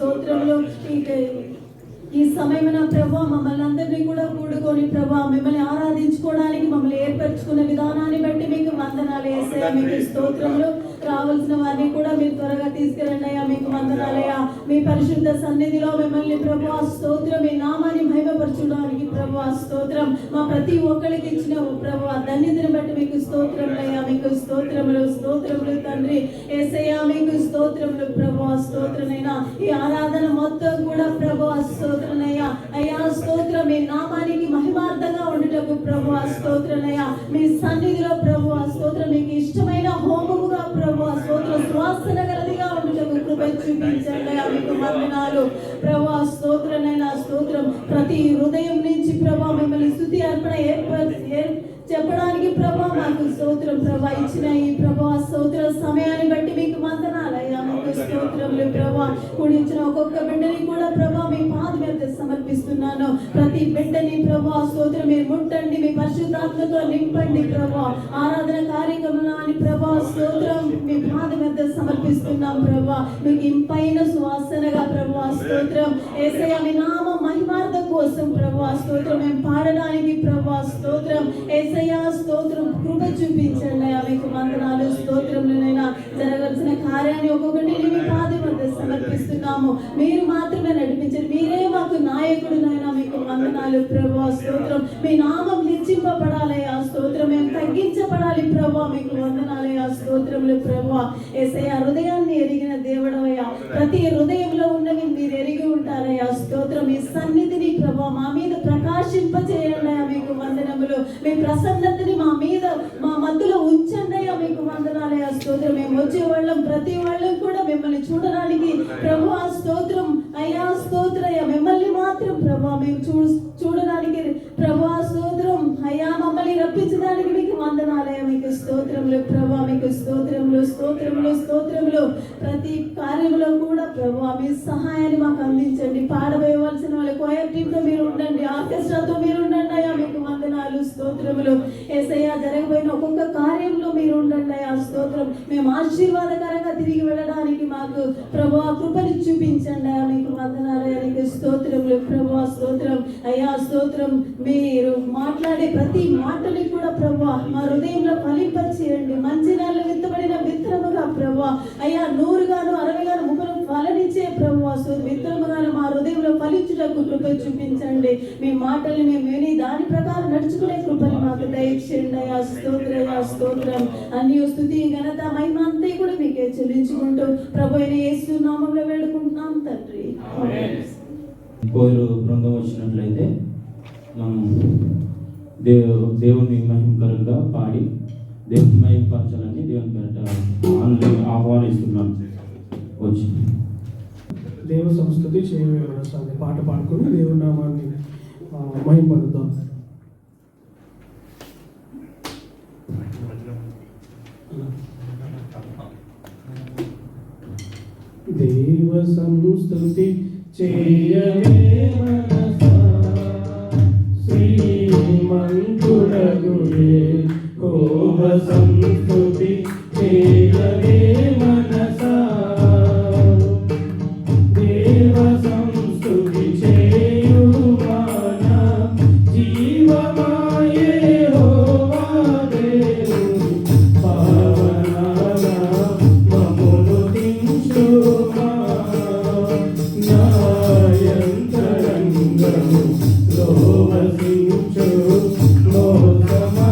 స్తోత్రములు. ఈ సమయమున ప్రభా మమ్మల్ని అందరినీ కూడా కూడుకొని ప్రభా మిమ్మల్ని ఆరాధించుకోవడానికి మమ్మల్ని ఏర్పరచుకున్న విధానాన్ని బట్టి మీకు వందనాలు యేసయ్యా, మీకు స్తోత్రములు. రావాల్సిన వారిని కూడా మీరు త్వరగా తీసుకురండి అయ్యా, మీకు వందనాలయ్యా. మీ పరిశుద్ధ సన్నిధిలో మిమ్మల్ని ప్రభా స్తోత్రం, మీ నామాన్ని మహిమపరచడానికి ప్రభా స్తోత్రం. మా ప్రతి ఒక్కరికి ఇచ్చిన ప్రభా ధన్యతను బట్టి మీకు స్తోత్రములయ్యా, మీకు స్తోత్రములు స్తోత్రములు తండ్రి యేసయ్యా, మీకు స్తోత్రములు ప్రభా స్తోత్రనైనా. ఈ ఆరాధన మొత్తం కూడా ప్రభా స్తోత్రనయ్యా అయ్యా స్తోత్రం, మీ నామానికి మహిమార్థంగా ఉండుటకు ప్రభా స్తోత్రనయ్యా. మీ సన్నిధిలో ప్రభా స్తోత్రం, మీకు ఇష్టమైన హోమముగా ప్రభా స్తోత్రం సువాసన గలదిగా ఉండుటకు కృప చూపించండి, మీకు వందనాలు ప్రభా స్తోత్రనైనా స్తోత్రం. ప్రతి హృదయం నుంచి ప్రభా మిమ్మల్ని స్తుతి అర్పణ చెప్పడానికి ప్రభా మాకు స్తోత్రం ప్రభా. ఇచ్చిన ఈ ప్రభా స్తోత్ర సమయాన్ని బట్టి మీకు వందనాలయ్యా, మీకు స్తోత్రములు ప్రభా. కూడించిన ఒక్కొక్క బిడ్డని కూడా ప్రభా మీ పాద మీద సమర్పిస్తున్నాను. ప్రతి బిడ్డని ప్రభా స్తోత్రం మీరు ముట్టండి, మీ పరిశుద్ధాత్మతో నింపండి ప్రభా. ఆరాధన కార్యక్రమాన్ని ప్రభా స్తోత్రం మీ పాద మీద సమర్పిస్తున్నాం ప్రభా. మీకు ఇంపైన సువాసనగా ప్రభా స్తోత్రం యేసయ్యా, మీ నామ మహిమార్థం కోసం ప్రభా స్తోత్రం మేము పాడడానికి ప్రభా స్తోత్రం యేసయ్యా స్తోత్రం. కృప చూపించండి అయ్యా, మీకు వందనాలు స్తోత్రములనైనా. జరగాల్సిన కార్యాన్ని ఒక్కొక్కటి మీ పాదం వద్ద సమర్పిస్తున్నాము. మీరు మాత్రమే నడిపించండి, మీరే మాకు నాయకుడునైనా, మీకు వందనాలు ప్రభా స్తోత్రం. మీ నామం హెచ్చింపబడాలయ్యా స్తోత్రం, మేము తగ్గించబడాలి ప్రభా, మీకు వందనాలయ్యా స్తోత్రములు ప్రభా. యేసయ్యా హృదయాన్ని ఎరిగిన దేవుడవయ్యా, ప్రతి హృదయంలో ఉన్నవి మీరు ఎరిగి ఉంటారయ్యా స్తోత్రం. మీ సన్నిధిని ప్రభా మా మీద ప్రకాశింపచేయండి అయ్యా, మీకు వందనములు. మీ ప్రసన్నతని మా మీద మా మధ్యలో ఉంచండి అయ్యా, మీకు వందనాలయ్యా స్తోత్రం. మేము వచ్చే వాళ్ళం ప్రతి వాళ్ళం కూడా మిమ్మల్ని చూడడానికి ప్రభా స్తోత్రం అయ్యా స్తోత్రయ్య, మిమ్మల్ని మాత్రం ప్రభా మేము చూడడానికి ప్రభా స్తోత్రం అయ్యా, మమ్మల్ని రప్పించడానికి మీకు వందనాలయ్యా, మీకు స్తోత్రములు ప్రభా, మీకు స్తోత్రములు స్తోత్రములు స్తోత్రములు. ప్రతి కార్యంలో కూడా ప్రభా మీ సహాయాన్ని మాకు అందించండి. పాడవేయవలసిన వాళ్ళ కోయర్ టీంతో మీరు ఉండండి, ఆర్కెస్ట్రాతో మీరు ఉండండి అయ్యా, మీకు వందనాలు స్తోత్రములు. యేసయ్యా జరగబోయిన ఒక్కొక్క కార్యంలో మీరు ఉండండి అయ్యా స్తోత్రం. మేము ఆశీర్వాదకరంగా తిరిగి వెళ్ళడానికి మాకు ప్రభా కృపని చూపించండి అయ్యా, మీకు వందనాలయ్యా, నీకు స్తోత్రములు ప్రభా స్తోత్రం అయ్యా స్తోత్రం. మీరు మాట్లాడే ప్రతి మాటని కూడా ప్రభా మా హృదయంలో ఫలింపచేయండి. మంచి నేల విత్తబడిన విత్తనముగా ప్రభా అయ్యా 100 గాను 60 గాను 30 ఫలనిచ్చే ప్రభా విత్తనముగాను మా హృదయంలో ఫలించుటకు కృప చూపించండి. మీ మాటలు మేము విని దాని ప్రకారం నడుచుకునే కృపని మాకు దయచేయండి అయ్యా స్తోత్రయ్యా స్తోత్రం. అన్ని స్తుతి ఘనత మహిమ అంతా కూడా మీకే చెల్లించుకుంటూ ప్రభు అయిన యేసు నామములో వేడుకుంటున్నాం తండ్రి. కోరు బృందం వచ్చినట్లయితే మనం దేవుని మహిమకరంగా పాడి దేవుని మహిమపరచాలని దేవుని పేరట ఆహ్వానిస్తున్నాం. వచ్చి దేవ సంస్కృతి చేయవలసిన పాట పాడుకుని దేవుని నామాన్ని మహిమపరుద్దాం. దేవ సంస్కృతి చేయవే మనసా శ్రీమంతుడగు యెహోవ సంస్కృతి చేయవే మనసా. దేవ సంస్కృతి చేయు మన జీవమాయే యెహోవా దేవుని పావనాల మమ్మును దించుమా. నాయంతరంగము లోవసించు లోకమస్తమా.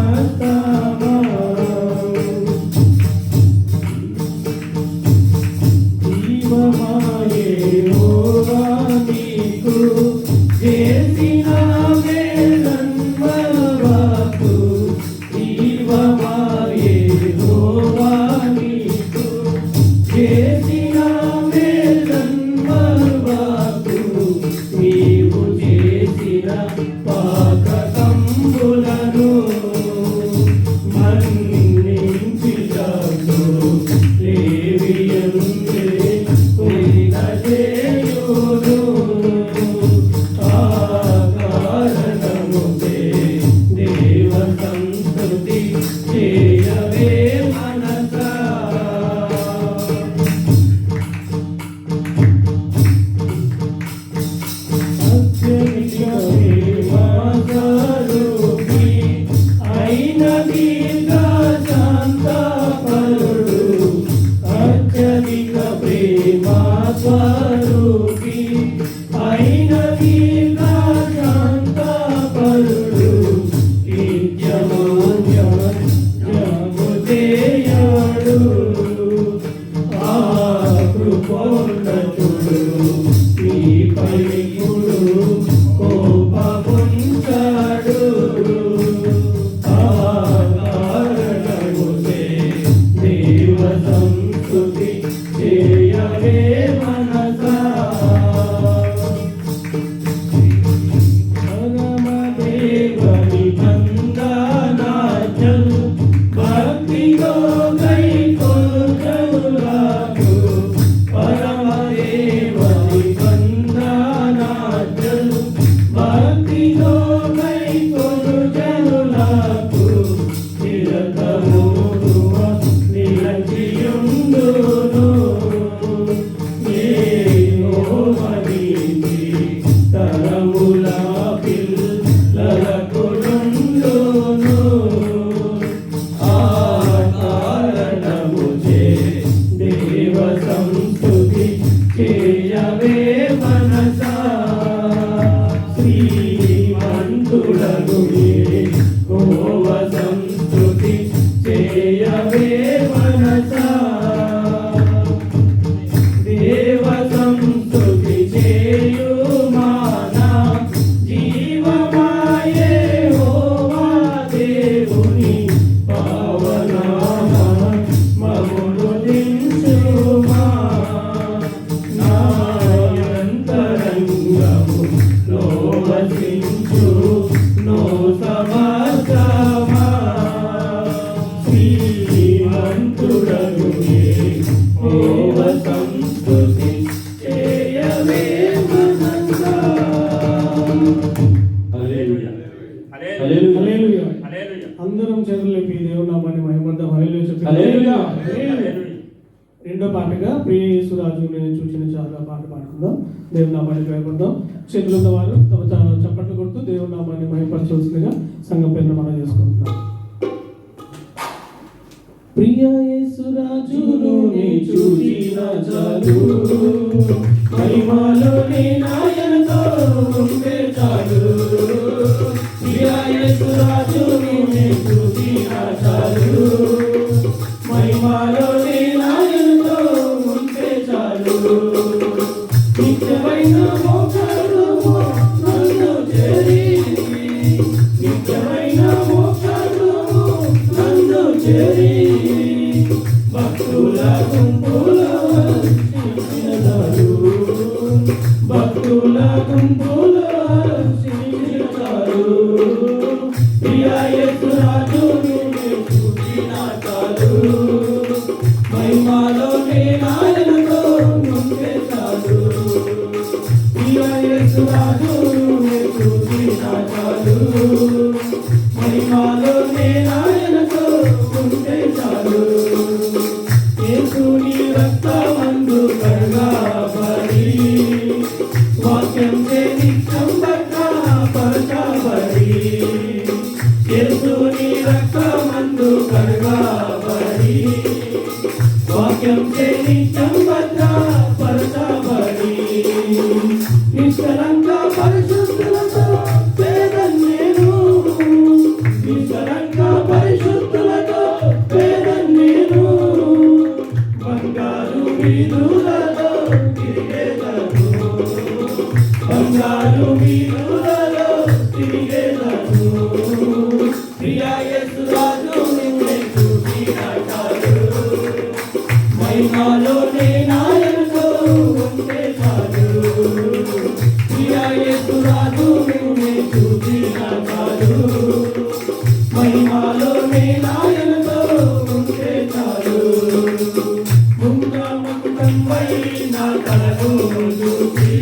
అత్యధిక ప్రేమ స్వరూపి అయిన శాంత పరుడు జముదేయాడు ఆ కృపోన్నతుడు ఈ పైకుడు కోపముంచాడు ఆ కారణములే దేవ సంస్తుతి చేయవే మనసా పరమదేవని వందనాచల్ భక్తితో కైకొనుటకు పరమదేవని వందనాచల్ భక్తితో కైకొనుటకు నిరతము నిలచియుండును ఏహోవనీతి తరముల పిల్లలకుడుండును ఆ కారణముచే దేవ సంస్తుతి చేయవే మనసా శ్రీమంతుడగు యెహోవ సంస్తుతి చేయవే మనసా దేవ సంస్తుతి చేయు మానా జీవమాయే హోవా దేవుని పావనామా మమును దించుమా నాయంతరంగము లో వసించు నో సమస్తమా శ్రీమంతుడగు యెహోవ సంస్తుతి చేయవే మనసా. హల్లెలూయా. హల్లెలూయా. అందరం చేతులు లేపి దేవుని నామాన్ని మహిమపడదాం. హల్లెలూయా చెప్పి హల్లెలూయా. రెండో పాటగా ప్రియ యేసురాజు నేను చూసిన చాలా పాట పాడుకుందాం. దేవుని నామాన్ని మహిమపడదాం. చేతులు ఉన్న వారు తమ చప్పట్లు కొడుతూ దేవుని నామాన్ని మహిమపరచవలసిందిగా సంఘం పేరున మనం చేసుకుంటున్నాం. ప్రియ యేసురాజును నీ చూచిన చాలు మహిమలో నీ నాయనతో ఉంటే చాలు. ప్రియ యేసురాజును నీ చూచిన చాలు మహిమలో నీ నాయనతో ఉంటే చాలు. నిత్యమైన మోక్షము నన్ను చేరి నిత్యమైన మోక్షము నన్ను చేరి భక్తుల గుంపులో భక్తుల గుంపులో ప్రియ యేసురాజును చూచిన చాలు మహిమలో నీ నాయనతో ఉంటే చాలు. ప్రియ యేసురాజును చూచిన చాలు మహిమలో నీ నాయనతో ఉంటే చాలు. యేసుని రక్తమందు కడగబడి వాక్యం చే నిత్యం భద్రపరచబడి యేసుని రక్తమందు కడగబడి వాక్యం చే నిత్యం భద్రపరచబడి నిష్కలంక పరిశుద్ధులతో పేదన్నేను నిష్కలంక పరిశుద్ధులతో పేదన్నేను బంగారు వీధులలో తిరిగేదను బంగారు వీధులలో తిరిగేదను. ప్రియ యేసురాజు నిన్నే చూసిన చాలు మహిమలో నీ నాయనతో ఉంటే చాలు. ప్రియ యేసురాజు నిన్నే చూసిన చాలు మహిమలో నీ నాయనతో ఉంటే చాలు. ముందముఖంపై నా తలకు చూసి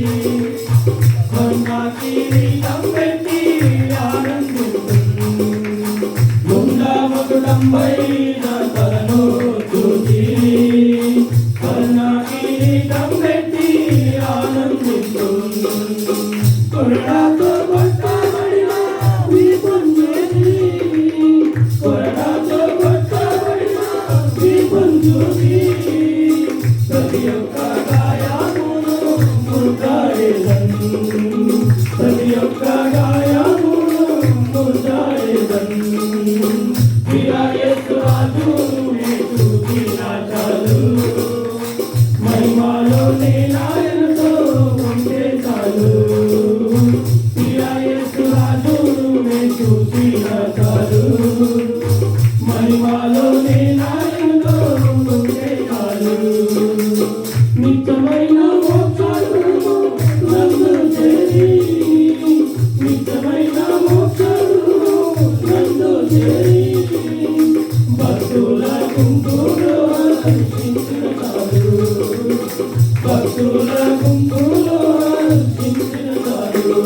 మన్నా కిరీటం పెట్టి ఆనందించు. ముందముఖంపై నా తలను చూసి మన్నా కిరీటం పెట్టి ఆనందించు. కొరడాతో కొట్టబడిన వీపుంజేసి కొరడాతో కొట్టబడిన వీపుంజేసి ప్రతి ఒక్క గాయమును ముద్దాడేదన్ ప్రతి ఒక్క గాయమును ముద్దాడేదన్ ప్రియా యేసు రాజునే చూసిన చాలు మహిమలో నేనాయనతో ఉంటే చాలు ప్రియా యేసు రాజునే చూసిన చాలు మహిమలో నేనాయనతో ఉంటే చాలు నిత్యమైన మోక్షాలు నన్ను చేరి నిత్యమైన మోక్షాలు నన్ను చేరి భక్తుల గుంపులో హర్షించిన చాలు భక్తుల గుంపులో హర్షించిన చాలు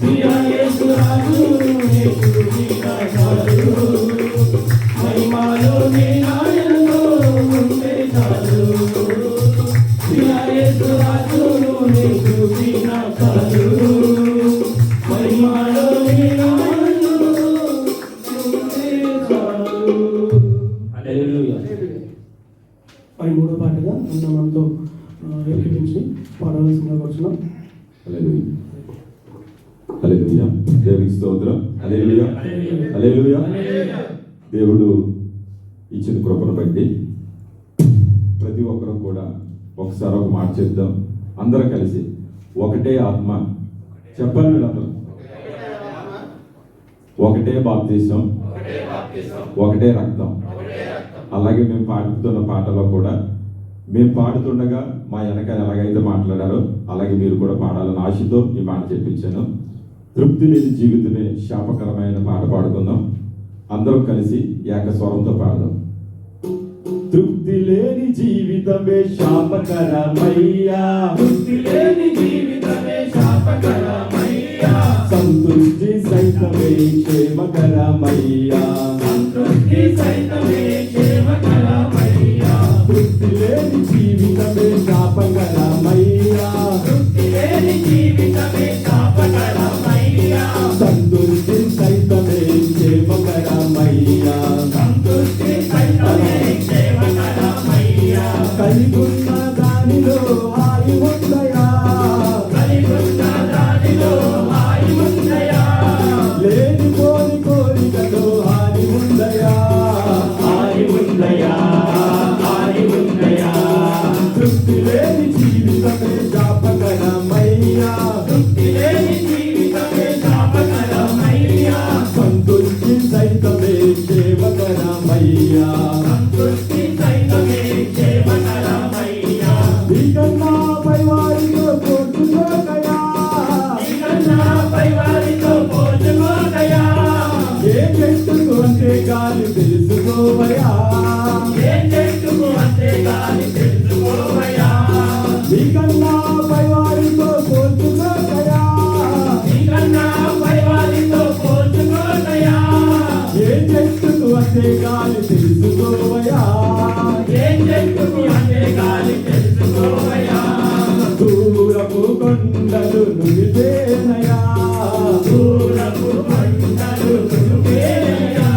ప్రియా యేసు రాజునే చూసిన చాలు మహిమలో నేనాయనతో ఉంటే చాలు ప్రియా యేసు రాజునే చూసిన చాలు మహిమలో నేనాయనతో ఉంటే చాలు. హల్లెలూయా. మరి మూడో పాటగా ఉన్న మనతో ఏకీపించి పాడవలసిందిగా కూర్చున్నాం. హల్లెలూయా. హల్లెలూయా. దేవునికి స్తోత్రం. హల్లెలూయా. హల్లెలూయా. దేవుడు ఇచ్చిన కృపను బట్టి ప్రతి ఒక్కరూ కూడా ఒకసారి ఒక మాట చెప్దాం. అందరం కలిసి ఒకటే ఆత్మ చెప్పండి మీరందరూ. ఒకటే బాప్తీసం, ఒకటే రక్తం. అలాగే మేము పాడుతున్న పాటలో కూడా మేము పాడుతుండగా మా వెనకాల ఎలాగైతే మాట్లాడారో అలాగే మీరు కూడా పాడాలని ఆశతో ఈ మాట చెప్పించాను. తృప్తి లేని జీవితమే శాపకరమైన పాట పాడుకుందాం. అందరం కలిసి ఏకస్వరంతో పాడదాం. తృప్తి లేని జీవితమే శాపకరమయ్యా, తృప్తి లేని జీవితమే శాపకరమయ్యా, సంతృప్తి సైతమే క్షేమకరమయ్యా, సంతృప్తి సైతమే క్షేమకరమయ్యా, తృప్తి లేని జీవితమే శాపకరమయ్యా, తృప్తి లేని జీవితమే శాపకరమయ్యా, సంతృప్తి సైతమే క్షేమకరమయ్యా, సంతృప్తి సైతమే క్షేమకరమయ్యా, కలిగున్న దానిలో హాయి ఉందయా, కలిగున్న దానిలో హాయి ఉందయా, లేని కోరి కోరికలో హాని ఉందయా, హాని ఉందయా, హాని ఉందయా, తృప్తి లేని జీవితమే శాపకరమయ్యా, తృప్తి లేని జీవితమే శాపకరమయ్యా, సంతృప్తి సైతమే క్షేమకరమయ్యా, సంతృప్తి సైతమే క్షేమకరమయ్యా, నీకన్నా పై వారితో పోల్చుకోకయా, నీకన్నా పై వారితో పోల్చుకోకయా, ఏ చెట్టుకు అంతే గాలి తెలుసుకోవయా, ఏ చెట్టుకు అంతే గాలి తెలుసుకోవయా, నీకన్నా పై వారితో పోల్చుకోకయా, నీకన్నా పై వారితో పోల్చుకోకయా, ఏ చెట్టుకు అంతే గాలి తెలుసుకోవయా, ఏ చెట్టుకు అంతే గాలి తెలుసుకోవయా, దూరపు కొండలు నుడిపేనయా, దూరపు కొండలు నుడిపేనయా,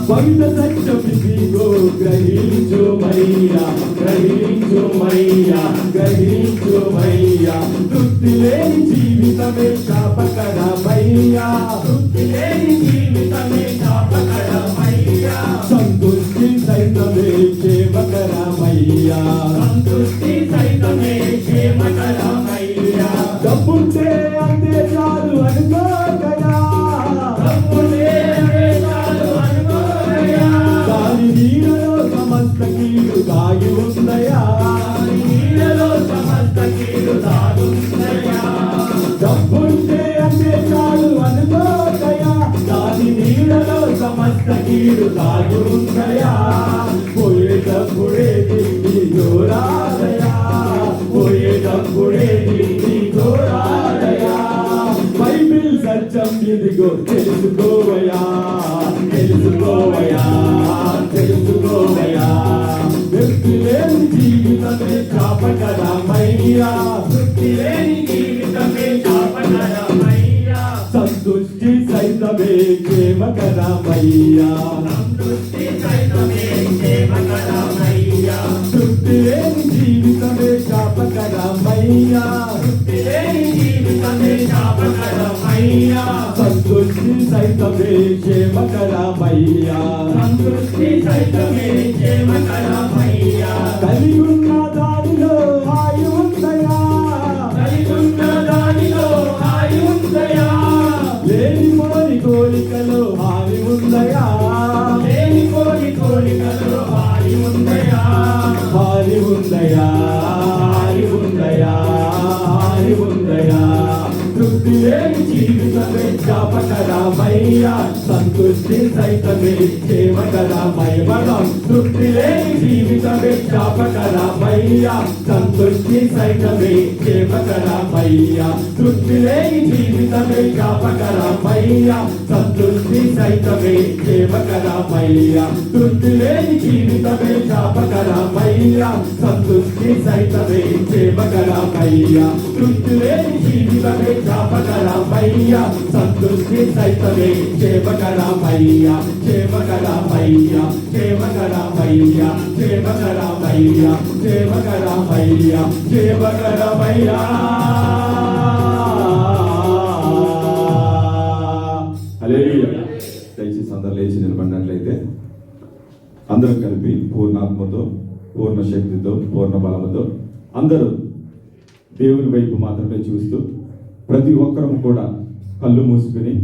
బయట సత్యమిదిగో గ్రహించుమయ్యా, గ్రహించుమయ్యా, గ్రహించుమయ్యా, తృప్తి లేని జీవితమే శాపకరమయ్యా, తృప్తి లేని జీవితమే శాపకరమయ్యా, సంతృప్తి సైతమే క్షేమకరమయ్యా, సంతృప్తి సైతమే క్షేమకరమయ్యా, డబ్బుంటే అంతే చాలు అనుకోకయా, డబ్బుంటే అంతే చాలు అనుకోకయా, దాని నీడలో సమస్త కీడు దాగి ఉందయా, దాని నీడలో సమస్త కీడు దాగి ఉందయా, డబ్బుంటే అంతే చాలు అనుకోకయా, దాని నీడలో సమస్త కీడు దాగి ఉందయా, పోయేటప్పుడే నీ జోరాదయా, పోయేటప్పుడే నీ జోరాదయా, బైబిల్ సత్యం ఇదిగో తెలుసుకోవయా, తెలుసుకోవయా, తెలుసుకోవయా, తృప్తి లేని జీవితమే శాపకరమయ్యా, తృప్తి లేని జీవితమే శాపకరమయ్యా, సంతృష్టి సైతమే క్షేమకరమయ్యా, సంతృష్టి సైతమే క్షేమకరమయ్యా, తృప్తి లేని క్షేమకరమయ్యా తృప్తి లేని జీవితమే శాపకరమయ్యా సంతృష్టి సైతమే క్షేమకరమయ్యా సంతృష్టి సైతమే క్షేమకరమయ్యా కలిగి ఉన్న దానిలో హాయి ఉందయా కలిగి ఉన్న దానిలో హాయి ఉందయా లేని కోరి కోరికలో హాయి ఉందయా లేని కోరి కోరికలో హాయి ఉందయా హాయి ఉందయా హాయి ఉందయా హాయి ఉందయా తృప్తి లేని జీవితమే శాపకరమయ్యా సంతృష్టి సైతమే క్షేమకరమయ్యా తృప్తి లేని జీవితమే శాపకరమయ్యా సంతృష్టి సైతమే క్షేమకరమయ్యా తృప్తి లేని జీవితమే శాపకరమయ్యా సంతృష్టి సైతమే క్షేమకరమయ్యా తృప్తి లేని జీవితమే శాపకరమయ్యా సంతృష్టి సైతమే క్షేమకరమయ్యా తృప్తి లేని జీవితమే శాపకరమయ్యా సంతృష్టి సైతమే క్షేమకరమయ్యా క్షేమకరమయ్యా క్షేమకరమయ్యా క్షేమకరమయ్యా క్షేమకరమయ్యా క్షేమకరమయ్యా హల్లెలూయా. దయచేసి అందరూ లేచి నిలబడినట్లయితే అందరం కలిపి పూర్ణాత్మతో పూర్ణ శక్తితో పూర్ణ బలముతో అందరూ దేవుని వైపు మాత్రమే చూస్తూ ప్రతి ఒక్కరూ కూడా కళ్ళు మూసుకుని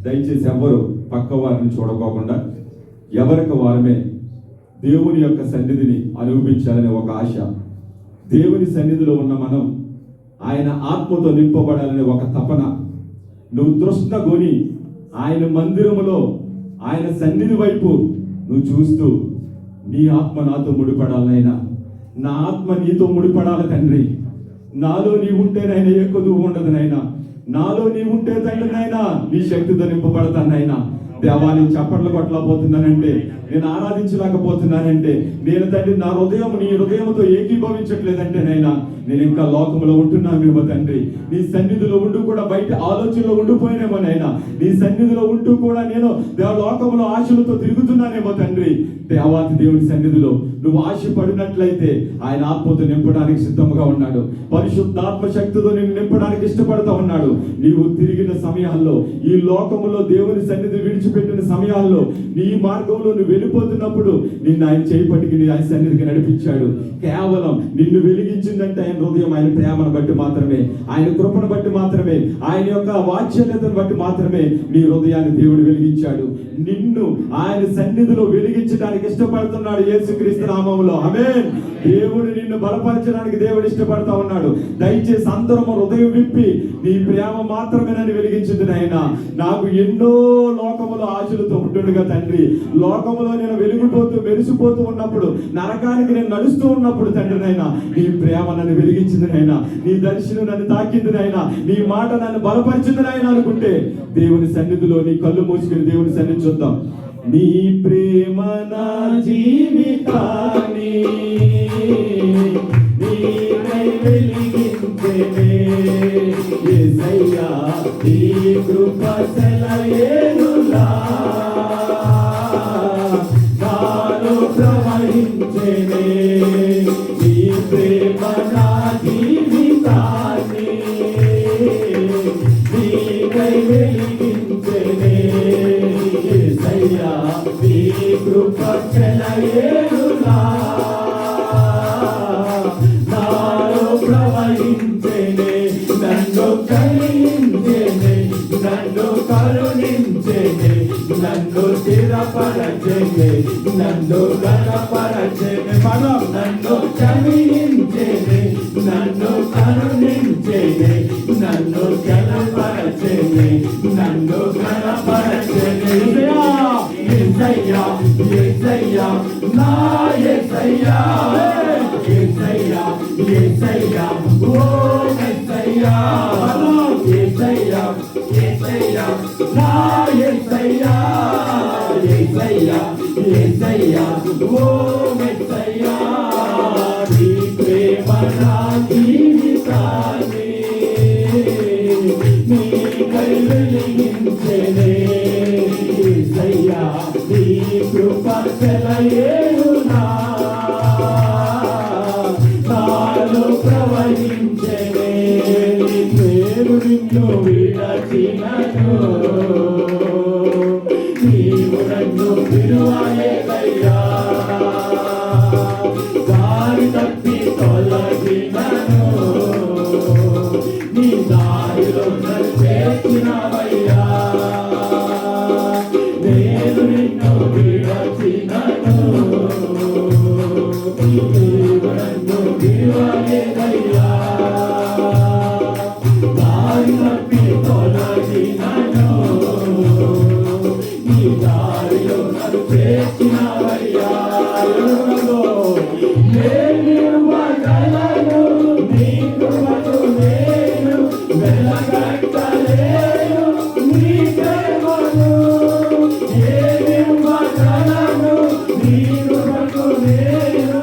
దయచేసి ఎవరు పక్క వారిని చూడకోకుండా ఎవరికి వారమే దేవుని యొక్క సన్నిధిని అనుభవించాలనే ఒక ఆశ, దేవుని సన్నిధిలో ఉన్న మనం ఆయన ఆత్మతో నింపబడాలనే ఒక తపన, నువ్వు తృష్ణ కొని ఆయన మందిరములో ఆయన సన్నిధి వైపు నువ్వు చూస్తూ నీ ఆత్మ నాతో ముడిపడాలనైనా, నా ఆత్మ నీతో ముడిపడాలి తండ్రి, నాలో నీ ఉంటేనైనా ఏ కొదువు ఉండదు నైనా, నాలో నీ ఉంటే తండ్రి నైనా నీ శక్తితో నింపబడతానైనా. దేవాన్ని చప్పట్లు కొట్టలేకపోతున్నానంటే, నేను ఆరాధించలేకపోతున్నానంటే, నేను తండ్రి నా హృదయం నీ హృదయంతో ఏకీభవించట్లేదంటే నైనా నేను ఇంకా లోకంలో ఉంటున్నామేమో తండ్రి. నీ సన్నిధిలో ఉంటూ కూడా బయట ఆలోచనలో ఉండిపోయినేమో నైనా, నీ సన్నిధిలో ఉంటూ కూడా నేను లోకంలో ఆశలతో తిరుగుతున్నానేమో తండ్రి. దేవాతి దేవుని సన్నిధిలో నువ్వు ఆశపడినట్లయితే ఆయన ఆత్మతో నింపడానికి సిద్ధంగా ఉన్నాడు, పరిశుద్ధాత్మ శక్తితో నిన్ను నింపడానికి ఇష్టపడతా ఉన్నాడు. నీవు తిరిగిన సమయాల్లో, ఈ లోకములో దేవుని సన్నిధి విడిచిపెట్టిన సమయాల్లో, నీ మార్గంలో నువ్వు వెళ్ళిపోతున్నప్పుడు నిన్ను ఆయన చేపట్టుకి ఆయన సన్నిధికి నడిపించాడు. కేవలం నిన్ను వెలిగించిందంటే ఆయన హృదయం, ఆయన ప్రేమను బట్టి మాత్రమే, ఆయన కృపను బట్టి మాత్రమే, ఆయన యొక్క వాత్సల్యతను బట్టి మాత్రమే నీ హృదయాన్ని దేవుడు వెలిగించాడు. నిన్ను ఆయన సన్నిధిలో వెలిగించడానికి ఇష్టపడుతున్నాడు యేసుక్రీస్తు నామములో. ఆమేన్. దేవుడు నిన్ను బలపరచడానికి దేవుడు ఇష్టపడతా ఉన్నాడు. దయచేసి అందరము హృదయం విప్పి నీ ప్రేమ మాత్రమే నన్ను వెలిగించింది నాయనా. నాకు ఎన్నో లోకములో ఆశలతో ఉంటుండగా తండ్రి, లోకములో నేను వెలిగిపోతూ మెరిసిపోతూ ఉన్నప్పుడు, నరకానికి నేను నడుస్తూ ఉన్నప్పుడు తండ్రి నైనా నీ ప్రేమ నన్ను వెలిగించింది నాయనా, నీ దర్శనం నన్ను తాకింది నాయనా, నీ మాట నన్ను బలపరిచింది నాయనా అనుకుంటే దేవుని సన్నిధిలో నీ కళ్ళు మూసుకుని దేవుని సన్నిధి చూద్దాం. నీ ప్రేమ నా జీవితాన్ని నీకై వెలిగించెనే యేసయ్యా, నీ కృప సెలయేరులా నాలో ప్రవహించెనే. నీ ప్రేమ నా జీవితాన్ని నీకై వెలిగించెనే యేసయ్యా, నీ కృప సెలయేరులా నాలో ప్రవహించెనే. నన్ను కలిగించెనే, నన్ను కరుణించెనే, నన్ను స్థిరపరచెనే, నన్ను గణపరచెనే. మనం నన్ను క్షమించెనే, నన్ను కరుణించెనే, నన్ను గణపరచెనే, నన్ను గణపరచెనే. యేసయ్యా, యేసయ్యా, నా యేసయ్యా, యేసయ్యా, యేసయ్యా, ఓ యేసయ్యా, యేసయ్యా, యేసయ్యా, నా యేసయ్యా, యేసయ్యా, యేసయ్యా, ఓ యేసయ్యా, నీ ప్రేమ నా జీవితాన్ని నీకై వెలిగించెనే యేసయ్యా, నీ కృప సెలయేరులా నాలో ప్రవహించెనే నిన్ను విడచినను నీవు నన్ను విడువలేదయ్యా దారి తప్పి తొలగినను నీ దారిలో నన్ను చేర్చినవయ్యా నేను నిన్ను విడచినను నీవు నన్ను విడువలేదయ్యా దారి తప్పి తొలగినను నీ దారిలో నన్ను చేర్చినవయ్యా నేను మగలను నీ కృపను నేను వెలగట్టలేను నీ ప్రేమను నేను మగలను నీ కృపను నేను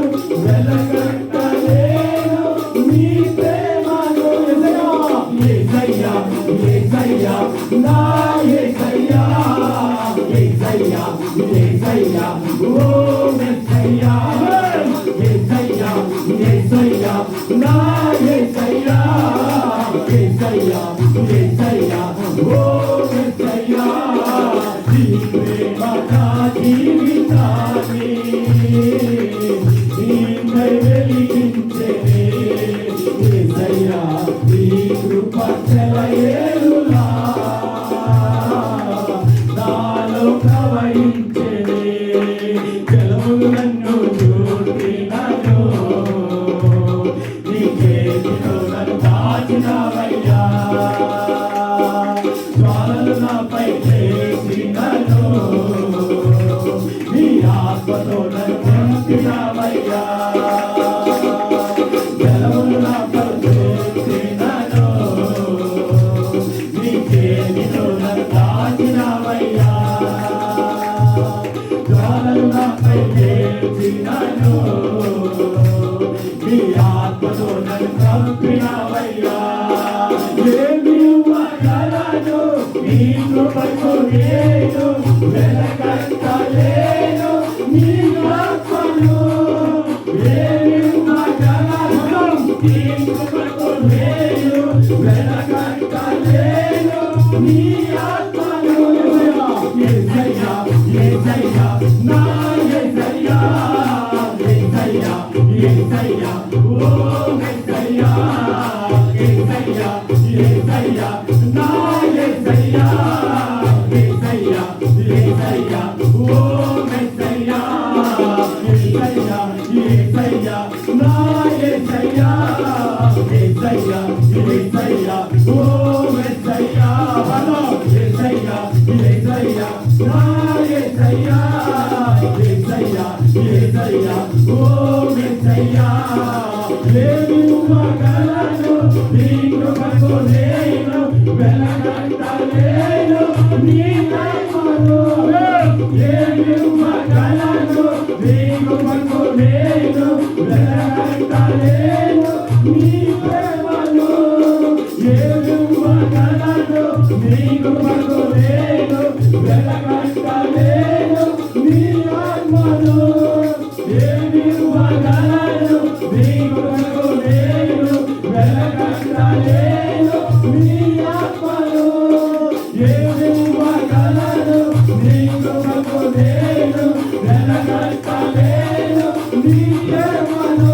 వెలగట్టలేను నీ ప్రేమను యేసయ్యా యేసయ్యా నా యేసయ్యా యేసయ్యా యేసయ్యా ఓ యేసయ్యా యేసయ్యా యేసయ్యా నా యేసయ్యా యేసయ్యా యేసయ్యా ఓ యేసయ్యా నీ ప్రేమ నా జీవితాన్ని నీపై వెలిగించెనే యేసయ్యా నీ కృప చెలయేరులా నాలో ప్రవహించెనే జలములు నన్ను చూడినను నీ చేతిలో నన్ను దాచినవయ్యా జ్వాలలు నాపై చేసినను నీ ఆత్మతో నన్ను నింపినవయ్యా జలములు నాపై చేసినను నీ చేతిలో నన్ను దాచినవయ్యా జ్వాలలు నాపై చేసినను నీ ఆత్మతో నన్ను పంపినవయ్యా ఏమి మగలను నీ కృపకు నేను వెలగట్టలేను నీ ఆత్మను ఏమి మగలను నీ కృపకు నేను వెలగట్టలేను నీ ఆత్మను యేసయ్యా యేసయ్యా నా యేసయ్యా యేసయ్యా యేసయ్యా ఓ యేసయ్యా యేసయ్యా యేసయ్యా నా యేసయ్యా యేసయ్యా యేసయ్యా ఓ యేసయ్యా యేసయ్యా యేసయ్యా నా యేసయ్యా యేసయ్యా యేసయ్యా ఓ యేసయ్యా హలో యేసయ్యా యేసయ్యా నా యేసయ్యా యేసయ్యా యేసయ్యా ఓ యేసయ్యా లేని మగలను నీ కృపకు నేను వెలగట్టలేను నీ ప్రేమను లేని మగలను నీ కృపకు నేను వెలగట్టలేను నీ ప్రేమను లేని మగలను నీ కృపకు నేను వెలగట్టలేను నీ ఆత్మను లేని మగలను నీ కృపకు నేను వెలగట్టలేను నీ ఆత్మను లేని మగలను నీ కృపకు నేను వెలగట్టలేను నీ ప్రేమను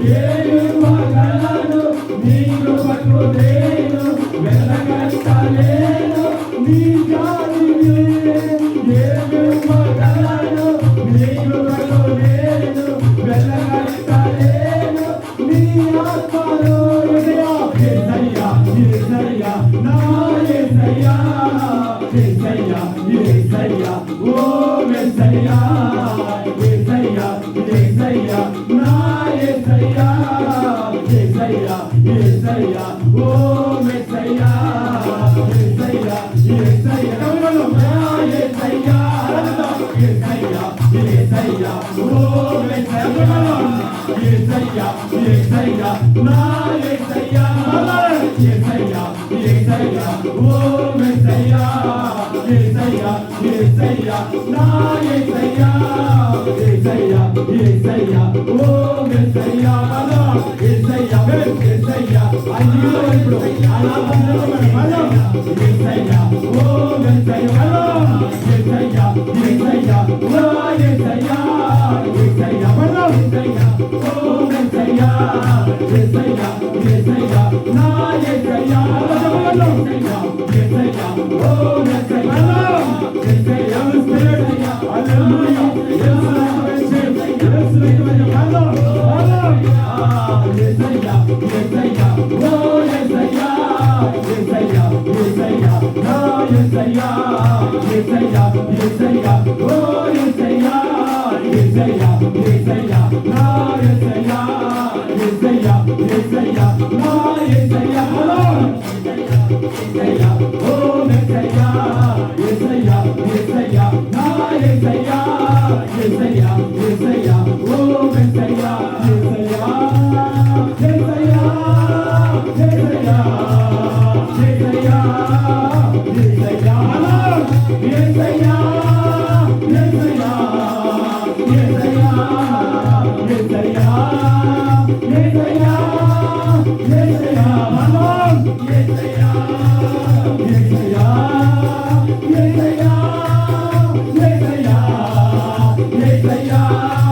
లేని మగలను నీ కృపకు నేను వెలగట్టలేను నీ జాలిని లేని మగలను నీ కృపకు నేను వెలగట్టలేను నీ ఆత్మను యేసయ్యా యేసయ్యా నా యేసయ్యా యేసయ్యా యేసయ్యా ఓ యేసయ్యా యేసయ్యా యేసయ్యా నా యేసయ్యా యేసయ్యా యేసయ్యా ఓ యేసయ్యా యేసయ్యా యేసయ్యా నా యేసయ్యా యేసయ్యా యేసయ్యా ఓ యేసయ్యా యేసయ్యా యేసయ్యా నా యేసయ్యా యేసయ్యా యేసయ్యా ఓ యేసయ్యా యేసయ్యా యేసయ్యా నా యేసయ్యా యేసయ్యా యేసయ్యా ఓ యేసయ్యా యేసయ్యా యేసయ్యా అయ్యో ఇప్పుడు అలా యేసయ్యా యేసయ్యా యేసయ్యా నా యేసయ్యా యేసయ్యా యేసయ్యా ఓ యేసయ్యా యేసయ్యా యేసయ్యా హల్లెలూయా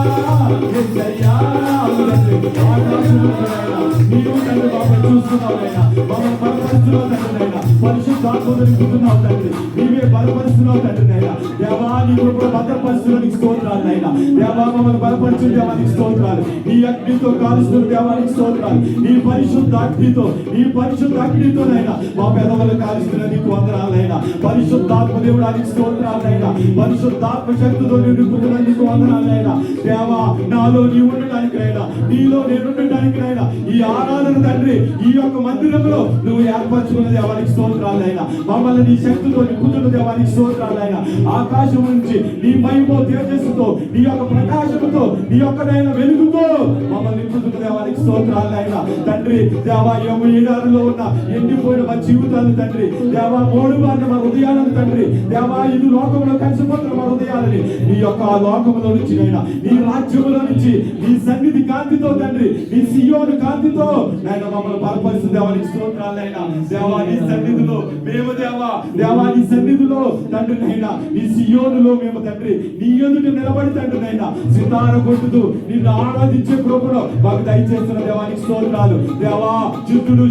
పరిశుద్ధాత్మకుతున్నావు తండ్రి, నీవే బలపరుస్తున్నావు తండ్రి నైనా. దేవా నీ కృపలో భద్రపరుస్తున్న నీకు స్తోత్రాలు నైనా. దేవా మమ్మల్ని బలపరిచిన దేవానికి స్తోత్రాలు, నీ అగ్నితో కాలుస్తున్న దేవానికి స్తోత్రాలు, నీ పరిశుద్ధ అగ్నితో నైనా మా పెదవులు కాలుస్తున్న నీకు వందనాలైనా. పరిశుద్ధాత్మ దేవుడానికి స్తోత్రాలైనా, పరిశుద్ధాత్మ శక్తితో నింపుతున్న నీకు వందనాలైనా. దేవా నాలో నీ ఉండడానికైనా, నీలో నేను ఉండడానికైనా ఈ ఆరాధన తండ్రి ఈ యొక్క మందిరంలో నువ్వు ఏర్పరచుకున్న దేవానికి స్తోత్రాలైనా. మమ్మల్ని నీ శక్తితో నింపుతున్న దేవానికి స్తోత్రాలైనా. ఆకాశం నుంచి నీ మహిమ తేజస్సుతో నీ యొక్క ప్రకాశముతో నీ యొక్క వెలుగుతో మమ్మల్ని నింపుతున్న దేవానికి స్తోత్రాలైనా. తండ్రి దేవా ఏడాదిలో ఉన్న ఎండిపోయిన మా జీవితాలు తండ్రి, దేవా మోడు వారిని మా హృదయాలను తండ్రి, దేవా ఇది లోకంలో కలిసిపోతున్న మా హృదయాలని నీ యొక్క లోకంలో నుంచి నైనా, నీ రాజ్యంలో నుంచి నీ సన్నిధి కాంతితో తండ్రి, నీ సియోను కాంతితో నైనా మమ్మల్ని బలపరుస్తున్న దేవానికి స్తోత్రాలైనా. దేవా నీ సన్నిధిలో మేము దేవా నీ సన్నిధిలో తండ్రి నైనా, నీ సియోనులో మేము తండ్రి నీ ఎదుట నిలబడి తండ్రి నైనా సితార కొట్టుతూ నిన్ను ఆరాధించే కృపను మాకు దయచేస్తున్న దేవానికి స్తోత్రాలు. దేవా శుద్ధుడు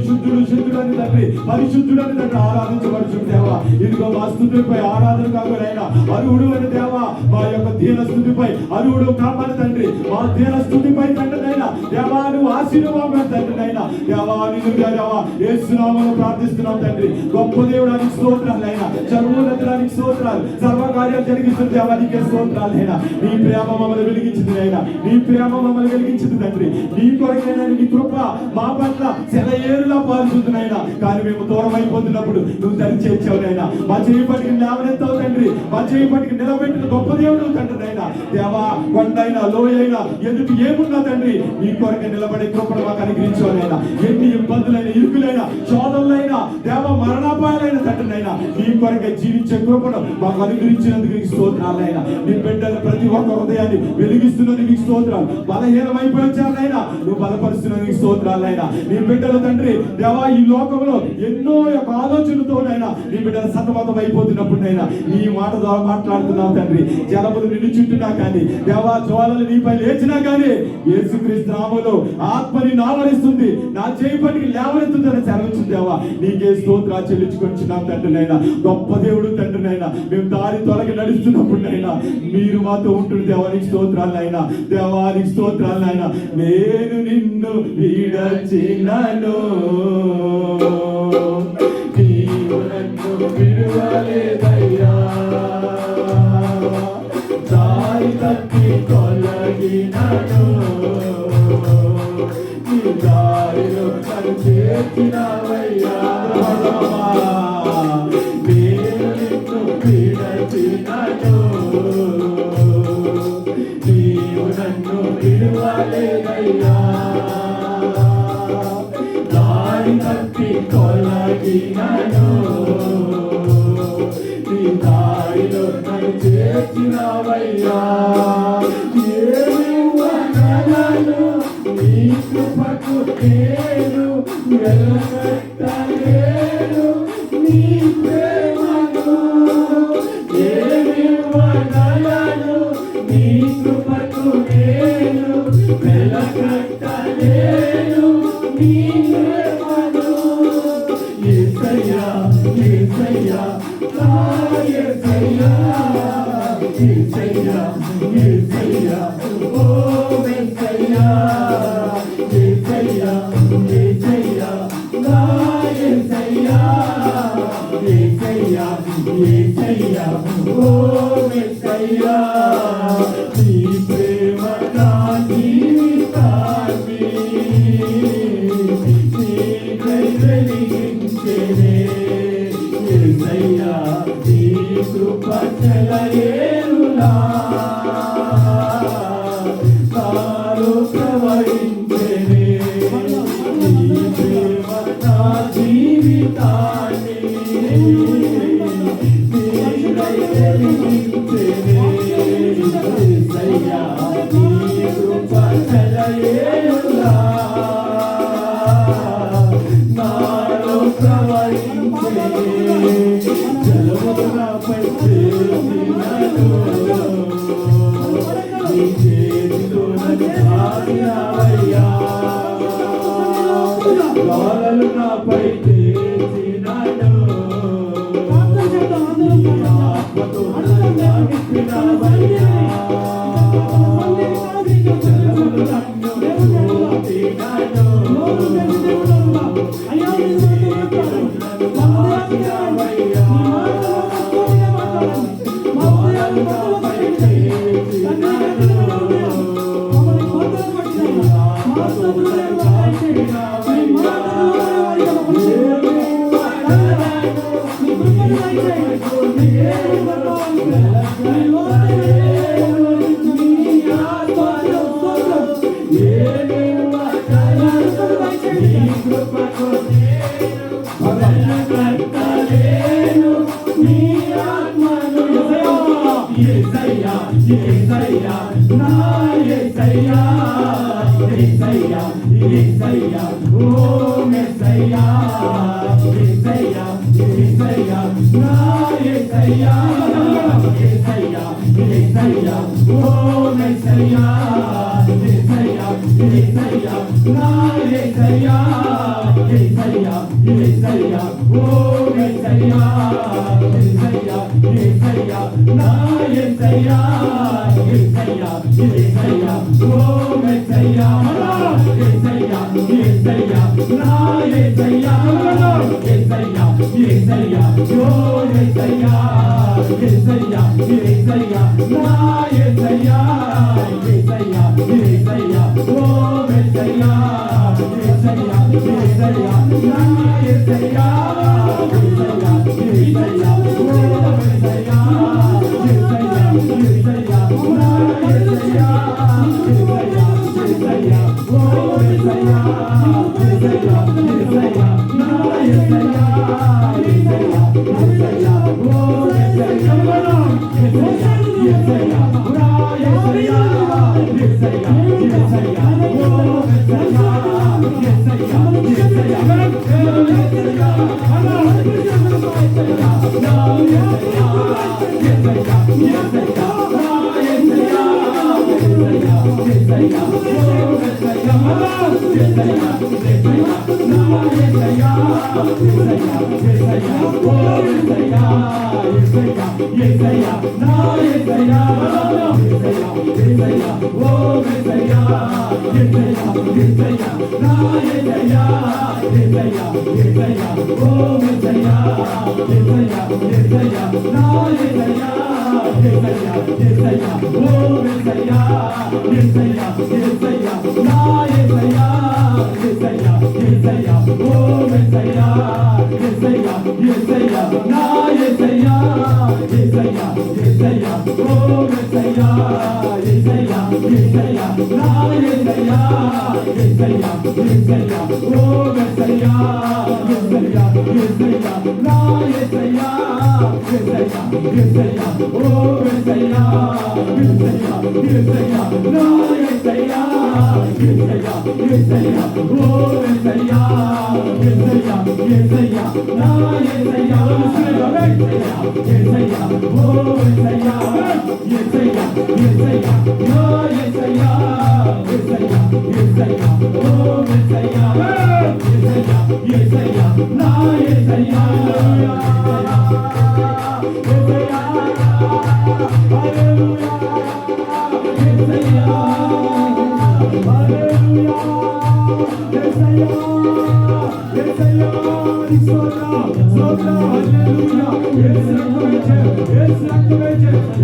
అని తండ్రి, పరిశుద్ధుడని తండ్రి ఆరాధించబడుచున్న దేవా, ఇదిగో మా స్తుతిపై ఆరాధన కాకునైనా అరువుడు అని దేవా, మా యొక్క దీన స్తుతిపై అరువుడు కాపాడు తండ్రి, మా దీన స్తుతిపై తండ్రినైనా దేవా నువ్వు ఆశీర్వాదం తండ్రినైనా. దేవా నిన్ను దేవా యేసునామములో ప్రార్థిస్తున్నాం తండ్రి. గొప్ప దేవుడానికి స్తోత్రాలైనా, సర్వోన్నతానికి స్తోత్రాలు, సర్వకార్యాలు జరిగిస్తున్న దేవానికి స్తోత్రాలైనా. నీ ప్రేమ మమ్మల్ని వెలిగించింది అయినా, నీ ప్రేమ మమ్మల్ని వెలిగించింది తండ్రి. నీ కొరకైనా నీ కృప మా పట్ల సెలయేరులా పారుతుందినైనా. కానీ మేము దూరం అయిపోతున్నప్పుడు నువ్వు దరి చేర్చావునైనా. మా చేయి పట్టుకుని లేవనెత్తావు తండ్రి, మా చేయి పట్టుకుని నిలబెట్టిన గొప్ప దేవుడు తండ్రినైనా. దేవా కొండైనా లోయైనా ఎదుటి ఏమున్నా తండ్రి నీ కొరకే నిలబడే కృపను మాకు అనుగ్రహించావునైనా. ఎన్ని ఇబ్బందులైన ఇరుకులైనా శోధనలైనా దేవ మరణాపాయాలైన తండ్రినైనా నీ కొరకే జీవించే కృపను మాకు అనుగ్రహించినందుకు నీకు స్తోత్రాలైనా. నీ బిడ్డలు ప్రతి ఒక్క హృదయాన్ని వెలిగిస్తున్నందుకు నీకు స్తోత్రాలు. బలహీనమైపోయి వచ్చారైనా నువ్వు బలపరుస్తున్నందుకు స్తోత్రాలైనా. నీ బిడ్డలు తండ్రి దేవా ఈ లోకంలో ఎన్నో యొక్క ఆలోచనలతోనైనా నీ బిడ్డలు సతమతం అయిపోతున్నప్పుడైనా నీ మాట ద్వారా మాట్లాడుతున్నావు తండ్రి. జలములు నిన్ను చుట్టినా కానీ దేవా జ్వాలలు నీపై లేచినా కానీ యేసుక్రీస్తు నామములో ఆత్మ నిన్ను ఆవరిస్తుంది, నా చేయి పట్టుకుని లేవనెత్తుందని సెలవిచ్చింది దేవా. నీకే స్తోత్రాలు చెల్లించుకొచ్చున్నాం తండ్రినైనా. గొప్ప దేవుడు తండ్రినైనా. మేము దారి తొలగి నడుస్తున్నప్పుడైనా మీరు మాతో ఉంటుంది దేవానికి స్తోత్రాలైనా. దేవానికి స్తోత్రాలైనా. నేను నిన్ను విడచినను, నీవు నన్ను విడువలేదయ్యా. దారి తప్పి తొలగినను, నీ దారిలో నన్ను చేర్చినవయ్యా. నేను నిన్ను విడచినను, నీవు నన్ను విడువలేదయ్యా. దారి తప్పి తొలగినను, నీ దారిలో నన్ను చేర్చినవయ్యా. నీ కృపకు నేను వెలకట్టలేను, నీ ప్రేమను ఏమివ్వగలను. నీ కృపకు నేను వెలకట్టలేను, నేను నీ ప్రేమను యేసయ్యా యేసయ్యా నా యేసయ్యా యేసయ్యా యేసయ్యా ఓ యేసయ్యా యేసయ్యా యేసయ్యా నా యేసయ్యా యేసయ్యా యేసయ్యా ఓ యేసయ్యా నీ ప్రేమ నా జీవితాన్ని నీకై వెలిగించెనే యేసయ్యా నీ కృప చెలయేరులా నాలో ప్రవహించెనే నీ ప్రేమ నా జీవితాన్ని నీకై వెలిగించెనే యేసయ్యా నీ కృప చెలయేరులా నాలో ప్రవహించెనే జలములపై చేసినను నీ చేతితో నన్ను తాకినావయ్యా గాలులు నాపై చేసినను నీ ఆత్మతో నన్ను తాకినావయ్యా జలములు నన్ను చూపినను యేసయ్యా యేసయ్యా నా యేసయ్యా యేసయ్యా యేసయ్యా ఓ యేసయ్యా యేసయ్యా యేసయ్యా నా యేసయ్యా యేసయ్యా యేసయ్యా ఓ యేసయ్యా యేసయ్యా యేసయ్యా నా యేసయ్యా యేసయ్యా యేసయ్యా ఓ యేసయ్యా యేసయ్యా యేసయ్యా నా యేసయ్యా యేసయ్యా యేసయ్యా ఓ యేసయ్యా యేసయ్యా యేసయ్యా నా యేసయ్యా యేసయ్యా యేసయ్యా ఓ యేసయ్యా యేసయ్యా యేసయ్యా నా యేసయ్యా యేసయ్యా యేసయ్యా ఓ యేసయ్యా యేసయ్యా యేసయ్యా నా యేసయ్యా యేసయ్యా యేసయ్యా ఓ యేసయ్యా యేసయ్యా యేసయ్యా నా యేసయ్యా యేసయ్యా యేసయ్యా ఓ యేసయ్యా యేసయ్యా యేసయ్యా నా యేసయ్యా యేసయ్యా యేసయ్యా ఓ యేసయ్యా యేసయ్యా నా యేసయ్యా యేసయ్యా యేసయ్యా ఓ యేసయ్యా యేసయ్యా యేసయ్యా Yes, యేసయ్యా యేసయ్యా యేసయ్యా ఓ యేసయ్యా యేసయ్యా యేసయ్యా నా యేసయ్యా యేసయ్యా ఓ యేసయ్యా యేసయ్యా యేసయ్యా నా యేసయ్యా యేసయ్యా యేసయ్యా ఓ యేసయ్యా యేసయ్యా యేసయ్యా నా యేసయ్యా యేసయ్యా హల్లెలూయా యేసయ్యా హల్లెలూయా యేసయ్యా యేసయ్యా స్తోత్రం హల్లెలూయా యేసు రక్తమే యేసు రక్తమే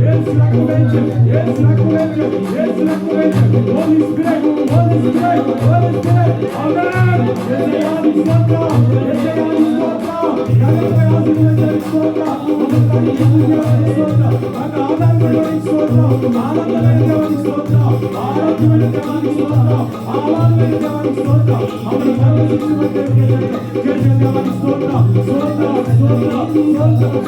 యేసు రక్తమే యేసు రక్తమే యేసు రక్తమే holy spirit holy spirit holy spirit ఆమేన్ యేసయ్యా స్తోత్రం యేసయ్యా స్తోత్రం యాగపై ఆశీర్వదించే స్తోత్రం మనకి యేసయ్యా స్తోత్రం మన ఆనందమైన స్తోత్రం ఆనందమైన దేవానికి స్తోత్రం ఆరోగ్యమైన దేవానికి స్తోత్రం ఆనందమైన దేవానికి స్తోత్రం మన పరిశుద్ధమైన దేవానికి స్తోత్రం స్తోత్రం స్తోత్రం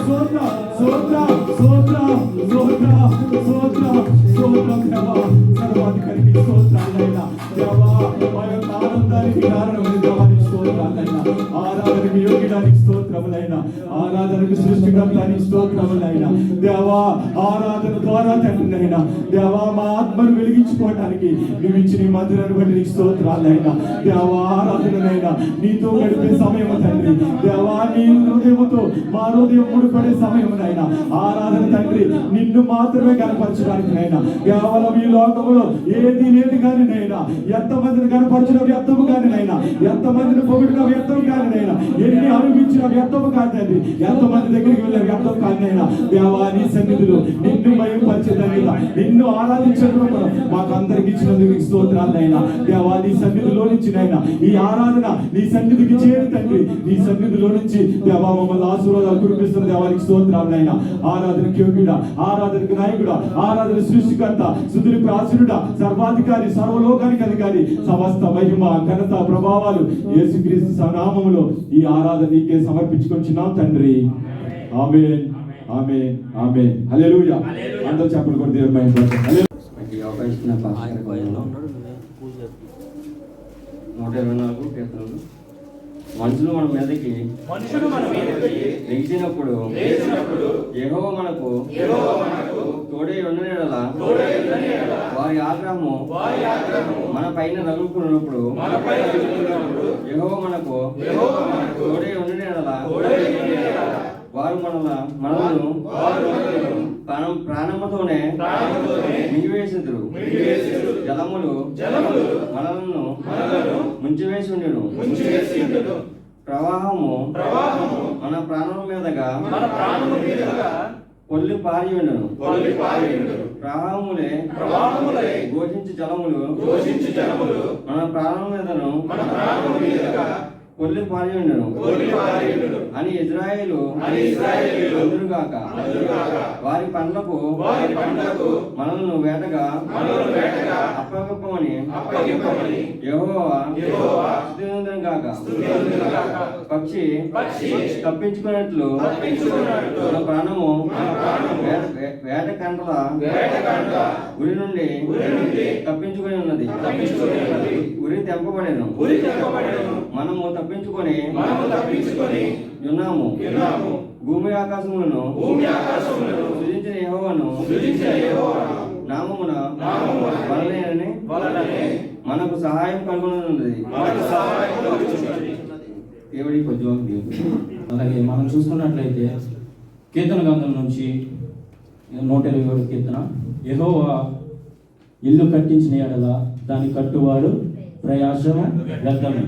స్తోత్రం స్తోత్రం స్తోత్రం స్తోత్రం స్తోత్రం స్తోత్రం దేవా సర్వాధికారికి స్తోత్రాలైనా దేవా మా యొక్క ఆనందానికి కారణమైన దేవానికి స్తోత్రాలైనా ఆరాధనకి యోగ్యుడానికి స్తోత్రములైనా ఆరాధనకు సృష్టికర్తానికి స్తోత్రములైనా దేవా ఆరాధన ద్వారా తండ్రినైనా దేవా మా ఆత్మను వెలిగించుకోవడానికి నువ్వు ఇచ్చిన మందిరాన్ని బట్టి నీకు స్తోత్రాలైనా దేవా ఆరాధనైనా నీతో గడిపే సమయం తండ్రి దేవా నీ హృదయముతో మా హృదయం ముడిపడే సమయమునైనా ఆరాధన తండ్రి నిన్ను మాత్రమే కనపరచడానికి నైనా కేవలం ఈ లోకంలో ఏది లేదు కానీ నైనా ఎంతమందిని కనపరచడం వ్యర్థము కానీ నైనా ఎంతమందిని పొగిడిన వ్యర్థం కానీ నైనా ఎన్ని అనుభవించిన వ్యర్థము కాదు తండ్రి ఎంతమంది దగ్గరికి వెళ్ళిన వ్యర్థం కానీ నైనా దేవా నీ సన్నిధిలో నిన్ను భయపరిచేదైనా నిన్ను ఆరాధించడం మాకు అందరికి ఇచ్చినందుకు నీకు స్తోత్రాలైనా దేవా నీ సన్నిధిలో నుంచి నైనా ఈ ఆరాధన నీ సన్నిధికి చేరి తండ్రి నీ సన్నిధిలో నుంచి దేవా మమ్మల్ని ఆశీర్వాదాలు కురిపిస్తున్న దేవానికి స్తోత్రాలైనా ఆరాధనకి యోగ్యుడా ఆరాధనకి నాయకుడా ఆరాధన సృష్టికర్త సుధులకు ఆశీనుడా సర్వాధికారి సర్వలోకానికి అధికారి సమస్త మహిమ ఘనత ప్రభావాలు యేసుక్రీస్తు నామములో ఈ ఆరాధన నీకే సమర్పించుకొచ్చినాం తండ్రి ఆమేన్ ఆమేన్ ఆమేన్ హల్లెలూయా అందరూ చెప్పలు కొట్టి దేవుని మహిమపరచండి హల్లెలూయా ఈ అవకాశం పాస్టర్ గారు 124 కీర్తనలు మనుషులు మన మీదకి లేచినప్పుడు యెహోవా మనకు తోడై ఉండనేడల వారి ఆగ్రహము మన పైన రగులుకున్నప్పుడు యెహోవా మనకు తోడై ఉండనేడల వారు మనలను ప్రాణముతోనే మింగివేసిందురు జలములు మనలను ముంచివేసి ఉండెను ప్రవాహము మన ప్రాణముల మీదగా పొల్లి పారి ఉండెను ప్రవాహములే ఘోషించి జలములు మన ప్రాణముల మీదను పొల్లి పారి ఉండెను అని ఇజ్రాయేలు అందురుగాక వారి పండ్లకు మనల్ని వేటగా అప్పగింపమని యెహోవా స్తుతించుగాక పక్షి తప్పించుకున్నట్లు మన ప్రాణము వేట కంటల ఉరి నుండి తప్పించుకొని ఉన్నది ఉరి తెంపబడేను మనము తప్పించుకొని ఉన్నాము భూమి ఆకాశములను సృజించిన యెహోవాను నామమున వలననే మనకు సహాయం కలుగునున్నది దేవుడి కొంచెం అలాగే మనం చూసుకున్నట్లయితే కీర్తన గ్రంథం నుంచి 127 కీర్తన యెహోవా ఇల్లు కట్టించిన యెడల దాని కట్టువాడు ప్రయాసము వ్యర్థమే.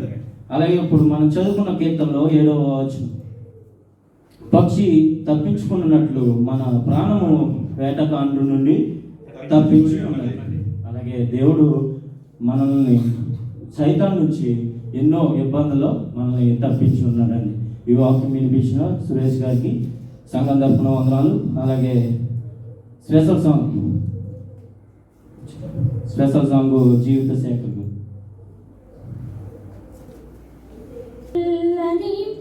అలాగే ఇప్పుడు మనం చదువుకున్న కీర్తనలో 7వ వచనం పక్షి తప్పించుకున్నట్లు మన ప్రాణము వేటకాండు నుండి తప్పించుకున్నది. అలాగే దేవుడు మనల్ని సైతాన్ నుంచి ఎన్నో ఇబ్బందుల్లో మనల్ని తప్పించి ఉన్నాడండి. ఈ వాక్యం వినిపించిన సురేష్ గారికి సంఘం తరపున వందనాలు. అలాగే స్పెషల్ సాంగ్ జీవిత శేఖర్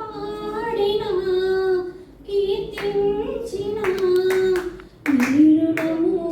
పాడినా కీర్తించిన వీరుడము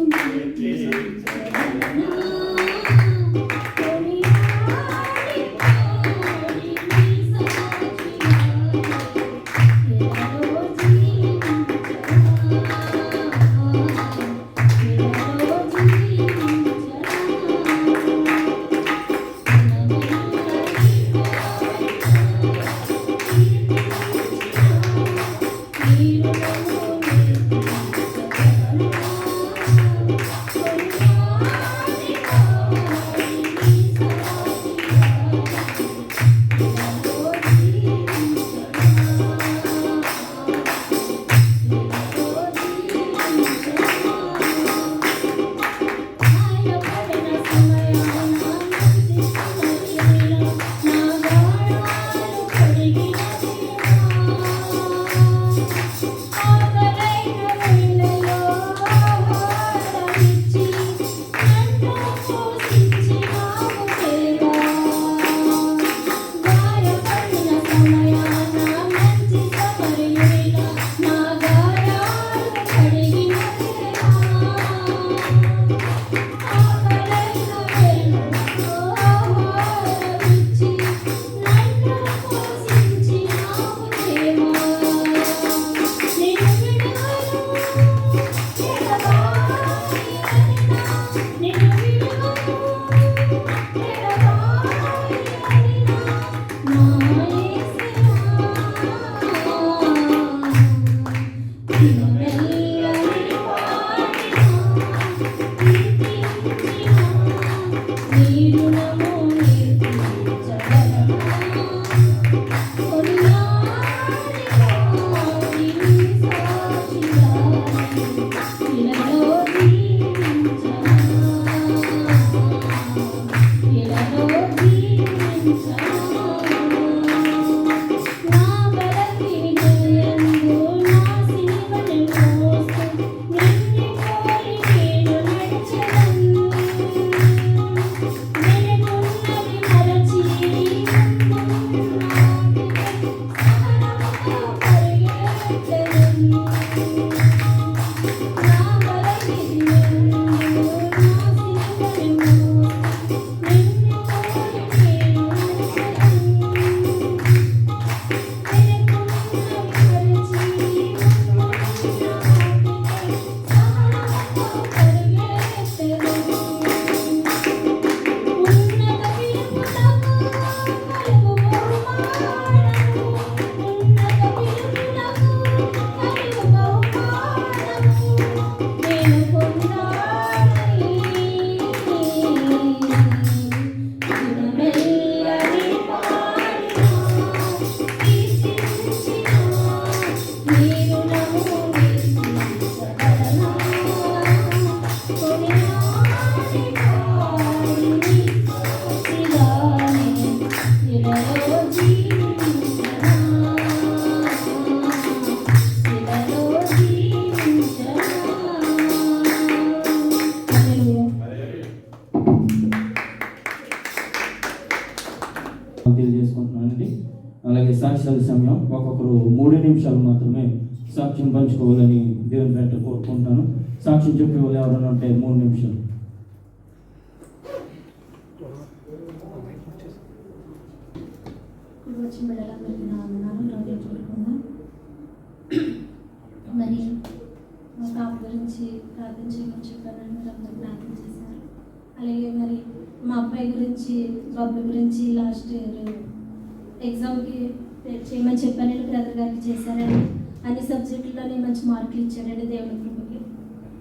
తెలియజేసుకుంటున్నానండి. అలాగే సాక్ష్యాల సమయం ఒక్కొక్కరు 3 నిమిషాలు మాత్రమే సాక్ష్యం పంచుకోవాలని దేవుని పేట కోరుకుంటాను. సాక్ష్యం చెప్పే వాళ్ళు ఎవరైనా ఉంటే 3 నిమిషాలు. వచ్చిన బిడ్డలందరికీ నా వందనాలు హృదయపూర్వకంగా. మరి మా పాప గురించి ప్రార్థన చేయమని చెప్పానని మీరు అందరూ ప్రార్థన చేశారు. అలాగే మరి మా అబ్బాయి గురించి బాబు గురించి లాస్ట్ ఇయర్ ఎగ్జామ్కి చేయమని చెప్పానని బ్రదర్ గారికి చేశారండి. అన్ని సబ్జెక్టుల్లోనే మంచి మార్కులు ఇచ్చారండి. దేవుడి కృపకి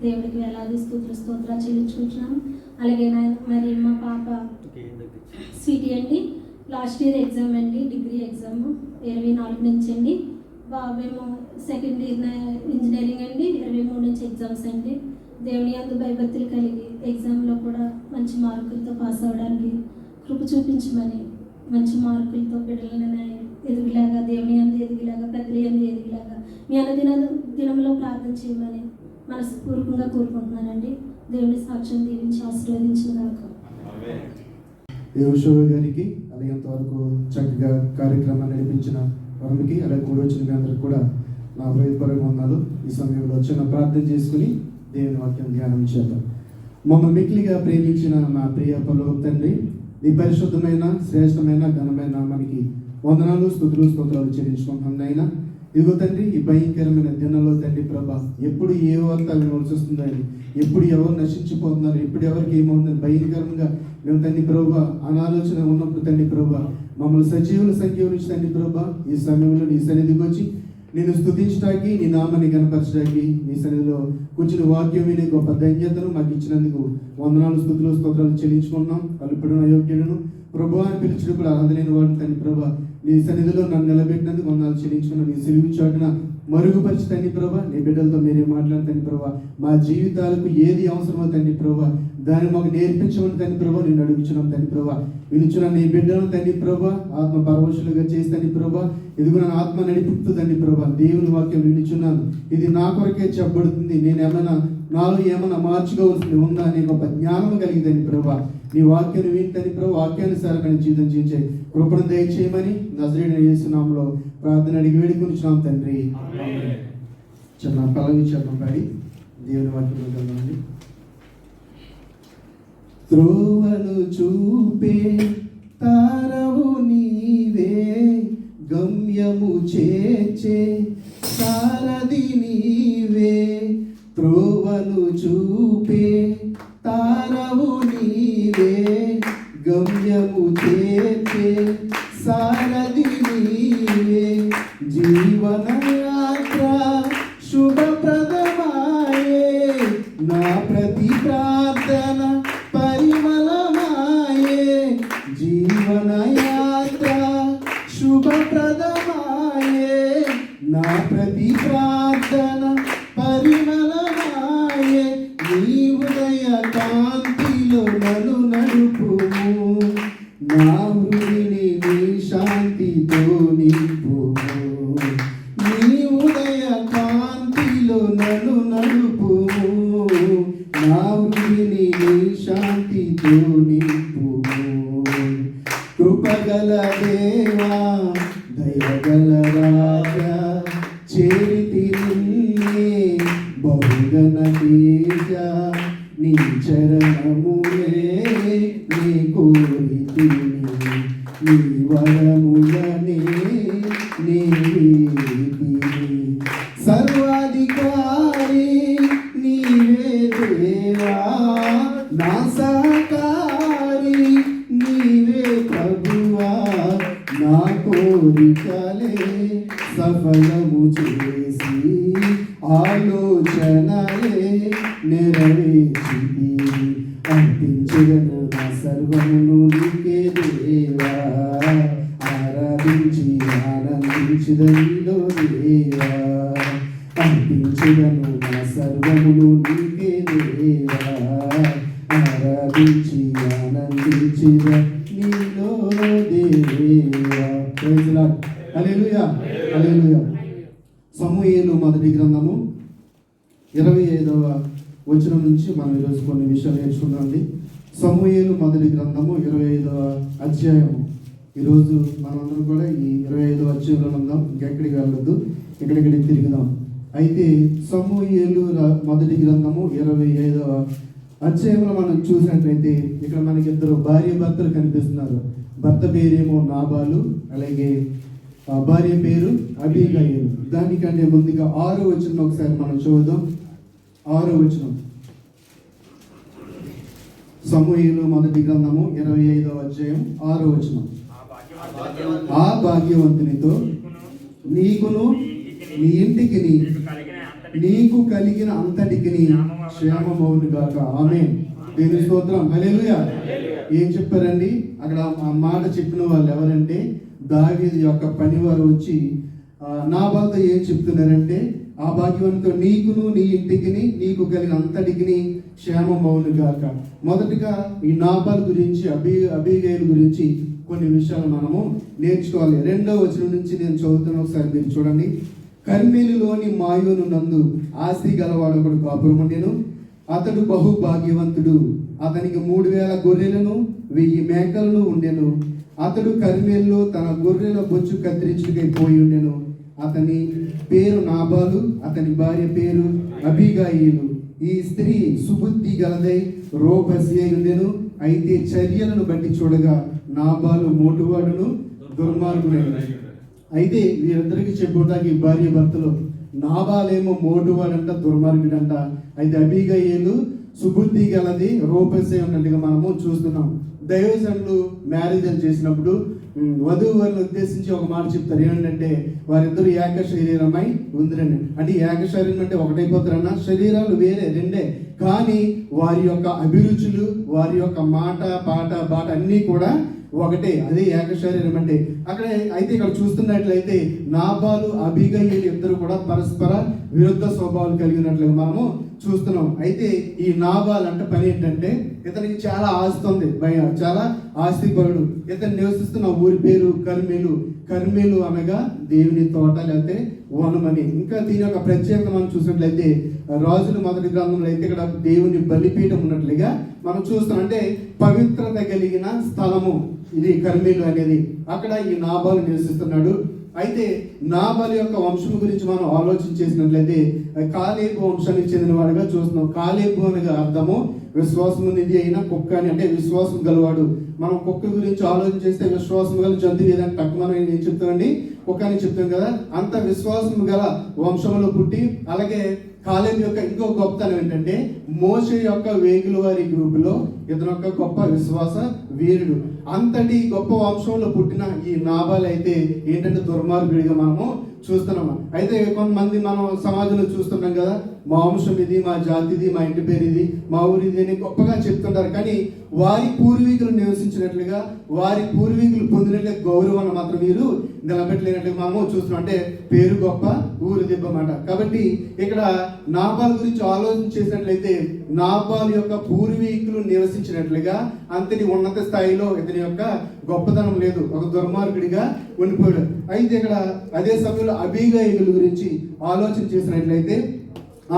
దేవుడికి వేలాది స్తోత్రాలు చెల్లించుకుంటున్నాము. అలాగే మరి మా పాప స్వీటీ అండి, లాస్ట్ ఇయర్ ఎగ్జామ్ అండి, డిగ్రీ ఎగ్జామ్ 24 నుంచి అండి. బాబేమో సెకండ్ ఇయర్ ఇంజనీరింగ్ అండి, 23 నుంచి ఎగ్జామ్స్ అండి. దేవుని యందు భయభక్తులు కలిగి ఎగ్జామ్లో కూడా మంచి మార్కులతో పాస్ అవ్వడానికి కృప చూపించమని, మంచి మార్కులతో బిడ్డలను ఎదిగిలాగా, దేవుని యందు ఎదిగిలాగా, పెద్దల యందు ఎదిగిలాగా మీ దినంలో ప్రార్థన చేయమని మనస్ఫూర్తిగా కోరుకుంటున్నానండి. దేవుని సాక్ష్యం దీవించి ఆశీర్వదించిన గాక. యోషువ గారికి అలాగే అంతవరకు చక్కగా కార్యక్రమాన్ని నడిపించిన వారికి అలాగే కూడా వచ్చిన మీ అందరికి కూడా నా హృదయపూర్వక వందనాలు. ఈ సమయంలో చిన్న ప్రార్థన చేసుకుని దేవుని వాక్యం ధ్యానం చేద్దాం. మమ్మల్ని మిక్కిలిగా ప్రేమించిన మా ప్రియ పరలోక తండ్రి, నీ పరిశుద్ధమైన శ్రేష్టమైన ఘనమైన నామానికి వందనాలు స్తోత్రాలు చెల్లించుకుంటున్నాం నాయన. ఇదిగో తండ్రి, ఈ భయంకరమైన దినంలో తండ్రి ప్రభా, ఎప్పుడు ఏ వార్త వినవలసి వస్తుందని, ఎప్పుడు ఎవరు నశించిపోతున్నారు, ఎప్పుడు ఎవరికి ఏమవుతుందని భయంకరంగా మేము తండ్రి ప్రభా అనాలోచన ఉన్నప్పుడు తండ్రి ప్రభా మమ్మల్ని సజీవుల సంఖ్య నుంచి తండ్రి ప్రభా ఈ సమయంలో నీ సన్నిధికి వచ్చి నేను స్తుతించడానికి, నీ నామాన్ని కనపరచడానికి, నీ సన్నిధిలో కూర్చుని వాక్యం వినే గొప్ప ధన్యతను మాకు ఇచ్చినందుకు వందనాలు స్తోత్రాలు చెల్లించుకుంటున్నాం. వాళ్ళు ఇప్పుడు యోగ్యులను ప్రభు అని పిలిచిన కూడా అర్హతలేని వాడిని తండ్రి ప్రభా నీ సన్నిధిలో నన్ను నిలబెట్టినందుకు వందనాలు చెల్లించుకున్నాను. నీ సిలువు చాటున మరుగుపరిచి తండ్రి ప్రభా నీ బిడ్డలతో మీరే మాట్లాడిన తండ్రి ప్రభా మా జీవితాలకు ఏది అవసరమో తండ్రి ప్రభా దాన్ని మాకు నేర్పించమని తండ్రి ప్రభా నేను అడుగుచున్నాం తండ్రి ప్రభా. వినుచున్న నీ బిడ్డలను తండ్రి ప్రభా ఆత్మ పరవశులుగా చేసి తండ్రి ప్రభా ఇదిగో నన్ను ఆత్మ నడిపిస్తూ తండ్రి ప్రభా దేవుని వాక్యం వినుచున్నాను. ఇది నా కొరకే చెప్పబడుతుంది, నేను నాలో ఏమైనా మార్చుకోవాల్సింది ఉందా అనే గొప్ప జ్ఞానం కలిగిందని ప్రభా నీ వాక్యాన్ని వింటని ప్రభు వాక్యానుసారమైన జీవితం జీవించే కృపను దయచేయమని నజరేయుడైన యేసు నామములో ప్రార్థన అడిగి వేడుకొనిచున్నాం తండ్రి. చిన్న పల్లవి చరణం పాడి దేవుని వాక్యంలో చదవండి. త్రోవను చూపే తారవు నీవే, గమ్యము చేర్చే సారథి నీవే. త్రోవను చూపే తారవు నీవే, గమ్యము చేర్చే సారథి నీవే. జీవన యాత్ర శుభప్రదమాయే, నా ప్రతి ప్రార్థన పరిమళమాయే. జీవన యాత్ర శుభప్రదమాయే, నా ప్రతి ప్రార్థన పరిమళమాయే. నీ ఉదయ కాంతిలో నన్ను నడుపుము, నా హృదిని నీ శాంతితో నింపుము. నీ ఉదయ కాంతిలో నన్ను నడుపుము, నా హృదిని నీ శాంతితో నింపుము. కృపగల దేవా దయగల రాజా, చేరితి నిన్నే బహుగణ తేజ. నీ చరణములే నీ కోరితిని, నీ వరములనే నీ వీధిని. సర్వాధికారి నీవే దేవా, నా సహకారి నీవే ప్రభువా. నా కోరికలే సఫలము చేసి, ఆలోచనలే నెరవేర్చి అర్పించను నా సర్వమును నీకే దేవా. ఆరాధించి ఆనందించదనిలో దేవా, అర్పించను నా సర్వమును నీకే దేవా. ఆరాధించి ఆనందించద నీలో దేవా. Praise lord. హల్లెలూయా హల్లెలూయా. సమూయేలు మొదటి గ్రంథము 25వ వచనం నుంచి మనం ఈరోజు కొన్ని విషయాలు నేర్చుకున్నామండి. సమూయేలు మొదటి గ్రంథము 25వ అధ్యాయము ఈరోజు మనమందరం కూడా ఈ 25వ అధ్యాయంలో ఉందాం, ఇంకెక్కడికి వెళ్ళొద్దు, ఇక్కడికి తిరుగుదాం. అయితే సమూయేలు మొదటి గ్రంథము 25వ అధ్యాయంలో మనం చూసినట్లయితే ఇక్కడ మనకి ఇద్దరు భార్య భర్తలు కనిపిస్తున్నారు. భర్త పేరేమో నాబాలు, అలాగే భార్య పేరు అబీగయలు. దానికంటే ముందుగా 6వ వచనం ఒకసారి మనం చూద్దాం. 6వ వచనం, సమూయేలు మొదటి గ్రంథము 25వ అధ్యాయం 6వ వచనం. ఆ భాగ్యవంతునితో నీకును నీ ఇంటికి నీకు కలిగిన అంతటికి క్షేమమవును గాక. ఆమేన్. దేవుని స్తోత్రం. హల్లెలూయా. ఏం చెప్పారండి అక్కడ? ఆ మాట చెప్పిన వాళ్ళు ఎవరంటే దావీదు యొక్క పనివారు వచ్చి నాబాలుతో ఏం చెప్తున్నారంటే, ఆ భాగ్యవంతునితో నీకును నీ ఇంటికి నీకు కలిగిన అంతటికి క్షేమమవును గాక. మొదటిగా ఈ నాబాలు గురించి, అబీగయలు గురించి కొన్ని విషయాలు మనము నేర్చుకోవాలి. 2వ వచనం నుంచి నేను చదువుతున్నా, ఒకసారి మీరు చూడండి. కర్మేలులోని మాయోను నందు ఆస్తి గలవాడు ఒకడు కాపురం ఉండెను. అతడు బహు భాగ్యవంతుడు. అతనికి 3000 గొర్రెలను 1000 మేకలను ఉండెను. అతడు కర్మేలులో తన గొర్రెల బొచ్చు కత్తిరించుకై పోయి ఉండెను. అతని పేరు నాబాలు, అతని భార్య పేరు అబీగయలు. ఈ స్త్రీ సుబుద్ధి గలదై రోపసి అయి ఉండెను. అయితే చర్యలను బట్టి చూడగా నాబాలు మోటువాడును దుర్మార్గుడైన. అయితే వీరిద్దరికి చెప్పుకోవడానికి భార్య భర్తలు. నాబాలేమో మోటువాడంట, దుర్మార్గుడంట. అయితే అబీగయలు సుబుద్ధి గలది, రూపసే ఉన్నట్టుగా మనము చూస్తున్నాం. దైవజనులు మ్యారేజ్ చేసినప్పుడు వధువులను ఉద్దేశించి ఒక మాట చెప్తారు. ఏంటంటే వారిద్దరు ఏక శరీరమై ఉందిరండి. అంటే ఏక శరీరం అంటే ఒకటైపోతారన్న, శరీరాలు వేరే రెండే, కానీ వారి యొక్క అభిరుచులు, వారి యొక్క మాట పాట బాట అన్నీ కూడా ఒకటే. అదే ఏక శరీరం అంటే. అక్కడ అయితే ఇక్కడ చూస్తున్నట్లయితే నాబాలు అబీగయలు ఇద్దరు కూడా పరస్పర విరుద్ధ స్వభావాలు కలిగినట్లుగా మనము చూస్తున్నాం. అయితే ఈ నాబాల్ అంటే పని ఏంటంటే, ఇతనికి చాలా ఆస్తి ఉంది, చాలా ఆస్తిపరుడు. ఇతను నివసిస్తున్న ఊరి పేరు కర్మేలు. కర్మేలు అనగా దేవుని తోట, లేకపోతే వనమని. ఇంకా దీని యొక్క ప్రత్యేకత మనం చూసినట్లయితే రాజుల మొదటి గ్రంథంలో అయితే ఇక్కడ దేవుని బలిపీఠం ఉన్నట్లుగా మనం చూస్తున్నాం. అంటే పవిత్రత కలిగిన స్థలము ఇది కర్మేలు అనేది. అక్కడ ఈ నాబాలు నివసిస్తున్నాడు. అయితే నాబాలు యొక్క వంశం గురించి మనం ఆలోచన చేసినట్లయితే కాలేబు వంశానికి చెందిన వాడుగా చూస్తున్నాం. కాలేబు అనగా అర్థము విశ్వాసము నిధి అయిన కుక్క అని, అంటే విశ్వాసం గలవాడు. మనం కుక్క గురించి ఆలోచన చేస్తే విశ్వాసం గల జంతువు ఏదైనా తక్కువ మనం ఏం చెప్తామండి, కుక్క అని చెప్తాం కదా. అంత విశ్వాసం గల వంశంలో పుట్టి, అలాగే కాలేబు యొక్క ఇంకో గొప్పతనం ఏంటంటే మోషే యొక్క వేగుల వారి గ్రూపులో ఇతను ఒక గొప్ప విశ్వాస వీరుడు. అంతటి గొప్ప వంశంలో పుట్టిన ఈ నాబాల్ అయితే ఏంటంటే దుర్మార్గుడిగా మనము చూస్తున్నాము. అయితే కొంతమంది మనం సమాజంలో చూస్తున్నాం కదా, మా వంశం ఇది, మా జాతిది, మా ఇంటి పేరు ఇది, మా ఊరిది అని గొప్పగా చెప్తుంటారు. కానీ వారి పూర్వీకులు నివసించినట్లుగా, వారి పూర్వీకులు పొందినట్లుగా గౌరవాన్ని మాత్రం వీరు నిలబెట్టలేనట్లుగా మనము చూస్తున్నాం. అంటే పేరు గొప్ప, ఊరు దెబ్బ మాట. కాబట్టి ఇక్కడ నాబాల్ గురించి ఆలోచన చేసినట్లయితే నాబాల్ యొక్క పూర్వీకులు నివసించినట్లుగా అంతటి ఉన్నత స్థాయిలో ఇతని యొక్క గొప్పతనం లేదు, ఒక దుర్మార్గుడిగా ఉండిపోయాడు. అయితే ఇక్కడ అదే సమయంలో అబీగయలు గురించి ఆలోచన చేసినట్లయితే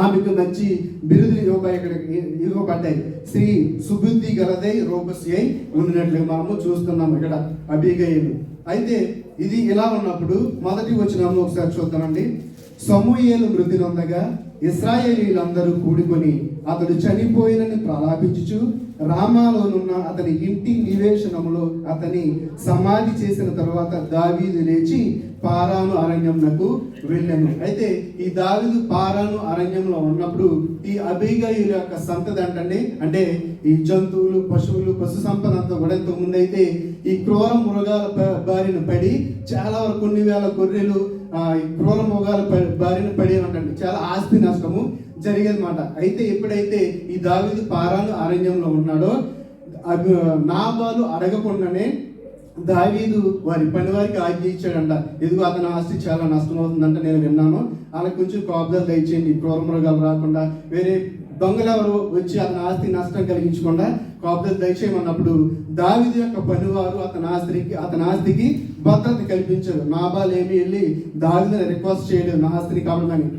ఆమెకు మంచి బిరుదులు ఇవ్వబడ్డాయి. శ్రీ సుబుద్ధి గలదై రూపసి అయి ఉండినట్లుగా మనము చూస్తున్నాము ఇక్కడ అబీగయలు. అయితే ఇది ఇలా ఉన్నప్పుడు మొదటి వచనంలో ఒకసారి చూద్దామండి. సమూయేలు మృతి నొందగా ఇశ్రాయేలీలందరూ కూడుకొని అతడు చనిపోయినని ప్రలాపించుచు రామాలోనున్న అతని ఇంటి నివేశనములో అతని సమాధి చేసిన తర్వాత దావీదు లేచి పారాను అరణ్యంకు వెళ్ళాను. అయితే ఈ దావీదు పారాను అరణ్యంలో ఉన్నప్పుడు ఈ అబీగయలు యొక్క సంతతి అంటే ఈ జంతువులు, పశువులు, పశు సంపద అంతా కూడా ఇంతకు ముందు అయితే ఈ క్రూర మృగాల బారిన పడి చాలా వరకు కొన్ని వేల గొర్రెలు క్రూర మృగాల బారిన పడి ఉంటండి, చాలా ఆస్తి నష్టము జరిగేదన్నమాట. అయితే ఎప్పుడైతే ఈ దావీదు పారాను అరణ్యంలో ఉన్నాడో నాబాలు అడగకుండానే దావీదు వారి పని వారికి ఆజ్ఞ ఇచ్చాడంట. ఇదిగో అతని ఆస్తి చాలా నష్టం అవుతుందంట నేను విన్నాను, అలా కొంచెం కాపుదలు దయచేయండి, క్రూర మృగాలు రాకుండా, వేరే దొంగలు ఎవరు వచ్చి అతని ఆస్తి నష్టం కలిగించకుండా కాపుదలు దయచేయమన్నప్పుడు దావీదు యొక్క పనివారు అతని ఆస్తికి భద్రత కల్పించారు. నాబాల్ ఏమి వెళ్ళి దావీదుని రిక్వెస్ట్ చేయలేదు నా ఆస్తిని కావాలని.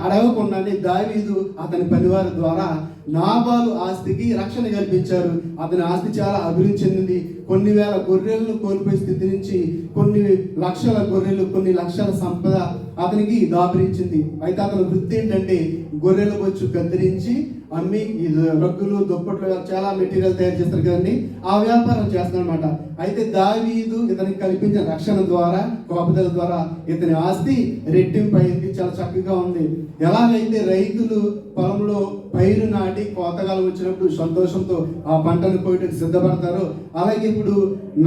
అడగకుండానే దావీదు అతని పనివారి ద్వారా నాబాలు ఆస్తికి రక్షణ కల్పించారు. అతని ఆస్తి చాలా అభివృద్ధి చెందింది. కొన్ని వేల గొర్రెలను కోల్పోయే స్థితి నుంచి కొన్ని లక్షల గొర్రెలు, కొన్ని లక్షల సంపద అతనికి దాపురించింది. అయితే అతని వృత్తి ఏంటంటే గొర్రెల బొచ్చు కత్తిరించి అమ్మి ఈ రగ్గులు, దుప్పట్లు, చాలా మెటీరియల్ తయారు చేస్తారు కదండి, ఆ వ్యాపారం చేస్తారనమాట. అయితే దావీదు ఇతనికి కల్పించిన రక్షణ ద్వారా, కాపుదల ద్వారా ఇతని ఆస్తి రెట్టింపు అయింది. చాలా చక్కగా ఉంది. ఎలాగైతే రైతులు పొలంలో పైరు నాటి కోతకాలం వచ్చినప్పుడు సంతోషంతో ఆ పంటను కోయడానికి సిద్ధపడతారో, అలాగే ఇప్పుడు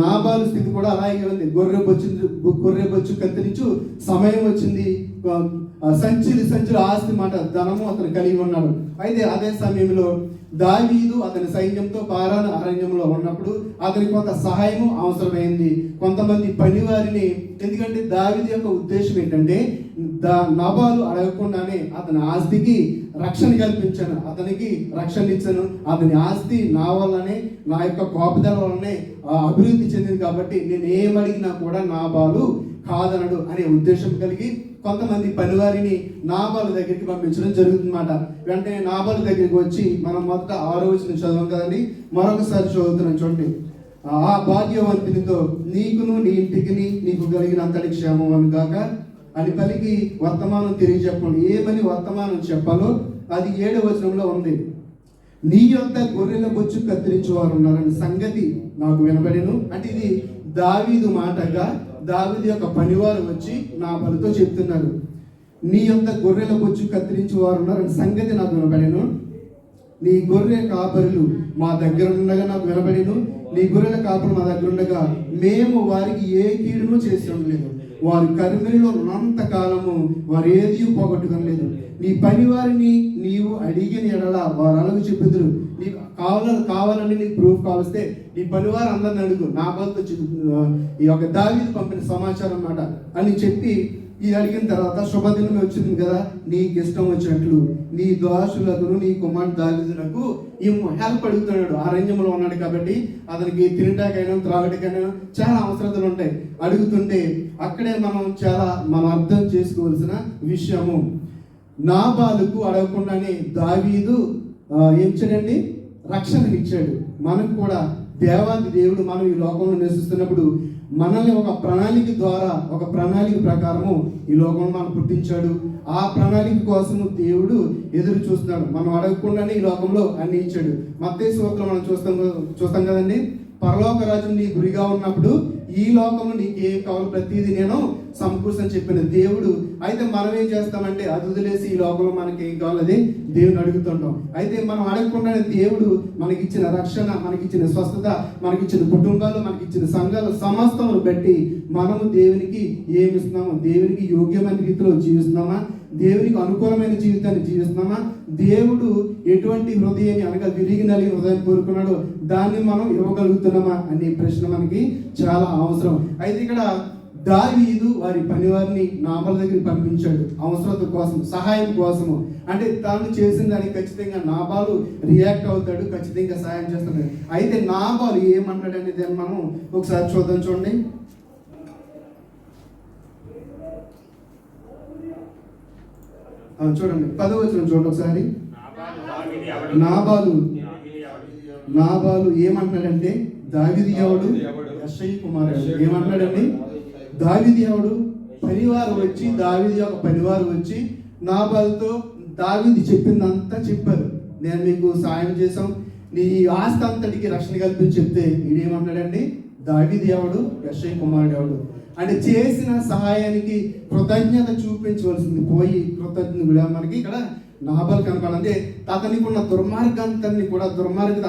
నాబాలు స్థితి కూడా అలాగే ఉంది. గొర్రె బొచ్చు కత్తిరించు సమయం వచ్చింది. సంచులు ఆస్తి మాట ధనము అతను కలిగి ఉన్నాడు. అయితే అదే సమయంలో దావీదు అతని సైన్యంతో పారాను అరణ్యంలో ఉన్నప్పుడు అతనికి కొంత సహాయము అవసరమైంది, కొంతమంది పనివారిని. ఎందుకంటే దావీదు యొక్క ఉద్దేశం ఏంటంటే నాబాలు అడగకుండానే అతని ఆస్తికి రక్షణ కల్పించాను, అతనికి రక్షణ ఇచ్చాను. అతని ఆస్తి నా వల్లనే, నా యొక్క కోపదల వల్లనే అభివృద్ధి చెందింది కాబట్టి నేను ఏమడిగినా కూడా నాబాలు కాదనడు అనే ఉద్దేశం కలిగి కొంతమంది పనివారిని నాబాలు దగ్గరికి పంపించడం జరుగుతుందన్నమాట. వెంటనే నాబాలు దగ్గరికి వచ్చి మనం మొదట 6వ వచనం చదవం కదండి, మరొకసారి చదువుతున్నాం చూడండి. ఆ భాగ్యవంతునితో నీకును నీ ఇంటికి నీకు కలిగిన అంతటి క్షేమం అని కాక అని పలికి వర్తమానం తెలియజెప్పండి. ఏమని వర్తమానం చెప్పాలో అది 7వ వచనంలో ఉంది. నీ యొక్క గొర్రెల బొచ్చు కత్తిరించే వారు ఉన్నారని సంగతి నాకు వినబడెను. అంటే ఇది దావీదు మాటగా దావీదు యొక్క పనివారు వచ్చి నాబాలుతో చెప్తున్నారు. నీ యొక్క గొర్రెల బొచ్చు కత్తిరించే వారు ఉన్నారని సంగతి నాకు వినబడెను. నీ గొర్రె కాపరులు మా దగ్గర ఉండగా నాకు వినబడెను. నీ గొర్రెల కాపరులు మా దగ్గర ఉండగా మేము వారికి ఏ కీడును చేసి ఉండలేదు. వారు కర్మిలో ఉన్నంత కాలము వారు ఏది పోగొట్టుకోలేదు. నీ పనివారిని నీవు అడిగిన ఎడల వారు అలాగే చెప్పుదురు. నీకు కావాలని నీకు ప్రూఫ్ కావలిస్తే నీ పనివారు అందరిని అడుగు. నాబాలుతో ఈ యొక్క దావీదు పంపిన సమాచారం అన్నమాట అని చెప్పి ఇది అడిగిన తర్వాత శుభదినం వచ్చింది కదా, నీకు ఇష్టం వచ్చినట్లు నీ దాసులకు నీ కుమారుడు దావీదునకు హెల్ప్ అడుగుతున్నాడు. అరణ్యంలో ఉన్నాడు కాబట్టి అతనికి తినటాకైనా త్రాగటాకైనా చాలా అవసరతలు ఉంటాయి. అడుగుతుంటే అక్కడే మనం అర్థం చేసుకోవాల్సిన విషయము, నాబాలుకు అడగకుండానే దావీదు ఏం చేయడండి, రక్షణనిచ్చాడు. మనకు కూడా దేవాది దేవుడు మనం ఈ లోకంలో నివసిస్తున్నప్పుడు మనల్ని ఒక ప్రణాళిక ద్వారా, ఒక ప్రణాళిక ప్రకారము ఈ లోకంలో మనం పుట్టించాడు. ఆ ప్రణాళిక కోసము దేవుడు ఎదురు చూస్తున్నాడు. మనం అడగకుండానే ఈ లోకంలో అన్ని ఇచ్చాడు. మత్తయి సువార్తలో మనం చూస్తాం కదండి, పరలోక రాజు నీ గురిగా ఉన్నప్పుడు ఈ లోకంలో నీకు ఏం కావాలి ప్రతిదీ నేను సమకూర్చని చెప్పిన దేవుడు. అయితే మనం ఏం చేస్తామంటే అది వదిలేసి ఈ లోకంలో మనకి ఏం కావాలి అది దేవుని అడుగుతుంటాం. అయితే మనం అడగకుండానే దేవుడు మనకిచ్చిన రక్షణ, మనకిచ్చిన స్వస్థత, మనకిచ్చిన కుటుంబాలు, మనకిచ్చిన సంఘాలు సమస్తమును బట్టి మనము దేవునికి ఏమి ఇస్తున్నాము, దేవునికి యోగ్యమైన రీతిలో జీవిస్తున్నామా, దేవునికి అనుకూలమైన జీవితాన్ని జీవిస్తున్నామా, దేవుడు ఎటువంటి హృదయాన్ని అనగా విరిగి నలిగిన హృదయాన్ని కోరుకున్నాడో దాన్ని మనం ఇవ్వగలుగుతున్నామా అనే ప్రశ్న మనకి చాలా అవసరం. అయితే ఇక్కడ దావీదు వారి పనివారిని నాబాలు దగ్గరికి పంపించాడు అవసరత కోసం, సహాయం కోసము. అంటే తాను చేసిన దానికి ఖచ్చితంగా నాబాలు రియాక్ట్ అవుతాడు, ఖచ్చితంగా సహాయం చేస్తాడు. అయితే నాబాలు ఏమన్నాడు అనేది మనం ఒకసారి చూద్దాం. చూడండి, చూడండి 10వ వచనం చూడండి ఒకసారి. నాబాలు ఏమంటున్నాడంటే దావీదు ఎవడు, యెష్షయి కుమారుడు ఏమంటున్నాడండి, దావీదు ఎవడు, పనివారు వచ్చి దావీదు యొక్క పనివారు వచ్చి నాబాలుతో దావీదు చెప్పిందంతా చెప్పారు. నేను మీకు సాయం చేశాం, నీ ఆస్తి అంతటికి రక్షణ కల్పించి చెప్తే ఈడేమంటాడండి, దావీదు ఎవడు, యెష్షయి కుమారుడు ఎవడు. అంటే చేసిన సహాయానికి కృతజ్ఞత చూపించవలసింది పోయి కృతజ్ఞత మనకి ఇక్కడ నాబాలు కనపడంటే అతనికి ఉన్న దుర్మార్గత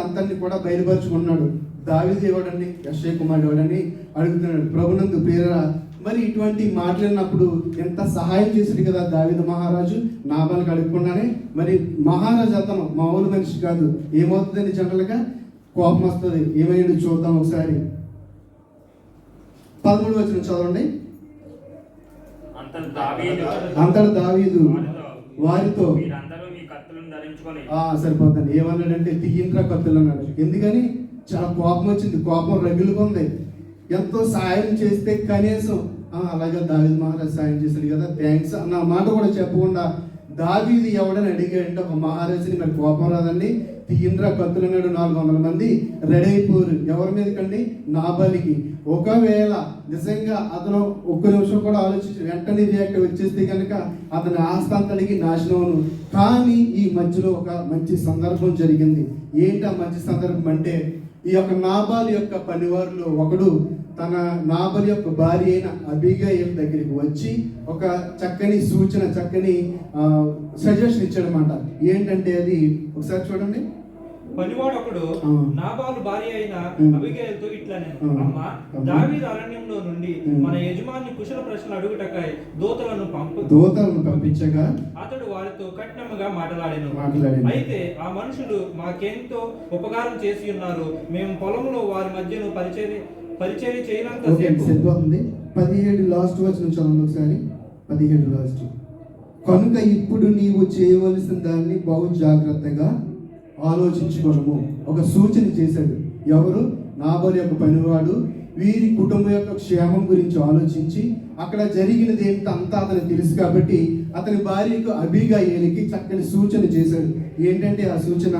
అంతన్ని కూడా బయలుపరుచుకున్నాడు. దావీదు ఎవడండి, యెష్షయి కుమారుడు ఎవడని అడుగుతున్నాడు. ప్రభునందు ప్రియరా, మరి ఇటువంటి మాట్లాడినప్పుడు ఎంత సహాయం చేశాడు కదా దావీదు మహారాజు నాబాలుకి అడగకుండానే. మరి మహారాజు అతను మామూలు మనిషి కాదు. ఏమవుతుందని జనరల్గా కోపం వస్తుంది. ఏమైంది చూద్దాం ఒకసారి. 13వ వచనం చదవండి. అంతటా దావీదు వారితో సరిపోతుంది. ఏమన్నాడంటే తీయింట్రా కత్తులు అన్నాడు. ఎందుకని చాలా కోపం వచ్చింది, కోపం రగులుకుంది. ఎంతో సాయం చేస్తే కనీసం అలాగే దావీదు మహారాజు సాయం చేశాడు కదా థ్యాంక్స్ అన్న మాట కూడా చెప్పకుండా దావీదు ఎవడని అడిగాడంటే ఒక మహారాజుని, మరి కోపం రాదండి, తీయండ్రా కత్తులున్నాడు 400 మంది రెడీ అయిపోరు ఎవరి మీదకండి? నాబాలికి. ఒకవేళ నిజంగా అతను ఒక్క నిమిషం కూడా ఆలోచించి వెంటనే రియాక్ట్ వచ్చేస్తే కనుక అతని ఆస్థాంతలికి నాశనం. కానీ ఈ మధ్యలో ఒక మంచి సందర్భం జరిగింది. ఏంటి ఆ మంచి సందర్భం అంటే, ఈ యొక్క నాబాలు యొక్క పనివారిలో ఒకడు తన నాబల్ యొక్క భార్య అయిన అబీగయీల్ దగ్గరికి వచ్చి ఒక చక్కని సూచన, చక్కని సజెషన్ ఇచ్చాడనమాట. ఏంటంటే అది ఒకసారి చూడండి. పనివాడు ఒకడు నాబాలు భార్య అయిన అబీగయీలుతో ఇట్లా, నేను అమ్మ, దావీదు అరణ్యంలో నుండి మన యజమాని కుశల ప్రశ్నలు అడుగుటకై దూతలను పంపించగా అతడు వారితో కఠినముగా మాట్లాడాను. అయితే ఆ మనుషులు మాకెంతో ఉపకారం చేసి ఉన్నారు, మేము పొలంలో వారి మధ్యను పరిచర్య చేయనంత సరిపోతుంది. 17 లాస్ట్ వచ్చిన చదవండి ఒకసారి. 17 లాస్ట్. కనుక ఇప్పుడు నీవు చేయవలసిన దాన్ని బహు జాగ్రత్తగా ఆలోచించుకోవడము. ఒక సూచన చేశాడు. ఎవరు? నాబాలు యొక్క పనివాడు. వీరి కుటుంబం యొక్క క్షేమం గురించి ఆలోచించి అక్కడ జరిగినది ఏంటో అంతా అతనికి తెలుసు కాబట్టి అతని భార్యకు అబీగయీలుకి చక్కని సూచన చేశాడు. ఏంటంటే ఆ సూచన,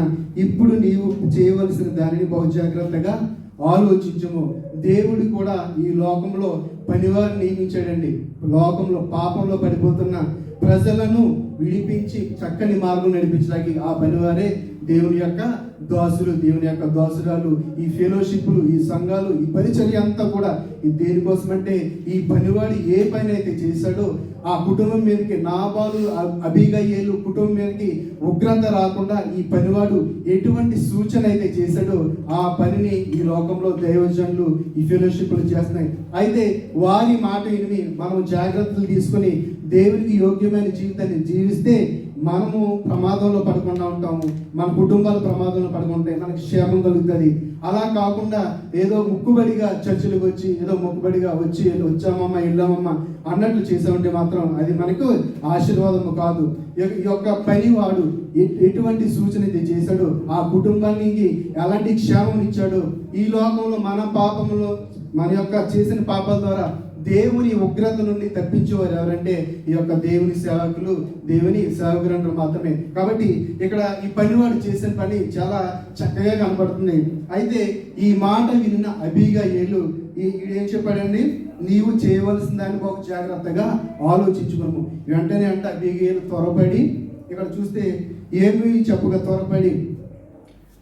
ఇప్పుడు నీవు చేయవలసిన దానిని బహు జాగ్రత్తగా ఆలోచించము. దేవుడు కూడా ఈ లోకంలో పనివారిని నియమించాడండి. లోకంలో పాపంలో పడిపోతున్న ప్రజలను విడిపించి చక్కని మార్గం నడిపించడానికి ఆ పనివారే దేవుని యొక్క దాసులు, దేవుని యొక్క దాసురాలు. ఈ ఫెలోషిప్లు, ఈ సంఘాలు, ఈ పరిచర్య అంతా కూడా ఈ దేనికోసమంటే ఈ పనివాడు ఏ పని అయితే చేశాడో ఆ కుటుంబం మీదకి, నాబాలు అబీగయీలు కుటుంబం మీదకి ఉగ్రత రాకుండా ఈ పనివాడు ఎటువంటి సూచన అయితే చేశాడో ఆ పనిని ఈ లోకంలో దైవజనులు ఈ ఫెలోషిప్లు చేస్తున్నాయి. అయితే వారి మాట విని మనం జాగ్రత్తలు తీసుకొని దేవునికి యోగ్యమైన జీవితాన్ని జీవిస్తే మనము ప్రమాదంలో పడకుండా ఉంటాము, మన కుటుంబాలు ప్రమాదంలో పడకుంటే మనకి క్షేమం కలుగుతుంది. అలా కాకుండా ఏదో మొక్కుబడిగా చర్చిలకు వచ్చి ఏదో మొక్కుబడిగా వచ్చామమ్మా వెళ్ళామమ్మా అన్నట్లు చేసామంటే మాత్రం అది మనకు ఆశీర్వాదము కాదు. ఈ యొక్క పనివాడు ఎటువంటి సూచన అయితే చేశాడో ఆ కుటుంబానికి ఎలాంటి క్షేమం ఇచ్చాడో, ఈ లోకంలో మన పాపంలో మన యొక్క చేసిన పాపాల ద్వారా దేవుని ఉగ్రత నుండి తప్పించేవారు ఎవరంటే ఈ యొక్క దేవుని సేవకులు, దేవుని సేవకులు మాత్రమే. కాబట్టి ఇక్కడ ఈ పనివాడు చేసిన పని చాలా చక్కగా కనపడుతుంది. అయితే ఈ మాట విన్న అబీగయీలు ఏం చెప్పాడండి? నీవు చేయవలసిన దాన్ని ఒక జాగ్రత్తగా ఆలోచించుకున్నాము. వెంటనే అంటే అబీగయీలు త్వరపడి, ఇక్కడ చూస్తే ఏమి చెప్పగా త్వరపడి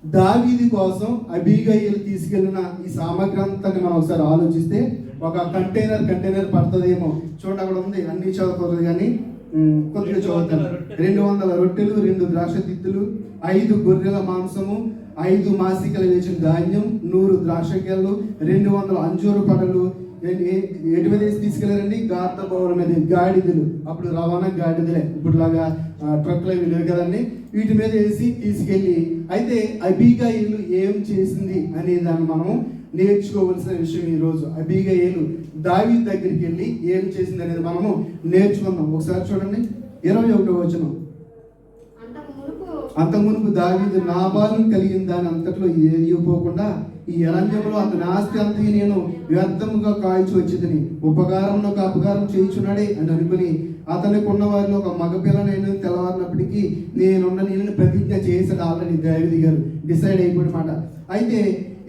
దావీదు కోసం అబీగయీలు తీసుకెళ్లిన ఈ సామగ్రి అంతాన్ని మనం ఒకసారి ఆలోచిస్తే ఒక కంటైనర్ పడుతుందేమో. చూడండి అక్కడ ఉంది, అన్ని చదువుకోలేదు కానీ కొద్దిగా చదువుతాను. 200 రొట్టెలు, 2 ద్రాక్ష తిత్తులు, 5 గొర్రెల మాంసము, 5 మాసికలు వేసిన ధాన్యం, 100 ద్రాక్ష గెలలు, 200 అంజూరు పడలు. ఎటు మీద వేసి తీసుకెళ్లారండి? గార్ద బౌల మీద, గాడిదలు. అప్పుడు రవాణా గాడిదలే, ఇప్పుడులాగా ట్రక్లు అవి లేవు కదండి. వీటి మీద వేసి తీసుకెళ్ళి, అయితే అబీగయీలు ఏం చేసింది అనే దాన్ని మనం నేర్చుకోవలసిన విషయం ఈరోజు. అబీగయీలు దావీదు దగ్గరికి వెళ్ళి ఏం చేసింది అనేది మనము నేర్చుకుందాం. ఒకసారి చూడండి 21వ వచనం. అంత మునుపు దావీదు నాబాలు కలిగిన దాని అంతట్లో ఏదిపోకుండా ఈ అరణ్యంలో అతని ఆస్తి అంతా నేను వ్యర్థముగా కాల్చి వచ్చేదని ఉపకారంలో ఒక అపకారం చేయించున్నాడే అని అనుకుని అతనికి ఉన్న వారిలో ఒక మగపిల్లనైనా తెల్లవారినప్పటికీ నేను ప్రతిజ్ఞ చేశాడు. ఆల్రెడీ దావీదు గారు డిసైడ్ అయిపోయిన మాట. అయితే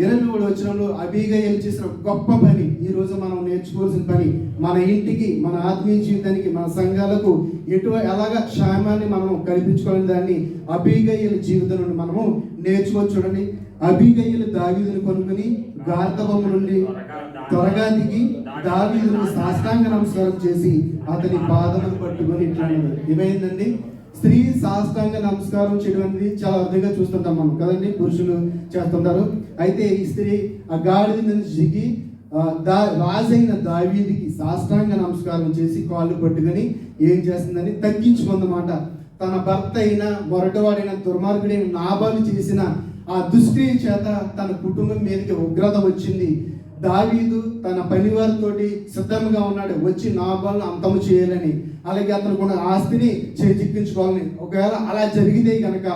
23వ వచనంలో అబీగయీలు చేసిన గొప్ప పని, ఈ రోజు మనం నేర్చుకోవాల్సిన పని, మన ఇంటికి, మన ఆత్మీయ జీవితానికి, మన సంఘాలకు ఎలాగా క్షేమాన్ని మనం కల్పించుకోవాలని దాన్ని అబీగయీలు జీవితం నుండి మనము నేర్చుకోవచ్చు. చూడండి, అబీగయీలు దావీదును కొనుక్కుని గార్ధబొమ్మ నుండి త్వరగా దిగి దావీదును సాష్టాంగ నమస్కారం చేసి అతని పాదములు పట్టుకొని ఇట్లా ఏమైందండి? స్త్రీ సాష్టాంగ నమస్కారం చేయడం అనేది చాలా అర్థంగా చూస్తుంటాం మనం కదండి, పురుషులు చేస్తుంటారు. అయితే ఈ స్త్రీ ఆ గాడిద నుంచి దిగి రాజైన దావీదుకి సాష్టాంగ నమస్కారం చేసి కాళ్ళు పట్టుకొని ఏం చేస్తుందని తగ్గించుకుందన్నమాట. తన భర్త అయిన మొరటవాడైన దుర్మార్గుడైన నాబాలు చేసిన ఆ దుష్టి చేత తన కుటుంబం మీదకి ఉగ్రత వచ్చింది. దావీదు తన పనివారితోటి సిద్ధంగా ఉన్నాడు, వచ్చి నాబాలను అంతము చేయాలని, అలాగే అతను కూడా ఆస్తిని చేజిక్కించుకోవాలని. ఒకవేళ అలా జరిగితే కనుక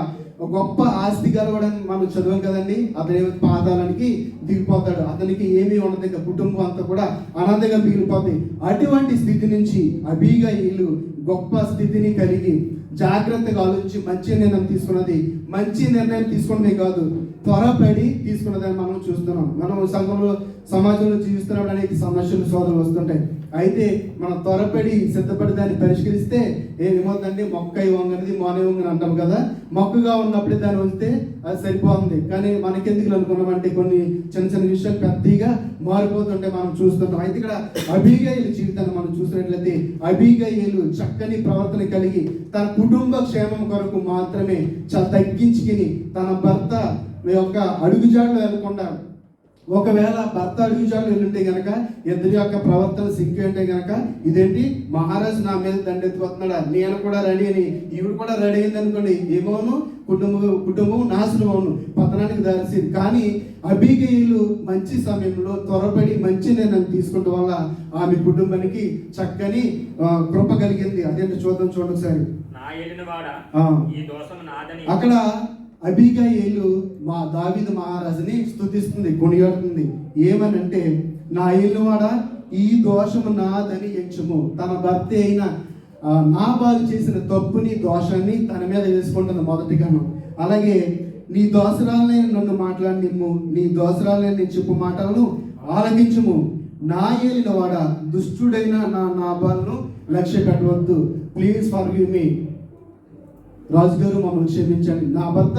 ఒక గొప్ప ఆస్తి గలవాడని మనం చదివాం కదండి. అతను పాతాళానికి దిగిపోతాడు, అతనికి ఏమీ ఉండదు, ఇక కుటుంబం అంతా కూడా అనాథగా మిగిలిపోతాయి. అటువంటి స్థితి నుంచి అబీగయీలు గొప్ప స్థితిని కలిగి జాగ్రత్తగా ఆలోచించి మంచి నిర్ణయం తీసుకున్నది. మంచి నిర్ణయం తీసుకున్నదే కాదు, త్వరపడి తీసుకున్నదని మనం చూస్తున్నాం. మనం సంఘంలో సమాజంలో జీవిస్తున్నప్పుడు అనేక సమస్యలు శోధనలు వస్తుంటాయి. అయితే మనం త్వరపడి సిద్ధపడి దాన్ని పరిష్కరిస్తే ఏమవుతుందండి, మొక్క వంగనిది మోనే వంగని అంటాం కదా. మొక్కగా ఉన్నప్పుడే దాన్ని ఉంచితే అది సరిపోతుంది. కానీ మనకెందుకు అనుకున్నామంటే కొన్ని చిన్న చిన్న విషయాలు పెద్దగా మారిపోతుంటే మనం చూస్తుంటాం. అయితే ఇక్కడ అబీగయీలు జీవితాన్ని మనం చూసినట్లయితే అబీగయీలు చక్కని ప్రవర్తన కలిగి తన కుటుంబ క్షేమం కొరకు మాత్రమే చాలా తగ్గించుకుని తన భర్త యొక్క అడుగుజాడలు వెళ్లకుండా, ఒకవేళ భర్త అడుగుజాడలు వెళ్ళుంటే గనక ఇద్దరి యొక్క ప్రవర్తన సిగ్గు అంటే గనక ఇదేంటి మహారాజు నా మీద దండెత్తుకొస్తున్నాడా, నేను కూడా రెడీ అని ఈవిడ కూడా రెడీ అయింది అనుకోండి, ఏమోను కుటుంబం నాశనం అవును, పతనానికి దారిసింది. కానీ అబీగయీలు మంచి సమయంలో త్వరపడి మంచి నిర్ణయం తీసుకోవడం వల్ల ఆమె కుటుంబానికి చక్కని కృప కలిగింది. అదేంటి చూడండి ఒకసారి. అక్కడ అబీగయీలు మా దావీదు మహారాజుని స్తుతిస్తుంది, కొనియాడుతుంది. ఏమనంటే, నా ఏలువాడ ఈ దోషము నాదని ఎంచుము. తన భర్త అయిన నాబాలు చేసిన తప్పుని దోషాన్ని తన మీద వేసుకుంటుంది మొదటిగాను. అలాగే నీ దోసరాలనే నన్ను మాట్లాడినిమ్ము, నీ దోసరాలనే నేను చెప్పు మాటలను ఆలకించుము. నా ఏలినవాడ దుష్టుడైన నా నాబాలను లక్ష్య పెట్టవద్దు. Please forgive me. రాజుగారు మమ్మల్ని క్షమించండి. నా భర్త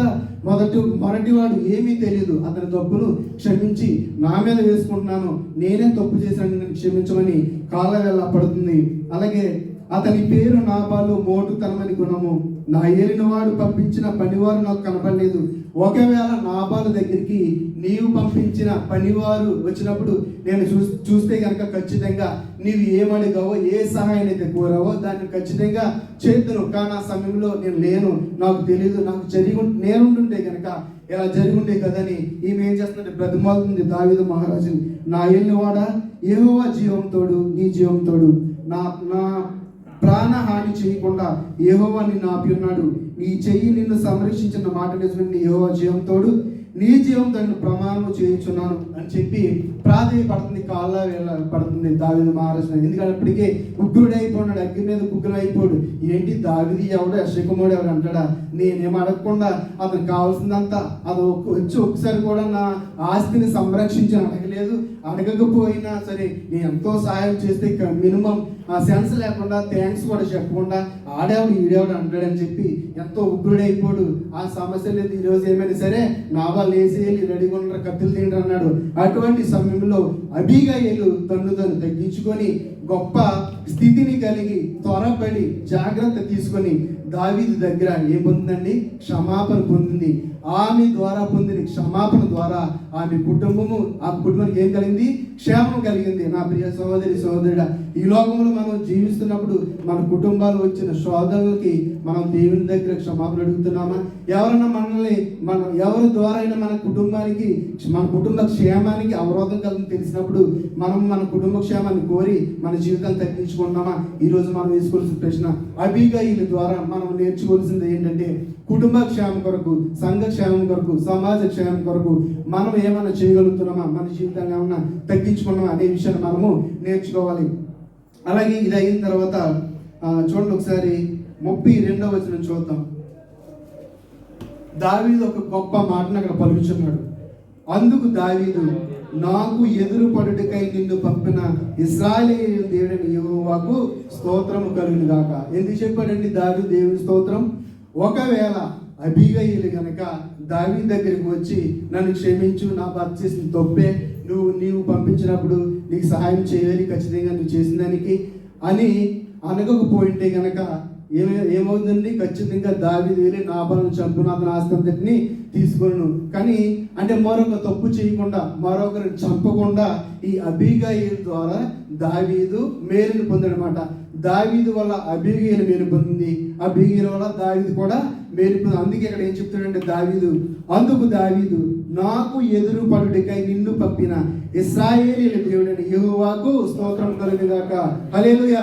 మొదటివాడు ఏమీ తెలియదు, అతని తప్పును క్షమించి నా మీద వేసుకుంటున్నాను, నేనే తప్పు చేశాను, నన్ను క్షమించమని కాళ్ళ వేళ పడుతుంది. అలాగే అతని పేరు నాబాలు మోటుతనమని గుణము. నా ఏలినవాడు పంపించిన పనివారు నాకు కనపడలేదు. ఒకవేళ నాబాలు దగ్గరికి నీవు పంపించిన పనివారు వచ్చినప్పుడు నేను చూస్తే కనుక ఖచ్చితంగా నీవు ఏమడిగావో, ఏ సహాయం అయితే కోరావో దాన్ని ఖచ్చితంగా చేతును. కానీ ఆ సమయంలో నేను లేను, నాకు తెలియదు, నాకు నేనుంటుంటే కనుక ఇలా జరిగి కదని ఈమె ఏం చేస్తుందంటే బ్రతిమాలుతుంది దావీదు మహారాజుని. నా ఏలినవాడ యెహోవా జీవంతోడు, నీ జీవంతోడు, నా ప్రాణహాని చేయకుండా యెహోవా నిన్ను ఆపి ఉన్నాడు. నీ చెయ్యి నిన్ను సంరక్షించిన మాట నిజమే. యెహోవా జీవంతోడు, నీ జీవంతో ప్రమాణం చేయించున్నాను అని చెప్పి ప్రాధేయపడుతుంది, కాళ్ళ వేళ పడుతుంది దావీదు మహారాజు. ఎందుకంటే అప్పటికే ఉగ్రుడు అయిపోయినాడు, అగ్ని మీద ఉగ్రుడు అయిపోడు. ఏంటి దావీదు ఎవడు అశకుముడు ఎవడు అంటాడా? నేనేం అడగకుండా అతనికి కావాల్సిందంతా అది వచ్చి ఒకసారి కూడా నా ఆస్తిని సంరక్షించి అడగలేదు. అడగకపోయినా సరే నేను ఎంతో సహాయం చేస్తే మినిమం ఆ సెన్స్ లేకుండా థ్యాంక్స్ కూడా చెప్పకుండా ఆడేవాడు ఈడేవాడు అంటాడని చెప్పి ఎంతో ఉగ్రుడైపోడు. ఆ సమస్య లేదు, ఈరోజు ఏమైనా సరే నా వాళ్ళు వేసేయాలి, రెడీగా ఉండరు, కత్తులు తింటారు అన్నాడు. అటువంటి సమయంలో అబీగయీలు తను తగ్గించుకొని గొప్ప స్థితిని కలిగి త్వరపడి జాగ్రత్త తీసుకొని దావీదు దగ్గర ఏం పొందిందండి? క్షమాపణ పొందింది. ఆమె ద్వారా పొందిన క్షమాపణ ద్వారా ఆమె కుటుంబము, ఆ కుటుంబానికి ఏం కలిగింది? క్షేమం కలిగింది. నా ప్రియ సహోదరి సహోదరుడా, ఈ లోకంలో మనం జీవిస్తున్నప్పుడు మన కుటుంబాలు వచ్చిన శోధనలకి మనం దేవుని దగ్గర క్షమాపణ అడుగుతున్నామా? ఎవరైనా మనల్ని ఎవరి ద్వారా అయినా మన కుటుంబానికి, మన కుటుంబ క్షేమానికి అవరోధం కలిగి తెలిసినప్పుడు మనం మన కుటుంబ క్షేమాన్ని కోరి మన జీవితాన్ని తగ్గించుకుంటున్నామా? ఈరోజు మనం వేసుకోవాల్సిన ప్రశ్న. అబీగయీలు ద్వారా మనం నేర్చుకోవాల్సింది ఏంటంటే, కుటుంబ క్షేమం కొరకు, సంఘ క్షేమం కొరకు, సమాజ క్షేమం కొరకు మనం ఏమైనా చేయగలుగుతున్నామా, మన జీవితాన్ని ఏమన్నా తగ్గించుకున్నామా అనే విషయాన్ని మనము నేర్చుకోవాలి. అలాగే ఇది అయిన తర్వాత చూడండి ఒకసారి 32వ వచనం చూద్దాం. దావీదు ఒక గొప్ప మాటను అక్కడ పలుకుచున్నాడు. అందుకు దావీదు, నాకు ఎదురు పడుటకై నిన్ను పంపిన ఇశ్రాయేలు దేవుడైన యెహోవాకు స్తోత్రము కలుగును గాక. ఎందుకు చెప్పాడండి దావీదు దేవుని స్తోత్రం? ఒకవేళ అబీగయీలు గనక దావీదు దగ్గరికి వచ్చి నన్ను క్షమించు, నా భర్త చేసిన తప్పే, నీవు పంపించినప్పుడు నీకు సహాయం చేయాలి ఖచ్చితంగా నువ్వు చేసిన దానికి అని అనగకపోయింటే గనక ఏమవుతుందండి? ఖచ్చితంగా దావీదు వెళ్ళి నాబాలును చంపును, అతని ఆస్తి అంతటిని తీసుకును. కానీ అంటే మరొక తప్పు చేయకుండా, మరొకరిని చంపకుండా ఈ అబీగయీలు ద్వారా దావీదు మేలును పొందాడనమాట. దావీదు వల్ల అబీగయీలు మేలు పొందింది, అబీగయీల వల్ల దావీదు కూడా మేలు పొంది. అందుకే ఇక్కడ ఏం చెప్తాడంటే దావీదు, అందుకు దావీదు, నాకు ఎదురు పడుడికై నిన్ను పంపిన ఇశ్రాయేలీయుల దేవుడైన యెహోవాకు స్తోత్రం కలుగుగాక. హల్లెలూయా.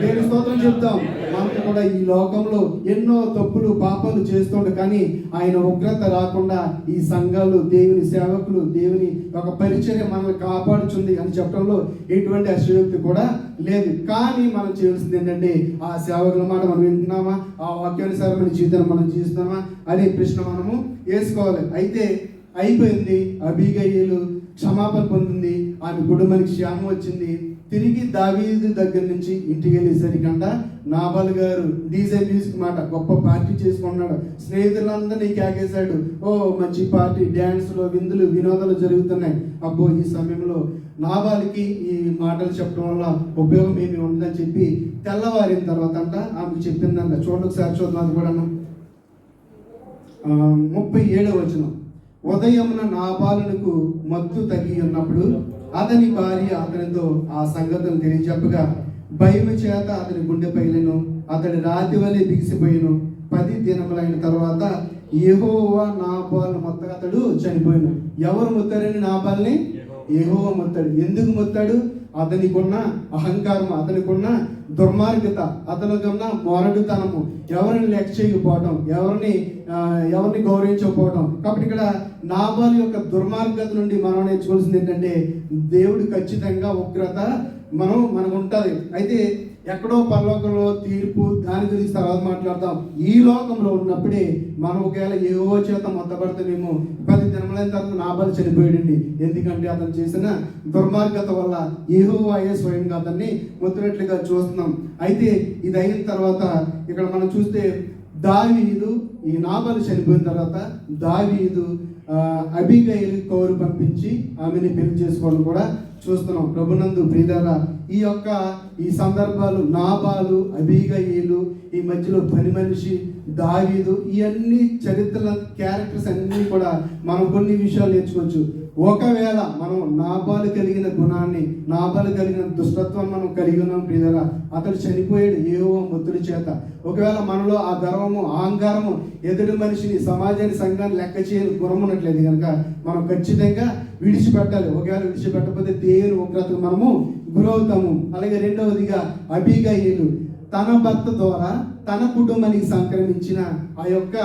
దేవుని స్తోత్రం చెప్తాం. మనకు కూడా ఈ లోకంలో ఎన్నో తప్పులు పాపాలు చేస్తుండే, కానీ ఆయన ఉగ్రత రాకుండా ఈ సంఘాలు, దేవుని సేవకులు, దేవుని ఒక పరిచర్య మనల్ని కాపాడుతుంది అని చెప్పడంలో ఎటువంటి అశయోక్తి కూడా లేదు. కానీ మనం చేయాల్సింది ఏంటంటే ఆ సేవకుల మాట మనం వింటున్నామా, ఆ వాక్యానుసారమైన జీవితాన్ని మనం జీవిస్తున్నామా అనే ప్రశ్న మనము వేసుకోవాలి. అయితే అయిపోయింది. అబీగయీలు క్షమాపణ పొందింది, ఆమె కుటుంబానికి క్షేమం వచ్చింది. తిరిగి దావీదు దగ్గర నుంచి ఇంటికి వెళ్ళేసరికంట నాబాల్ గారు డీజే మ్యూజిక్ మాట గొప్ప పార్టీ చేసుకున్నాడు. స్నేహితులందరినీ కేకేశాడు. ఓ మంచి పార్టీ, డ్యాన్స్లో విందులు వినోదాలు జరుగుతున్నాయి. అబ్బో ఈ సమయంలో నాబాల్కి ఈ మాటలు చెప్పడం వల్ల ఉపయోగం ఏమి ఉండదని చెప్పి తెల్లవారిన తర్వాత అంట ఆమెకు చెప్పిందంట. చూడండి ఒకసారి చూద్దాం అది కూడాను. 37వ వచనం. ఉదయమున నాబాలునకు మత్తు తగ్గి ఉన్నప్పుడు అతని భార్య అతనితో ఆ సంగతులను తెలియజెప్పగా భయము చేత అతని గుండె పగిలెను, అతడి రాతి వలె బిగిసిపోయాను. 10 దినములైన తర్వాత యెహోవా నాబాలు మొత్తగా అతడు చనిపోయాను. ఎవరు మొత్తారని నాబాల్ని? యెహోవా మొత్తాడు. ఎందుకు మొత్తాడు? అతనికున్న అహంకారం, అతనికున్న దుర్మార్గత, అతనికున్న మొరడుతనము, ఎవరిని లెక్క చేయకపోవడం, ఎవరిని గౌరవించకపోవడం. కాబట్టి ఇక్కడ నాబాలు యొక్క దుర్మార్గత నుండి మనం నేర్చుకోవాల్సింది ఏంటంటే దేవుడు ఖచ్చితంగా ఉగ్రత మనకు ఉంటుంది. అయితే ఎక్కడో పరలోకంలో తీర్పు దాని గురించి తర్వాత మాట్లాడతాం. ఈ లోకంలో ఉన్నప్పుడే మనం ఒకవేళ యెహోవా చేత మొత్తపడతామేమో. 10 దినములైన తర్వాత నాబాలు చనిపోయాడండి. ఎందుకంటే అతను చేసిన దుర్మార్గత వల్ల యెహోవాయే స్వయంగా అతన్ని మొత్తినట్లుగా చూస్తున్నాం. అయితే ఇది అయిన తర్వాత ఇక్కడ మనం చూస్తే దావీదు, ఈ నాబాలు చనిపోయిన తర్వాత దావీదు అబీగయీలు కౌరు పంపించి ఆమెని పెళ్లి చేసుకోవడం కూడా చూస్తున్నాం. ప్రభునందు ప్రియులారా, ఈ సందర్భాలు నాబాలు, అబీగయీలు, ఈ మధ్యలో పని మనిషి, దావీదు, ఇవన్నీ చరిత్రల క్యారెక్టర్స్ అన్నీ కూడా మనం కొన్ని విషయాలు నేర్చుకోవచ్చు. ఒకవేళ మనం నాబాలు కలిగిన గుణాన్ని, నాబాలు కలిగిన దుష్టత్వాన్ని మనం కలిగి ఉన్నాం ప్రియులారా, అతడు చనిపోయాడు యెహోవా మొత్తుడి చేత. ఒకవేళ మనలో ఆ గర్వము, అహంకారము, ఎదుటి మనిషిని, సమాజాన్ని, సంఘాన్ని లెక్క చేయని గుణం ఉన్నట్లేదు కనుక మనం ఖచ్చితంగా విడిచిపెట్టాలి. ఒకవేళ విడిచిపెట్టకపోతే దేవుని ఉగ్రతకు మనము గురవుతాము. అలాగే రెండవదిగా అబీగయీలు తన భర్త ద్వారా తన కుటుంబానికి సంక్రమించిన ఆ యొక్క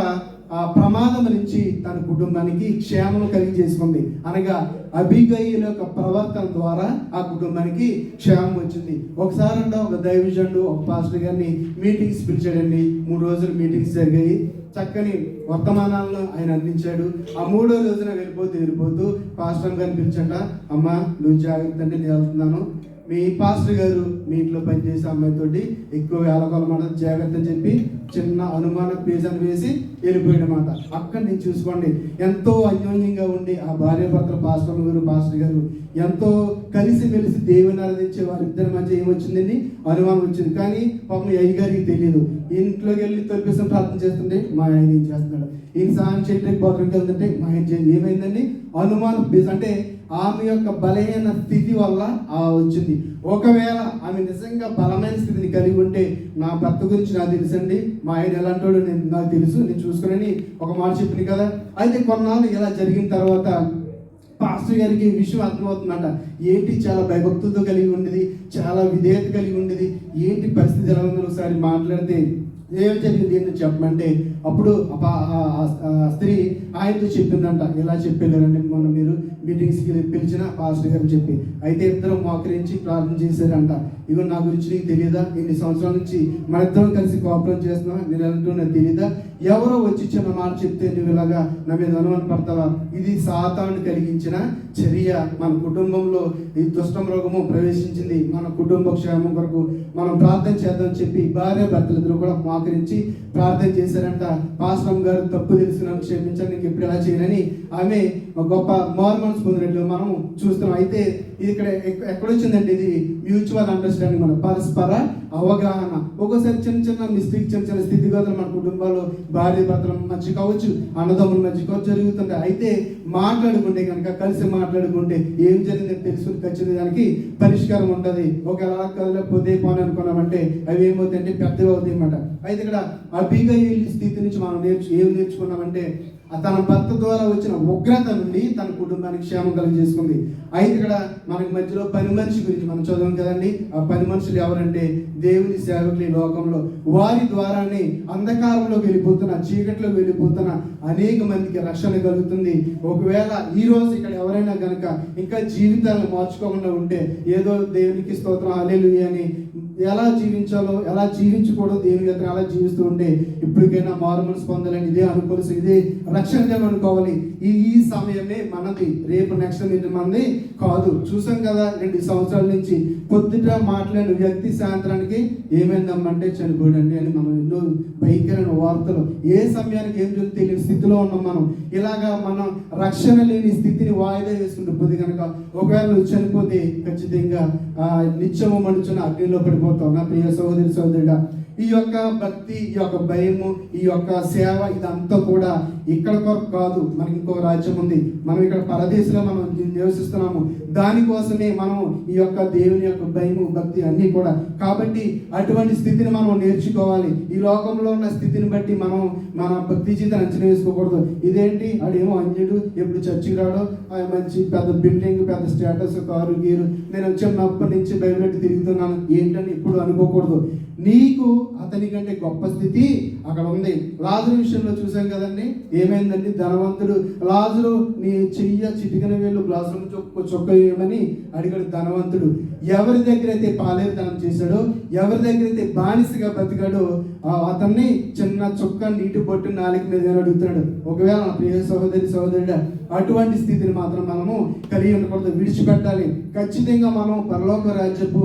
ప్రమాదం నుంచి తన కుటుంబానికి క్షేమం కలిగి చేసుకుంది. అనగా అబీగయీల యొక్క ప్రవర్తన ద్వారా ఆ కుటుంబానికి క్షేమం వచ్చింది. ఒకసారి ఒక దైవజనుడు, ఒక పాస్టర్ గారిని మీటింగ్స్ పిలిచాడండి. 3 రోజులు మీటింగ్స్ జరిగాయి. చక్కని వర్తమానాలను ఆయన అందించాడు. ఆ 3వ రోజున వెళ్ళిపోతూ పాస్టర్ గారిని పిలిచంట, అమ్మా నువ్వు జాగ్రత్త అంటే నేను వెళ్తున్నాను, మీ పాస్టర్ గారు మీ ఇంట్లో పనిచేసే అమ్మాయితోటి ఎక్కువ వేలకొలమాట, జాగ్రత్త అని చెప్పి చిన్న అనుమాన పేజీని వేసి వెళ్ళిపోయాడనమాట. అక్కడ నుంచి చూసుకోండి, ఎంతో అన్యోన్యంగా ఉండి ఆ భార్య భర్తల పాస్టర్ గారు ఎంతో కలిసిమెలిసి దేవుని ఆరాధించే వారిద్దరి మధ్య ఏమొచ్చిందండి? అనుమానం వచ్చింది. కానీ పాపం అయ్యగారికి తెలియదు. ఇంట్లోకి వెళ్ళి తొలిపేసం ప్రార్థన చేస్తుంటే మా ఆయన ఏం చేస్తున్నాడు, ఈయన సాయం చేయడానికి బాత్రూమ్కి వెళ్తుంటే మా ఆయన ఏమైందండి? అనుమానం. అంటే ఆమె యొక్క బలహీన స్థితి వల్ల వచ్చింది. ఒకవేళ ఆమె నిజంగా బలమైన స్థితిని కలిగి ఉంటే, నా భర్త గురించి నాకు తెలుసండి, మా ఆయన ఎలాంటోడు నాకు తెలుసు, నేను చూసుకుని ఒక మాట చెప్పింది కదా. అయితే కొన్నాళ్ళు ఇలా జరిగిన తర్వాత పాస్టర్ గారికి ఈ విషయం అర్థమవుతుందంట. ఏంటి, చాలా భయభక్తులతో కలిగి ఉండేది, చాలా విధేయత కలిగి ఉండేది, ఏంటి పరిస్థితి ఎలా ఉందని ఒకసారి మాట్లాడితే ఏం జరిగింది ఏంటని చెప్పమంటే, అప్పుడు స్త్రీ ఆయనతో చెప్పిందంట. ఎలా చెప్పేళ్ళారంటే, మొన్న మీరు మీటింగ్స్కి పిలిచిన పాస్టర్ గారు చెప్పి, అయితే ఇద్దరు మోకరించి ప్రార్థన చేశారంట. ఇవి నా గురించి నీకు తెలియదా? ఇన్ని సంవత్సరాల నుంచి మన ఇద్దరం కలిసి కోఆపరేట్ చేస్తున్నావా? నేను అంటూ నాకు తెలియదా? ఎవరో వచ్చి చిన్న మాట చెప్తే నువ్వు ఇలాగా నా మీద అనుమాన పడతావా? ఇది సాతాను కలిగించిన చర్య. మన కుటుంబంలో ఈ దుష్ట మృగము ప్రవేశించింది. మన కుటుంబ క్షేమం కొరకు మనం ప్రార్థన చేద్దామని చెప్పి భార్య భర్తలిద్దరూ కూడా మోకరించి ప్రార్థన చేశారంట. పాస్టర్ గారు తప్పు తెలుసుకున్నాను, క్షమించండి, నీకు ఎప్పుడు ఎలా చేయనని ఆమె గొప్ప మారుమనసు పొందినట్లు మనం చూస్తున్నాం. అయితే ఇది ఇక్కడ ఎక్కడొచ్చిందంటే ఇది మ్యూచువల్ అండర్స్టాండింగ్, మన పరస్పర అవగాహన. ఒక్కోసారి చిన్న మిస్టేక్, చిన్న స్థితిగతులు మన కుటుంబాల్లో భార్య భర్తల మధ్య కావచ్చు, అన్నదమ్ముల మధ్య కావచ్చు జరుగుతుంటాయి. అయితే మాట్లాడుకుంటే కనుక, కలిసి మాట్లాడుకుంటే ఏం జరిగిందని తెలుసుకుని ఖచ్చితంగా దానికి పరిష్కారం ఉంటుంది. ఒకవేళ కదలేకపోతే పోనీ అనుకున్నామంటే అవి ఏమవుతాయంటే పెద్దగా అవుతాయి అన్నమాట. అయితే ఇక్కడ అబీగయీలు స్థితి నుంచి మనం ఏం నేర్చుకున్నామంటే, తన భర్త ద్వారా వచ్చిన ఉగ్రత నుండి తన కుటుంబానికి క్షేమం కలిగజేసుకుంది. అయితే ఇక్కడ మనకి మధ్యలో పని మనిషి గురించి మనం చదవం కదండి. ఆ పని మనుషులు ఎవరంటే దేవుని సేవకులు ఈ లోకంలో. వారి ద్వారానే అంధకారంలోకి వెళ్ళిపోతున్న, చీకట్లోకి వెళ్ళిపోతున్న అనేక మందికి రక్షణ కలుగుతుంది. ఒకవేళ ఈ రోజు ఇక్కడ ఎవరైనా కనుక ఇంకా జీవితాలను మార్చుకోకుండా ఉంటే, ఏదో దేవునికి స్తోత్రం హల్లెలూయా అని ఎలా జీవించాలో, ఎలా జీవించకూడదు, దేవుని దగ్గర ఎలా జీవిస్తూ ఉంటే ఇప్పటికైనా మారు మనసు పొందాలని ఇదే అనుకోవాల్సి, ఇదే రక్షణ అనుకోవాలి. ఈ సమయమే మనది, రేపు నెక్స్ట్ మంది కాదు. చూసాం కదా 2 సంవత్సరాల నుంచి పొద్దుట మాట్లాడిన వ్యక్తి సాయంత్రానికి ఏమైందమ్మంటే చనిపోయాడండి అని మనం ఎన్నో భయంకరమైన వార్తలు. ఏ సమయానికి ఏం జరుగుతుంది తెలియని స్థితిలో ఉన్నాం మనం. ఇలాగా మనం రక్షణ లేని స్థితిని వాయిదా వేసుకుంటూ పోతే కనుక ఒకవేళ నువ్వు చనిపోతే ఖచ్చితంగా నిత్యము మనుచున్న అగ్నిలో పడిపోతావు. నా ప్రియ సహోదరి సహోదరుడా, ఈ యొక్క భక్తి, ఈ యొక్క భయము, ఈ యొక్క సేవ ఇదంతా కూడా ఇక్కడ కొరకు కాదు. మనకి ఇంకో రాజ్యం ఉంది. మనం ఇక్కడ పరదేశంలో మనం నివసిస్తున్నాము. దానికోసమే మనం ఈ యొక్క దేవుని యొక్క భయము, భక్తి అన్నీ కూడా. కాబట్టి అటువంటి స్థితిని మనం నేర్చుకోవాలి. ఈ లోకంలో ఉన్న స్థితిని బట్టి మనం మన భక్తి జీవితాన్ని అంచనా వేసుకోకూడదు. ఇదేంటి ఆడేమో అన్యుడు, ఎప్పుడు చర్చికి రాడో, మంచి పెద్ద బిల్డింగ్, పెద్ద స్టేటస్, కారు గీరు, నేను చిన్నప్పటి నుంచి బయలుపెట్టి తిరుగుతున్నాను ఏంటని ఇప్పుడు అనుకోకూడదు. నీకు అతని కంటే గొప్ప స్థితి అక్కడ ఉంది. లాజరు విషయంలో చూసాం కదండి. ఏమైందండి? ధనవంతుడు లాజరు నీ చెయ్య చిటికన వేలు గ్లాసులు చొక్క వేయమని అడిగాడు ధనవంతుడు. ఎవరి దగ్గర అయితే పాలేరుతనం చేశాడో, ఎవరి దగ్గర అయితే బానిసగా బతికాడో అతన్ని చిన్న చుక్క నీటి బొట్టు నాలుగు మీద అడుగుతున్నాడు. ఒకవేళ నా ప్రియ సహోదరి సహోదరుడా, అటువంటి స్థితిని మాత్రం మనము కలిగి ఉండకూడదు, విడిచిపెట్టాలి. ఖచ్చితంగా మనం పరలోక రాజ్యపు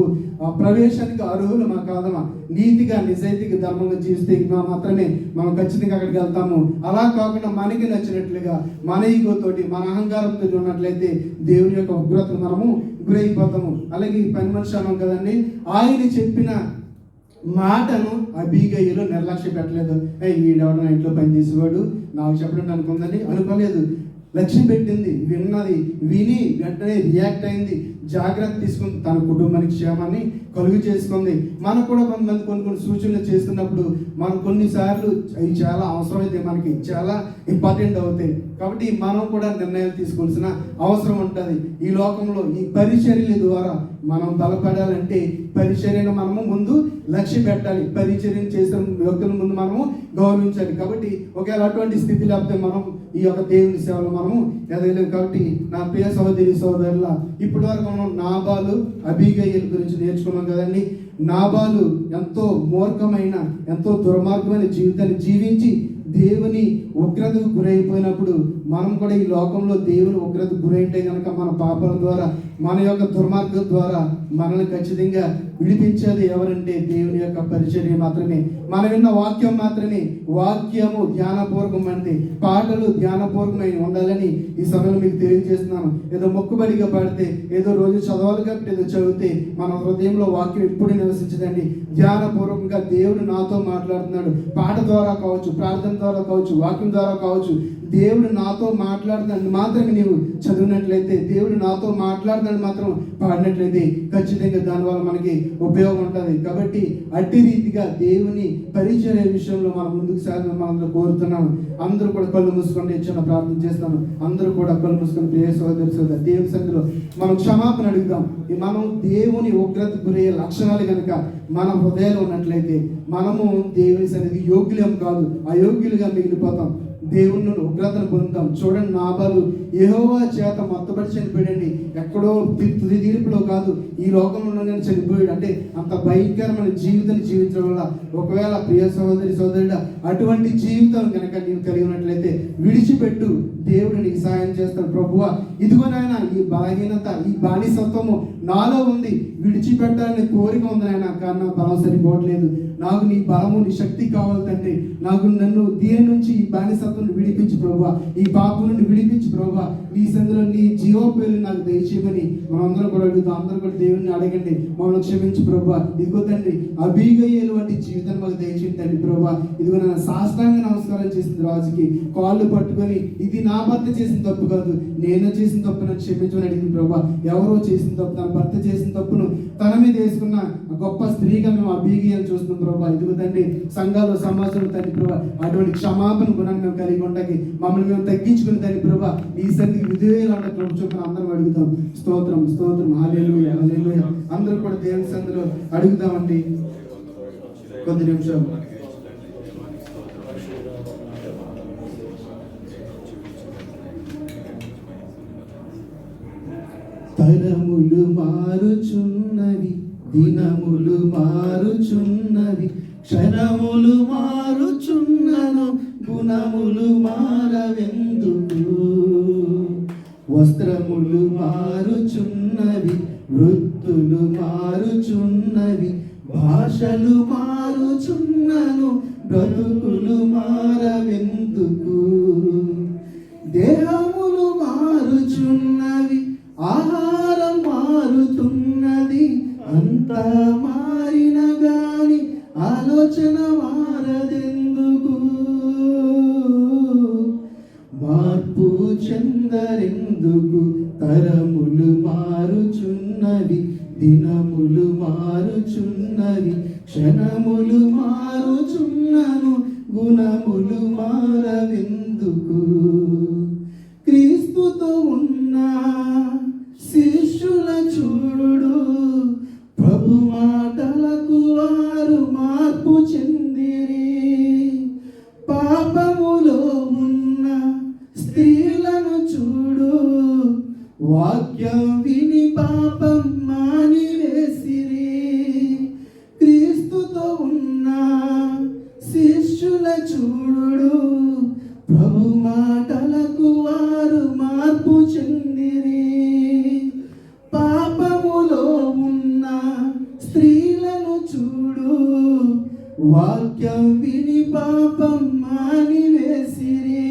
ప్రవేశానికి అర్హులు మా కాదమా. నీతిగా, నిజాయితీగా, ధర్మంగా జీవిస్తే మాత్రమే మనం ఖచ్చితంగా అక్కడికి వెళ్తాము. అలా కాకుండా మనకి నచ్చినట్లుగా మన ఈగోతోటి, మన అహంకారంతో ఉన్నట్లయితే దేవుని యొక్క ఉగ్రతను మనము గురైపోతాము. అలాగే ఈ పని మనిషి అన్నాం కదండి, ఆయన చెప్పిన మాటను అబీగయలు నిర్లక్ష్య పెట్టలేదు. ఈడెవడ ఇంట్లో పనిచేసేవాడు నాకు చెప్పడం అనుకుందని అనుకోలేదు. లక్ష్యం పెట్టింది, విన్నది, విని వెంటనే రియాక్ట్ అయింది, జాగ్రత్త తీసుకుంది, తన కుటుంబానికి క్షేమాన్ని కలుగు చేసుకుంది. మనకు కూడా కొంతమంది కొన్ని సూచనలు చేస్తున్నప్పుడు మనం కొన్నిసార్లు అవి చాలా అవసరమైతే, మనకి చాలా ఇంపార్టెంట్ అవుతాయి. కాబట్టి మనం కూడా నిర్ణయాలు తీసుకోవాల్సిన అవసరం ఉంటుంది. ఈ లోకంలో ఈ పరిచర్యల ద్వారా మనం బలపడాలంటే పరిచర్యను మనము ముందు లక్ష్య పెట్టాలి. పరిచర్యను చేసిన వ్యక్తుల ముందు మనము గౌరవించాలి. కాబట్టి ఒకవేళ అటువంటి స్థితి లేకపోతే మనం ఈ యొక్క దేవుని సేవలో మనము ఎదగలేము. కాబట్టి నా ప్రియ సహోదరి సహోదరుల, ఇప్పటి వరకు మనం నాబాలు, అబీగయల గురించి నేర్చుకున్నాం కదండి. నాబాలు ఎంతో మూర్ఖమైన, ఎంతో దుర్మార్గమైన జీవితాన్ని జీవించి దేవుని ఉగ్రతకు గురైపోయినప్పుడు మనం కూడా ఈ లోకంలో దేవుని ఉగ్రతకు గురైతే కనుక మన పాపాల ద్వారా, మన యొక్క దుర్మార్గం ద్వారా మనల్ని ఖచ్చితంగా విడిపించేది ఎవరంటే దేవుని యొక్క పరిచర్య మాత్రమే. మనం విన్న వాక్యం మాత్రమే. వాక్యము ధ్యానపూర్వకం అంటే పాటలు ధ్యానపూర్వకమై ఉండాలని ఈ సమయంలో మీకు తెలియజేస్తున్నాను. ఏదో మొక్కుబడిగా పాడితే, ఏదో రోజు చదవాలి కాబట్టి ఏదో చదివితే మన హృదయంలో వాక్యం ఎప్పుడు నివసించదండి. ధ్యానపూర్వకంగా దేవుడు నాతో మాట్లాడుతున్నాడు. పాట ద్వారా కావచ్చు, ప్రార్థన ద్వారా కావచ్చు, వాక్యం ద్వారా కావచ్చు. దేవుడు నాతో మాట్లాడుతున్నాడు మాత్రమే నీవు చదివినట్లయితే, దేవుడు నాతో మాట్లాడుతున్నాడు మాత్రం పాడినట్లయితే ఖచ్చితంగా దానివల్ల మనకి ఉపయోగం ఉంటుంది. కాబట్టి అట్టి రీతిగా దేవుని పరిచర్య విషయంలో మనం ముందుకు సాగడం మనం కోరుతున్నాను. అందరూ కూడా కళ్ళు మూసుకొని చిన్న ప్రార్థన చేస్తాను. అందరూ కూడా కళ్ళు మూసుకొని ప్రియ సహోదరి సోదరు దేవుని సంఖ్యలో మనం క్షమాపణ అడుగుదాం. మనం దేవుని ఉగ్రత గురయ్యే లక్షణాలు కనుక మన హృదయాలు ఉన్నట్లయితే మనము దేవుని సన్నిధికి యోగ్యులం కాదు, అయోగ్యులుగా మిగిలిపోతాం. దేవుని ఉగ్రతను పొందుతాం. చూడండి, నాబాలు యెహోవా చేత మొత్తబడి చనిపోయాడండి. ఎక్కడో తుది తీర్పులో కాదు, ఈ లోకంలో చనిపోయాడు. అంటే అంత భయంకరమైన జీవితాన్ని జీవించడం వల్ల ఒకవేళ ప్రియ సహోదరి సహోదరుడా అటువంటి జీవితం కనుక నీవు కలిగి ఉన్నట్లయితే విడిచిపెట్టు. దేవుడు నీకు సహాయం చేస్తాడు. ప్రభువా, ఇదిగో నాయన, ఈ బలహీనత, ఈ బానిసత్వము నాలో ఉంది, విడిచిపెట్టాలని కోరిక ఉంది నాయన, కానీ నా బలం సరిపోవట్లేదు. నాకు నీ బలము, నీ శక్తి కావాలి తండ్రి. నన్ను దీని నుంచి, ఈ బానిసత్వం విడిపించి ప్రభువా, ఈ పాపం నుండి విడిపించి ప్రభువా, నీ సందులో నీ జీవోపేలు నాకు దయచేయమని మనందరం కూడా అడుగుతాం. అందరూ కూడా దేవుడిని అడగండి, మమ్మల్ని క్షమించి ప్రభువా. ఇదిగో తండ్రి, అబీగయలు వంటి జీవితాన్ని మాకు దయచేయండి తండ్రి ప్రభువా. ఇదిగో నన్ను సాష్టాంగ నమస్కారం చేసింది రాజుకి, కాళ్ళు పట్టుకొని ఇది నా భర్త చేసిన తప్పు కాదు, నేను చేసిన తప్పు నన్ను క్షమించమని అడిగింది ప్రభా. ఎవరో చేసిన తప్పు, తన భర్త చేసిన తప్పును తన మీద వేసుకున్న గొప్ప స్త్రీగా మేము అభిగీయాన్ని చూస్తున్నాం ప్రభా. ఇదిగో తండ్రి, సంఘాలు సమాజంలో తండ్రి ప్రభా అటువంటి క్షమాపణ గుణాన్ని మేము కలిగి ఉంటాకి మమ్మల్ని మేము తగ్గించుకుని తండ్రి ప్రభా ఈ సన్నిధికి విధేయులంటే ప్రభు చొప్పున అందరం అడుగుతాం. స్తోత్రం స్తోత్రం, హల్లెలూయా హల్లెలూయా. అందరూ కూడా దేవుని సన్నిధిలో అడుగుతామండి కొద్ది నిమిషాలు. తరములు మారుచున్నవి, దినములు మారుచున్నవి, క్షణములు మారుచున్నను, గుణములు మారవెందుకు? వస్త్రములు మారుచున్నవి, వృత్తులు మారుచున్నవి, భాషలు మారుచున్నను, బ్రతుకులు మారవెందుకు? దేహములు మారుచున్నవి, ఆహారం మారుతున్నది, అంతా మారిన గాని ఆలోచన మారదెందుకు? మార్పు చెందరెందుకు? తరములు మారుచున్నవి, దినములు మారుచున్నవి, క్షణములు మారుచున్నను, గుణములు మారవెందుకు? క్రీస్తుతో ఉన్న శిష్యుల చూడు, ప్రభు మాటలకు వారు మార్పు చెందిరి. పాపములో ఉన్న స్త్రీలను చూడు, వాక్యం విని పాపం మానివేసిరి. క్రీస్తుతో ఉన్న శిష్యుల చూడు, ప్రభు మాటలకు వారు మార్పు చెందిరి. పాపములో ఉన్న స్త్రీలను చూడు, వాక్యం విని పాపం మానివేసిరి.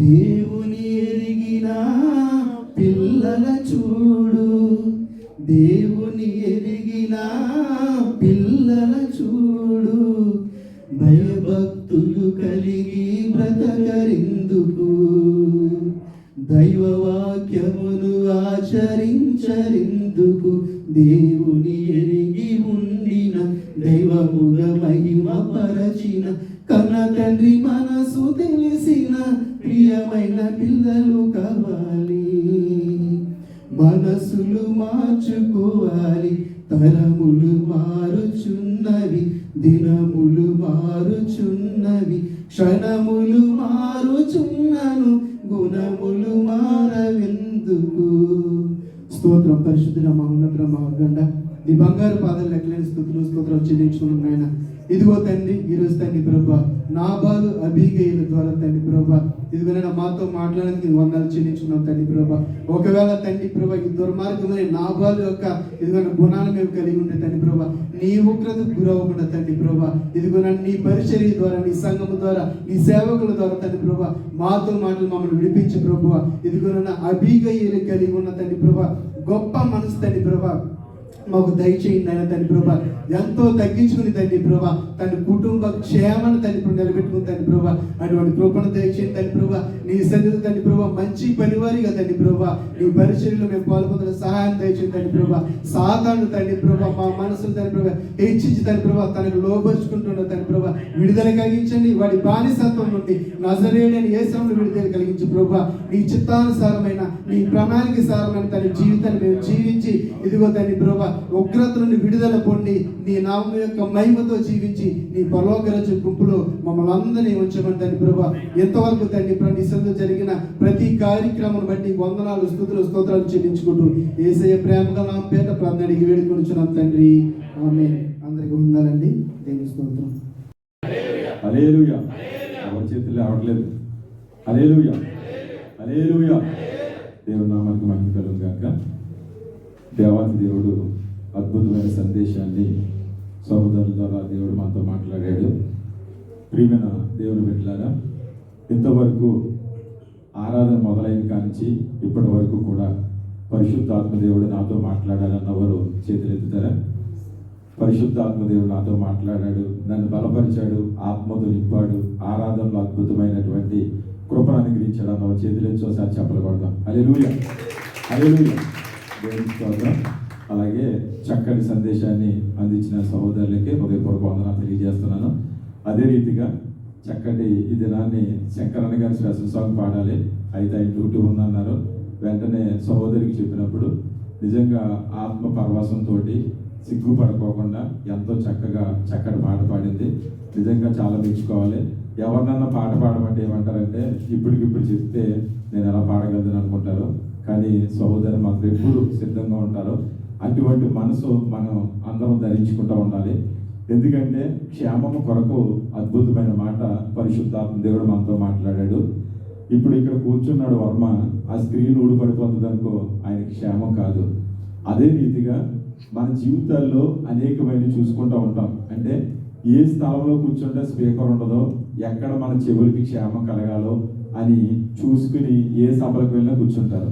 దేవుని ఎరిగిన పిల్లల చూడు, దేవుని ఎరిగిన పిల్లల చూడు, భయభక్తులు కలిగి బ్రతకరెందుకు? దైవవాక్యమును ఆచరించరెందుకు? దేవుని ఎరిగి ఉండిన, దైవముగ మహిమ పరచిన, కన్న తండ్రి మనసు తెలిసిన ప్రియమైన పిల్లలు కావాలి. మనసులు మార్చుకోవాలి. తరములు మారుచున్నవి, దినములు మారుచున్నవి, క్షణములు మారుచున్నను, గుణములు మారవెందుకు? స్తోత్రం. పరిశుద్ధుల మహోన్నత మహోగండ నీ బంగారు పాదాలు లెక్కలేని స్తుతులు స్తోత్రాలు చెల్లించుకున్నాం నాయన. ఇదిగో తండ్రి, ఈరోజు తండ్రి ప్రభా నాబాలు అబీగయిల ద్వారా తండ్రి ప్రభా ఇదిగోనైనా మాతో మాట్లాడడానికి వందలు చెల్లించుకున్నాం తండ్రి ప్రభా. ఒకవేళ తండ్రి ప్రభా ఈ దుర్మార్గమైన నాబాలు యొక్క ఇదిగోన గుణాలు మేము కలిగి ఉంటే తండ్రి ప్రభా నీ ఉగ్రతకు గురవ్వకుండా తండ్రి ప్రభా ఇదిగోన నీ పరిచర్య ద్వారా, నీ సంఘము ద్వారా, నీ సేవకుల ద్వారా తండ్రి ప్రభా మాతో మాటలు మమ్మల్ని విడిపించి ప్రభా ఇదిగోనైనా అబీగయిలు కలిగి ఉన్న తండ్రి ప్రభా గొప్ప మనసు తండ్రి ప్రభా మాకు దయచేయండి ఆయన తండ్రి ప్రభా. ఎంతో తగ్గించుకుని తండ్రి ప్రభా తన కుటుంబ క్షేమాన్ని తండ్రి ప్రభు నిలబెట్టుకుని తండ్రి ప్రభా అటువంటి కృపను దయచేయండి తండ్రి ప్రభా. నీ సన్నిధిలో తండ్రి ప్రభా మంచి పనివారిగా తండ్రి ప్రభా నీ పరిచర్యలో మేము పాల్పొందిన సహాయం దయచేయండి తండ్రి ప్రభా. సాతాను తండ్రి ప్రభా మా మనసును తండ్రి ప్రభా హెచ్చించి తండ్రి ప్రభా తనకు లోపరుచుకుంటున్న తండ్రి ప్రభా విడుదల కలిగించండి. వాడి బానిసత్వం నుండి నజరేయుడైన యేసును విడుదల కలిగించి ప్రభా నీ చిత్తానుసారమైన, నీ ప్రణాళిక సారమైన తన జీవితాన్ని మేము జీవించి ఇదిగో తండ్రి ప్రభా ఉగ్రత నుండి విడుదల పొంది నీ నామం యొక్క మహిమతో జీవించి నీ పరలోక రాజ్య గుంపులో మమ్మల్ని అందరినీ ఉంచమని తండ్రి ప్రభా. ఎంతవరకు తండ్రి నిశ్శబ్ద జరిగిన ప్రతి కార్యక్రమం బట్టి వందనాలు స్తుతులు స్తోత్రాలు చెల్లించుకుంటూ యేసయ్య ప్రేమగా నా పేట ప్రార్థనకి వేడుకొనుచున్నాం తండ్రి. ఆమేన్. అందరికీ ఉండాలండి. దేవుని స్తోత్రం. హల్లెలూయా. ఎవరి చేతుల్లో అవట్లేదు. హల్లెలూయా హల్లెలూయా. దేవుని నామానికి మహిమ కలుగును గాక. దేవాతి దేవుడు అద్భుతమైన సందేశాన్ని సహోదరుల ద్వారా దేవుడు మనతో మాట్లాడాడు. ప్రియమైన దేవుని బిడ్డలారా, ఇంతవరకు ఆరాధన మొదలైన కానించి ఇప్పటి వరకు కూడా పరిశుద్ధ ఆత్మదేవుడు నాతో మాట్లాడాలన్నవారు చేతులెత్తుతారా? పరిశుద్ధ ఆత్మదేవుడు నాతో మాట్లాడాడు, నన్ను బలపరిచాడు, ఆత్మతో నింపాడు, ఆరాధనలో అద్భుతమైనటువంటి కృపను అనుగ్రహించాడు అన్న చేతులెత్తి ఒకసారి చెప్పలు కొడదాం. హల్లెలూయా, హల్లెలూయా, దేవునికి స్తోత్రం. అలాగే చక్కటి సందేశాన్ని అందించిన సహోదరులకి హృదయపూర్వక వందనాలు తెలియజేస్తున్నాను. అదే రీతిగా చక్కటి ఈ దినాన్ని శంకరన్న గారి స్పెషల్ సాంగ్ పాడాలి, అయితే ఆయన డ్యూటీ ఉందన్నారు. వెంటనే సహోదరికి చెప్పినప్పుడు నిజంగా ఆత్మ పరవశంతో సిగ్గుపడుకోకుండా ఎంతో చక్కగా చక్కటి పాట పాడింది. నిజంగా చాలా మెచ్చుకోవాలి. ఎవరినన్నా పాట పాడమంటే ఏమంటారంటే ఇప్పటికిప్పుడు చెప్తే నేను ఎలా పాడగలను అనుకుంటారు. కానీ సహోదరు మాకు ఎప్పుడు సిద్ధంగా ఉంటారు. అటువంటి మనసు మనం అందరం ధరించుకుంటూ ఉండాలి. ఎందుకంటే క్షేమము కొరకు అద్భుతమైన మాట పరిశుద్ధాత్మ దేవుడు మనతో మాట్లాడాడు. ఇప్పుడు ఇక్కడ కూర్చున్నాడు వర్మ, ఆ స్క్రీన్ ఊడిపడిపోతుంది అనుకో, ఆయనకి క్షేమం కాదు. అదే రీతిగా మన జీవితాల్లో అనేకమైన చూసుకుంటూ ఉంటాం. అంటే ఏ స్థలంలో కూర్చుంటే స్పీకర్ ఉండదో, ఎక్కడ మన చెవులకి క్షేమం కలగాలో అని చూసుకుని ఏ సభలకు వెళ్ళినా కూర్చుంటారు.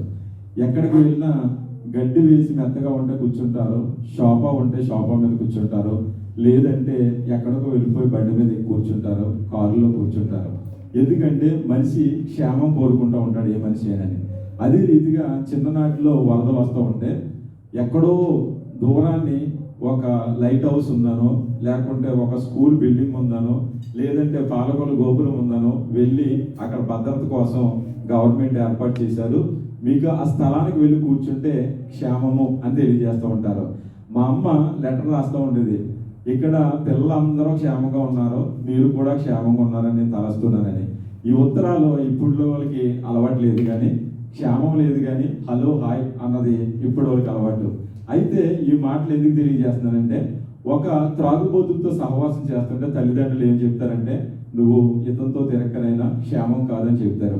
ఎక్కడికి వెళ్ళినా గడ్డి వేసి మెత్తగా ఉంటే కూర్చుంటారు, షోఫా ఉంటే షోఫా మీద కూర్చుంటారు, లేదంటే ఎక్కడికో వెళ్ళిపోయి బండి మీద కూర్చుంటారు, కారులో కూర్చుంటారు. ఎందుకంటే మనిషి క్షేమం కోరుకుంటూ ఉంటాడు, ఏ మనిషి అయినని. అదే రీతిగా చిన్ననాటిలో వరదలు వస్తూ ఉంటే ఎక్కడో దూరాన్ని ఒక లైట్ హౌస్ ఉందనో, లేకుంటే ఒక స్కూల్ బిల్డింగ్ ఉందనో, లేదంటే పాలకొల గోపురం ఉందనో వెళ్ళి అక్కడ భద్రత కోసం గవర్నమెంట్ ఏర్పాటు చేశారు. మీకు ఆ స్థలానికి వెళ్ళి కూర్చుంటే క్షేమము అని తెలియజేస్తూ ఉంటారు. మా అమ్మ లెటర్ రాస్తూ ఉండేది, ఇక్కడ పిల్లలందరూ క్షేమంగా ఉన్నారు, మీరు కూడా క్షేమంగా ఉన్నారని నేను తలస్తున్నానని. ఈ ఉత్తరాలు ఇప్పుడు వాళ్ళకి అలవాటు లేదు, కానీ క్షేమం లేదు, కానీ హలో హాయ్ అన్నది ఇప్పుడు వాళ్ళకి అలవాటు. అయితే ఈ మాటలు ఎందుకు తెలియజేస్తున్నానంటే, ఒక త్రాగుబోతులతో సహవాసం చేస్తుంటే తల్లిదండ్రులు ఏం చెప్తారంటే, నువ్వు ఇతనితో తిరక్కనైనా క్షేమం కాదని చెప్తారు.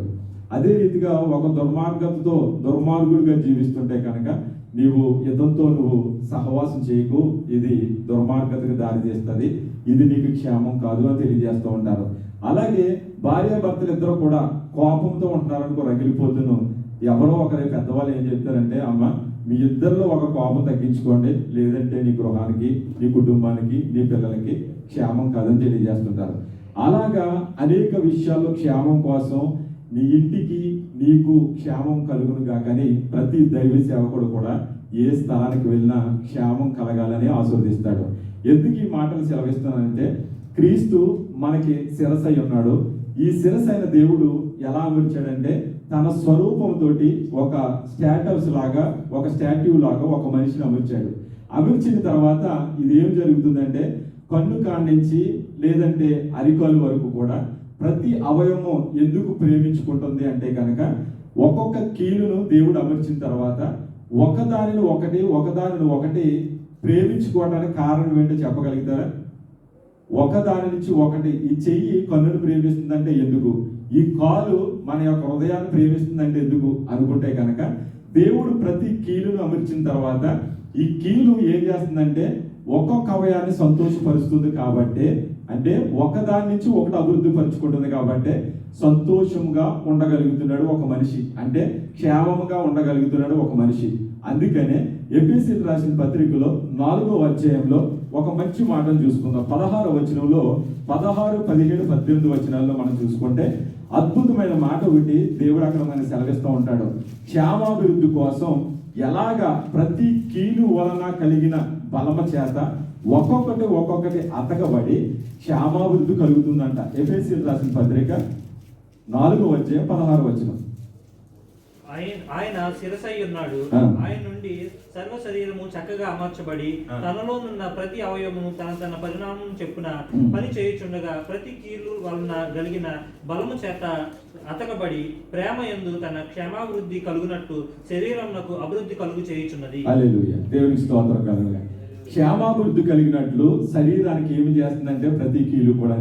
అదే రీతిగా ఒక దుర్మార్గుడిగా జీవిస్తుంటే కనుక నీవు ఇతనితో నువ్వు సహవాసం చేయకు, ఇది దుర్మార్గతకు దారి తీస్తుంది, ఇది నీకు క్షేమం కాదు అని తెలియజేస్తూ ఉంటారు. అలాగే భార్యాభర్తలు ఇద్దరు కూడా కోపంతో ఉంటున్నారనుకో, రగిలిపోతును, ఎవరో ఒకరి పెద్దవాళ్ళు ఏం చెప్తారంటే, అమ్మ మీ ఇద్దరిలో ఒక కోపం తగ్గించుకోండి, లేదంటే నీ గృహానికి, నీ కుటుంబానికి, నీ పిల్లలకి క్షేమం కాదని తెలియజేస్తుంటారు. అలాగా అనేక విషయాల్లో క్షేమం కోసం నీ ఇంటికి నీకు క్షేమం కలుగును గాకని ప్రతి దైవ సేవకుడు కూడా ఏ స్థలానికి వెళ్ళినా క్షేమం కలగాలని ఆశీర్వదిస్తాడు. ఎందుకు ఈ మాటలు సెలవిస్తున్నానంటే, క్రీస్తు మనకి శిరసై ఉన్నాడు. ఈ శిరసైన దేవుడు ఎలా అమర్చాడంటే, తన స్వరూపంతో ఒక స్టాట్యూ లాగా ఒక మనిషిని అమర్చాడు. అమర్చిన తర్వాత ఇది ఏం జరుగుతుందంటే, కన్ను కాండించి లేదంటే అరికాలు వరకు కూడా ప్రతి అవయవం ఎందుకు ప్రేమించుకుంటుంది అంటే కనుక, ఒక్కొక్క కీలును దేవుడు అమర్చిన తర్వాత ఒకదానిని ఒకటి ప్రేమించుకోవడానికి కారణం ఏంటో చెప్పగలుగుతారా? ఒకదాని నుంచి ఒకటి, ఈ చెయ్యి కన్నును ప్రేమిస్తుందంటే ఎందుకు, ఈ కాలు మన యొక్క హృదయాన్ని ప్రేమిస్తుందంటే ఎందుకు అనుకుంటే కనుక, దేవుడు ప్రతి కీలును అమర్చిన తర్వాత ఈ కీలు ఏం చేస్తుందంటే ఒక్కొక్క అవయాన్ని సంతోషపరుస్తుంది కాబట్టి, అంటే ఒకదాని నుంచి ఒకటి అభివృద్ధి పరుచుకుంటుంది కాబట్టి సంతోషంగా ఉండగలుగుతున్నాడు ఒక మనిషి, అంటే క్షేమంగా ఉండగలుగుతున్నాడు ఒక మనిషి. అందుకనే ఎఫెసీయులకు రాసిన పత్రికలో 4వ అధ్యాయంలో ఒక మంచి మాటను చూసుకుందాం. 16వ వచనంలో 16, 17, 18 వచనాల్లో మనం చూసుకుంటే అద్భుతమైన మాట ఒకటి దేవుడు అక్కడ మనకి సెలవిస్తూ ఉంటాడు. క్షేమాభివృద్ధి కోసం ఎలాగా ప్రతి కీలు వలన కలిగిన బలమ చేత ఒక్కొక్కటి అతకబడి క్షేమాభివృద్ధి కలుగుతుందంట. ఎఫెసీయులకు రాసిన పత్రిక 4వ అధ్యాయం 16వ వచనం. ఆయన శిరసై ఉన్నాడు, ఆయన నుండి సర్వ శరీరము చక్కగా అమర్చబడి తనలోనున్న ప్రతి అవయవము తన పరిణామం చెప్పున పని చేయుచుండగా ప్రతి కీలు వలన కలిగిన బలము చేత అతకబడి ప్రేమ యందు తన క్షేమాభివృద్ధి కలుగునట్టు శరీరమునకు అభివృద్ధి కలుగు చేయుచున్నది. హల్లెలూయా, దేవునికి స్తోత్రం కలుగుగా. క్షేమాభివృద్ధి కలిగినట్లు శరీరానికి ఏమి చేస్తుందంటే ప్రతి కీలు కూడా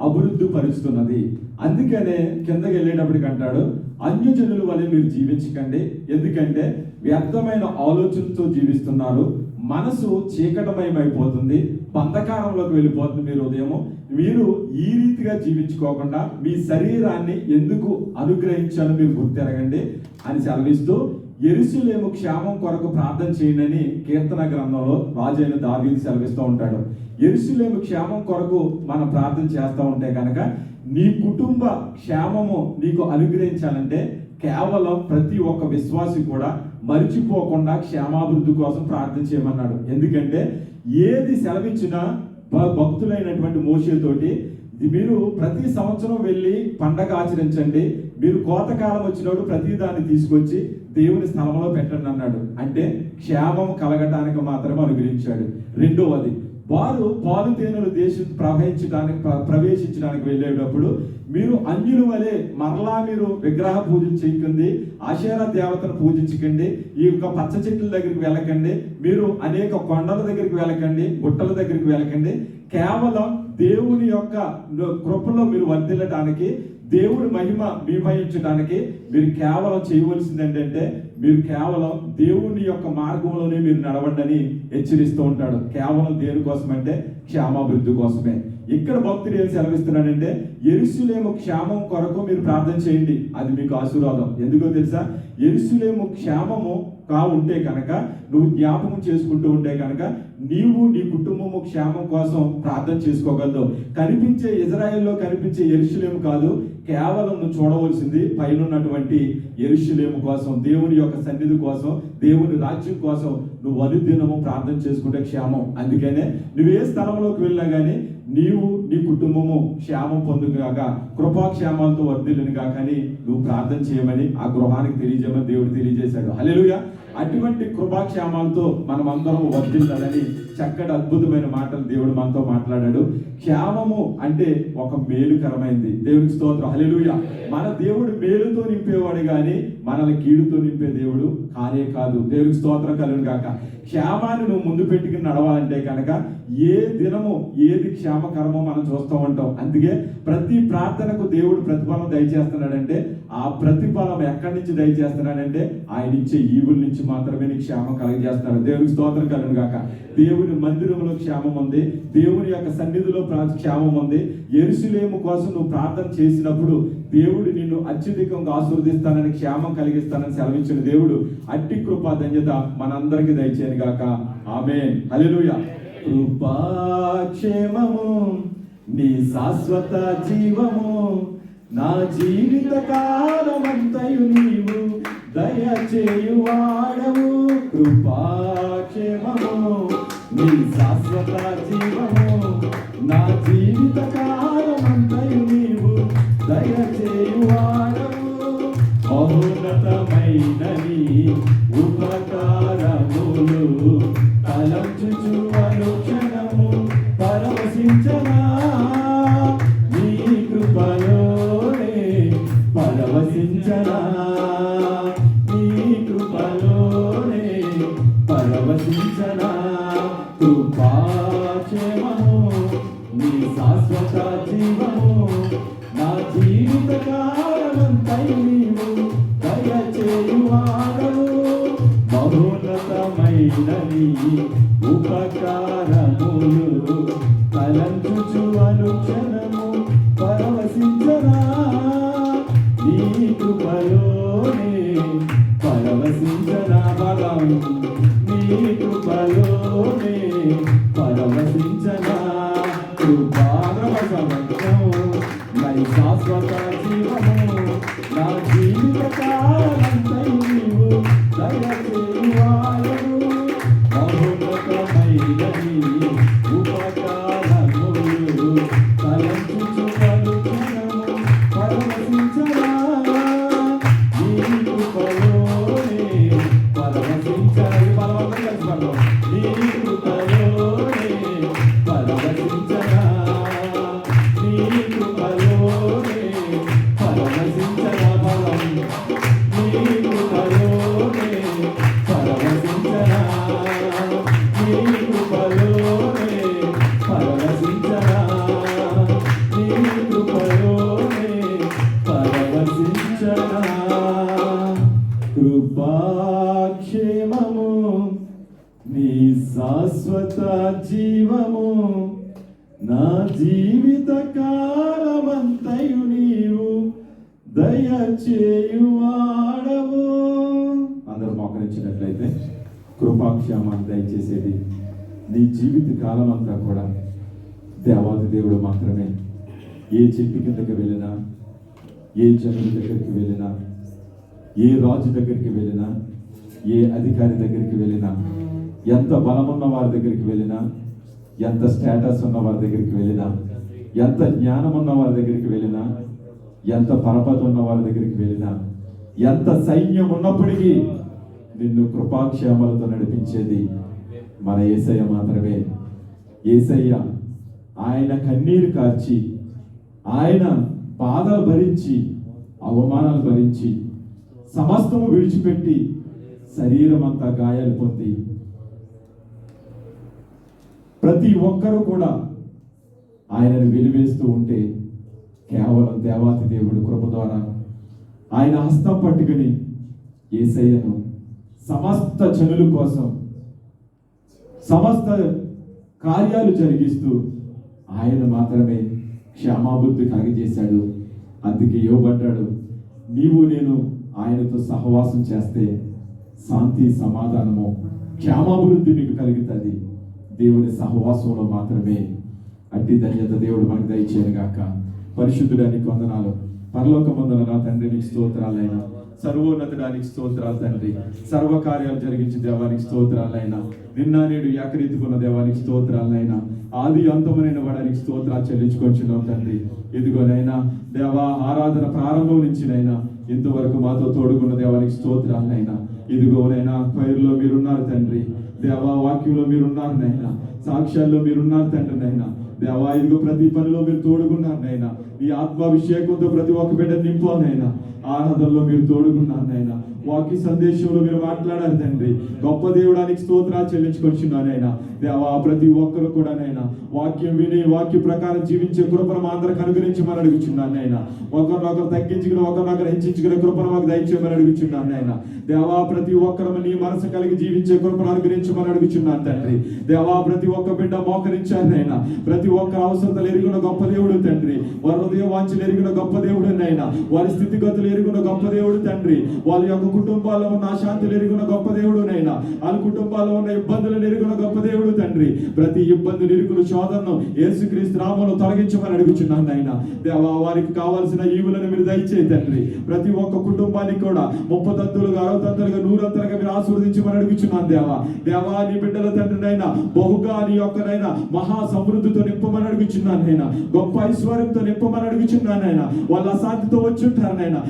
అభివృద్ధి పరుస్తున్నది. అందుకనే కిందకి వెళ్ళేటప్పటికి అంటాడు, అన్యజనుల వలె మీరు జీవించకండి, ఎందుకంటే వ్యర్థమైన ఆలోచనతో జీవిస్తున్నారు, మనసు చీకటమయమైపోతుంది, బంధకారంలోకి వెళ్ళిపోతుంది మీరు ఉదయము. మీరు ఈ రీతిగా జీవించుకోకుండా మీ శరీరాన్ని ఎందుకు అనుగ్రహించాలో మీరు గుర్తెరగండి అని సెలవిస్తూ, యెరూషలేము క్షేమం కొరకు ప్రార్థన చేయండి అని కీర్తన గ్రంథంలో రాజైన దావీదు సెలవిస్తూ ఉంటాడు. యెరూషలేము క్షేమం కొరకు మనం ప్రార్థన చేస్తూ ఉంటే కనుక నీ కుటుంబ క్షేమము నీకు అనుగ్రహించాలంటే కేవలం ప్రతి ఒక్క విశ్వాసి కూడా మరిచిపోకుండా క్షేమాభివృద్ధి కోసం ప్రార్థన చేయమన్నాడు. ఎందుకంటే ఏది సెలవిచ్చినా భక్తులైనటువంటి మోషేతోటి మీరు ప్రతి సంవత్సరం వెళ్ళి పండగ ఆచరించండి, మీరు కోతకాలం వచ్చినప్పుడు ప్రతి దాన్ని తీసుకొచ్చి దేవుని స్థలంలో పెట్టండి అన్నాడు. అంటే క్షేమం కలగటానికి మాత్రమే అనుగ్రహించాడు. రెండవది, వారు పాలు తేనెలు దేశం ప్రవేశించడానికి వెళ్ళేటప్పుడు మీరు అన్యుల వలె మరలా మీరు విగ్రహ పూజలు చేయకండి, ఆశేరా దేవతను పూజించకండి, ఈ యొక్క పచ్చ చెట్ల దగ్గరికి వెళ్ళకండి, మీరు అనేక కొండల దగ్గరికి వెళ్ళకండి, గుట్టల దగ్గరికి వెళ్ళకండి. కేవలం దేవుని యొక్క కృపలో మీరు వర్ధిల్లడానికి, దేవుడి మహిమ విభజించడానికి మీరు కేవలం చేయవలసింది ఏంటంటే మీరు కేవలం దేవుని యొక్క మార్గంలోనే మీరు నడవండి అని హెచ్చరిస్తూ ఉంటాడు. కేవలం దేనికోసం అంటే క్షేమాభివృద్ధి కోసమే. ఇక్కడ భక్తుడు ఏం సెలవిస్తున్నాడంటే యెరూషలేము క్షేమం కొరకు మీరు ప్రార్థన చేయండి, అది మీకు ఆశీర్వాదం. ఎందుకో తెలుసా? యెరూషలేము క్షేమము ఉంటే కనుక, నువ్వు జ్ఞాపకం చేసుకుంటూ ఉంటే కనుక నీవు నీ కుటుంబము క్షేమం కోసం ప్రార్థన చేసుకోగలదు. కనిపించే ఇజ్రాయెల్లో కనిపించే యెరూషలేము కాదు, కేవలం నువ్వు చూడవలసింది పైన ఉన్నటువంటి యెరూషలేము కోసం, దేవుని యొక్క సన్నిధి కోసం, దేవుని రాజ్యం కోసం నువ్వు అనుదినము ప్రార్థన చేసుకుంటే క్షేమం. అందుకనే నువ్వు ఏ స్థలంలోకి వెళ్ళినా కానీ నీవు నీ కుటుంబము క్షేమం పొందుగాక, కృపాక్షేమాలతో వర్ధిల్లునుగా కానీ నువ్వు ప్రార్థన చేయమని ఆ గృహానికి తెలియజేయమని దేవుడు తెలియజేశాడు. హల్లెలూయా. అటువంటి కృపాక్షేమాలతో మనం అందరం వర్ధిల్లాలని చక్కటి అద్భుతమైన మాటలు దేవుడు మనతో మాట్లాడాడు. క్షేమము అంటే ఒక మేలుకరమైంది. దేవునికి స్తోత్రం. హల్లెలూయా. మన దేవుడు మేలుతో నింపేవాడు కానీ మనల్ని కీడుతో నింపే దేవుడు కానే కాదు. దేవునికి స్తోత్రం కలుగును గాక. క్షేమాన్ని నువ్వు ముందు పెట్టుకుని నడవాలంటే కనుక ఏ దినము ఏది క్షేమకరమో మనం చూస్తూ ఉంటాం. అందుకే ప్రతి ప్రార్థనకు దేవుడు ప్రతిఫలం దయచేస్తున్నాడంటే ఆ ప్రతిఫలం ఎక్కడి నుంచి దయచేస్తున్నాడంటే ఆయన ఇచ్చే ఈవుల నుంచి మాత్రమే నీకు క్షేమం కలగజేస్తున్నాడు. దేవునికి స్తోత్రం కలుగును గాక. దేవుని మందిరంలో క్షేమం ఉంది, దేవుని యొక్క సన్నిధిలో క్షేమం ఉంది. యెరూషలేము కోసం నువ్వు ప్రార్థన చేసినప్పుడు దేవుడు నిన్ను అత్యధికంగా ఆశీర్వదిస్తానని, క్షేమం కలిగిస్తానని సెలవించిన దేవుడు అట్టి కృపా ధన్యత మనందరికీ దయచేయను గాక. ఆమేన్. హల్లెలూయా. కృపాక్షేమము నీ శాశ్వత జీవము, నా జీవిత కాలమంతయు నీవు దయచేయువాడవు. కృపాక్షేమము నీ శాశ్వత జీవము, నా జీవిత కాలమంతయు నీవు దయచేయువాడవు. మహోన్నతమైన నీ ఉపకారములు తలంచుచు అనుక్షణము పరవశించనా, నీ కృపలోనే పరవశించనా, నీ కృపలోనే పరవశించనా. కృపాక్షేమము నీ శాశ్వత జీవము, నా జీవిత కాలమంతయు నీవు దయచేయువాడవు. మహోన్నతమైన నీ ఉపకారములు తలంచుచు అనుక్షణము పరవశించనా, నీ కృపలోనే పరవశించనా. బలం నీ కృపలోనే పరవశించనా. కృపాగ్రవశము నై శాశ్వత జీవము, నా జీవిత కాలమంతయు నీవు దయచేయువాడవు. మహోన్నతమైన నీ ఉపకారములు తలంచుచు అనుక్షణము పరవశించనా, నీ కృపలోనే పరవశించనా. బలవంతం కలిసి పడదాం. నీ కృపలోనే పరవశించనా, నీ కృపలోనే పరవశించనా. బలం నీ కృపలోనే పరవశించనా, నీ కృపలోనే పరవశించనా, నీ కృపలోనే పరవశించనా. కృపాక్షేమము నీ శాశ్వత జీవము, నా జీవిత కాలమంతయు నీవు దయచేయువాడవు. అందరూ మోకరించినట్లయితే కృపాక్షేమాన్ని దయచేసేది నీ జీవిత కాలం అంతా కూడా దేవాది దేవుడు మాత్రమే. ఏ చెట్టు కిందకి వెళ్ళినా, ఏ జనుల దగ్గరికి వెళ్ళినా, ఏ రాజు దగ్గరికి వెళ్ళినా, ఏ అధికారి దగ్గరికి వెళ్ళినా, ఎంత బలమున్న వారి దగ్గరికి వెళ్ళినా, ఎంత స్టేటస్ ఉన్న వారి దగ్గరికి వెళ్ళినా, ఎంత జ్ఞానం ఉన్న వారి దగ్గరికి వెళ్ళినా, ఎంత పరపతి ఉన్న వారి దగ్గరికి వెళ్ళినా, ఎంత సైన్యం ఉన్నప్పటికీ నిన్ను కృపాక్షేమాలతో నడిపించేది మన యేసయ్య మాత్రమే. యేసయ్య ఆయన కన్నీరు కార్చి, ఆయన బాధలు భరించి, అవమానాలు భరించి, సమస్తము విడిచిపెట్టి శరీరం అంతా గాయాలు పొంది ప్రతి ఒక్కరూ కూడా ఆయనను వెలివేస్తూ ఉంటే కేవలం దేవాతి దేవుడు కృప ద్వారా ఆయన హస్తం పట్టుకుని యేసయ్యను సమస్త జనుల కోసం సమస్త కార్యాలు జరిగిస్తూ ఆయన మాత్రమే క్షేమాభివృద్ధి కలిగజేశాడు. అందుకే యోబడ్డాడు, నీవు నేను ఆయనతో సహవాసం చేస్తే శాంతి సమాధానము క్షేమాభివృద్ధి మీకు కలుగుతుంది. దేవుని సహవాసంలో మాత్రమే అట్టి ధన్యత దేవుడు మనకు దయచేయను గాక. పరిశుద్ధుడానికి వందనాలు. పరలోకమందున నా తండ్రి నీకు స్తోత్రాలైనా, సర్వోన్నతుడానికి స్తోత్రాలు తండ్రి. సర్వకార్యాలు జరిగించి దేవానికి స్తోత్రాలైనా, నిన్న నేడు ఏకరీతికున్న దేవానికి స్తోత్రాలైనా, ఆది అంతమైన వాడానికి స్తోత్రాలు చెల్లించుకొచ్చున్నాం తండ్రి. ఇదిగోనైనా దేవా, ఆరాధన ప్రారంభం నుంచినైనా ఇంతవరకు మాతో తోడుకున్న దేవానికి స్తోత్రాలైనా, ఇదిగోనైనా పైరులో మీరున్నారు తండ్రి. దేవా, వాక్యంలో మీరున్నారు నైనా, సాక్ష్యాల్లో మీరున్నారు తండ్రి నైనా. దేవా, ఇదిగో ప్రతి పనిలో మీరు తోడుకున్నారు నైనా. ఈ ఆత్మాభిషేకంతో ప్రతి ఒక్క బిడ్డ నింపానైనా. ఆరాధనలో మీరు తోడుకున్నారు నైనా. వాక్య సందేశంలో మీరు మాట్లాడారు తండ్రి. గొప్ప దేవుడానికి స్తోత్రాలు చెల్లించుకొచ్చున్నానైనా. దేవా, ప్రతి ఒక్కరు కూడా నైనా వాక్యం విని వాక్య ప్రకారం జీవించే కృపను మా అందరికి అనుగ్రహించమని అడుగుచున్నానైనా. ఒకరినొకరు తగ్గించుకుని ఒకరినొకరు హెచ్చించుకునే కృపను మాకు దయచేయమని అడుగుచున్నానైనా. దేవా, ప్రతి ఒక్కరు నీ మనసు కలిగి జీవించే కృపను అనుగ్రహించమని అడుగుచున్నాను తండ్రి. దేవా, ప్రతి ఒక్క బిడ్డ మోకరించారనైనా. ప్రతి ఒక్క అవసరతలు ఎరిగిన గొప్ప దేవుడు తండ్రి. వారి హృదయ వాంఛలు ఎరిగిన గొప్ప దేవుడు నైనా. వారి స్థితిగతులు ఎరిగిన గొప్ప దేవుడు తండ్రి. వాళ్ళ యొక్క కుటుంబాల్లో ఉన్న అశాంతులు ఎరిగిన గొప్ప దేవుడు నైనా. వాళ్ళ కుటుంబాల్లో ఉన్న ఇబ్బందులను ఎరిగిన గొప్ప దేవుడు తండ్రి. ప్రతి ఇబ్బందులు ఎరుగున శోధనను యేసుక్రీస్తు నామములో తొలగించమని అడుగుచున్నాను నాయన. దేవా, వారికి కావాల్సిన ఈవులను మీరు దయచేయి తండ్రి. ప్రతి ఒక్క కుటుంబానికి కూడా 30 తంతులుగా 60 తంతులుగా 100 అంతలుగా మీరు ఆశీర్వదించమని అడుగుచున్నాను దేవా. దేవా, నీ బిడ్డల తండ్రి నైనా బహుగా నీ యొక్కనైనా మహా సమృద్ధితో నింపమని అడుగుచున్నాను నైనా. గొప్ప ఐశ్వర్యంతో నింపమని అడుగుచున్నాను నైనా. వాళ్ళ అశాంతితో వచ్చుంటారు నైనా.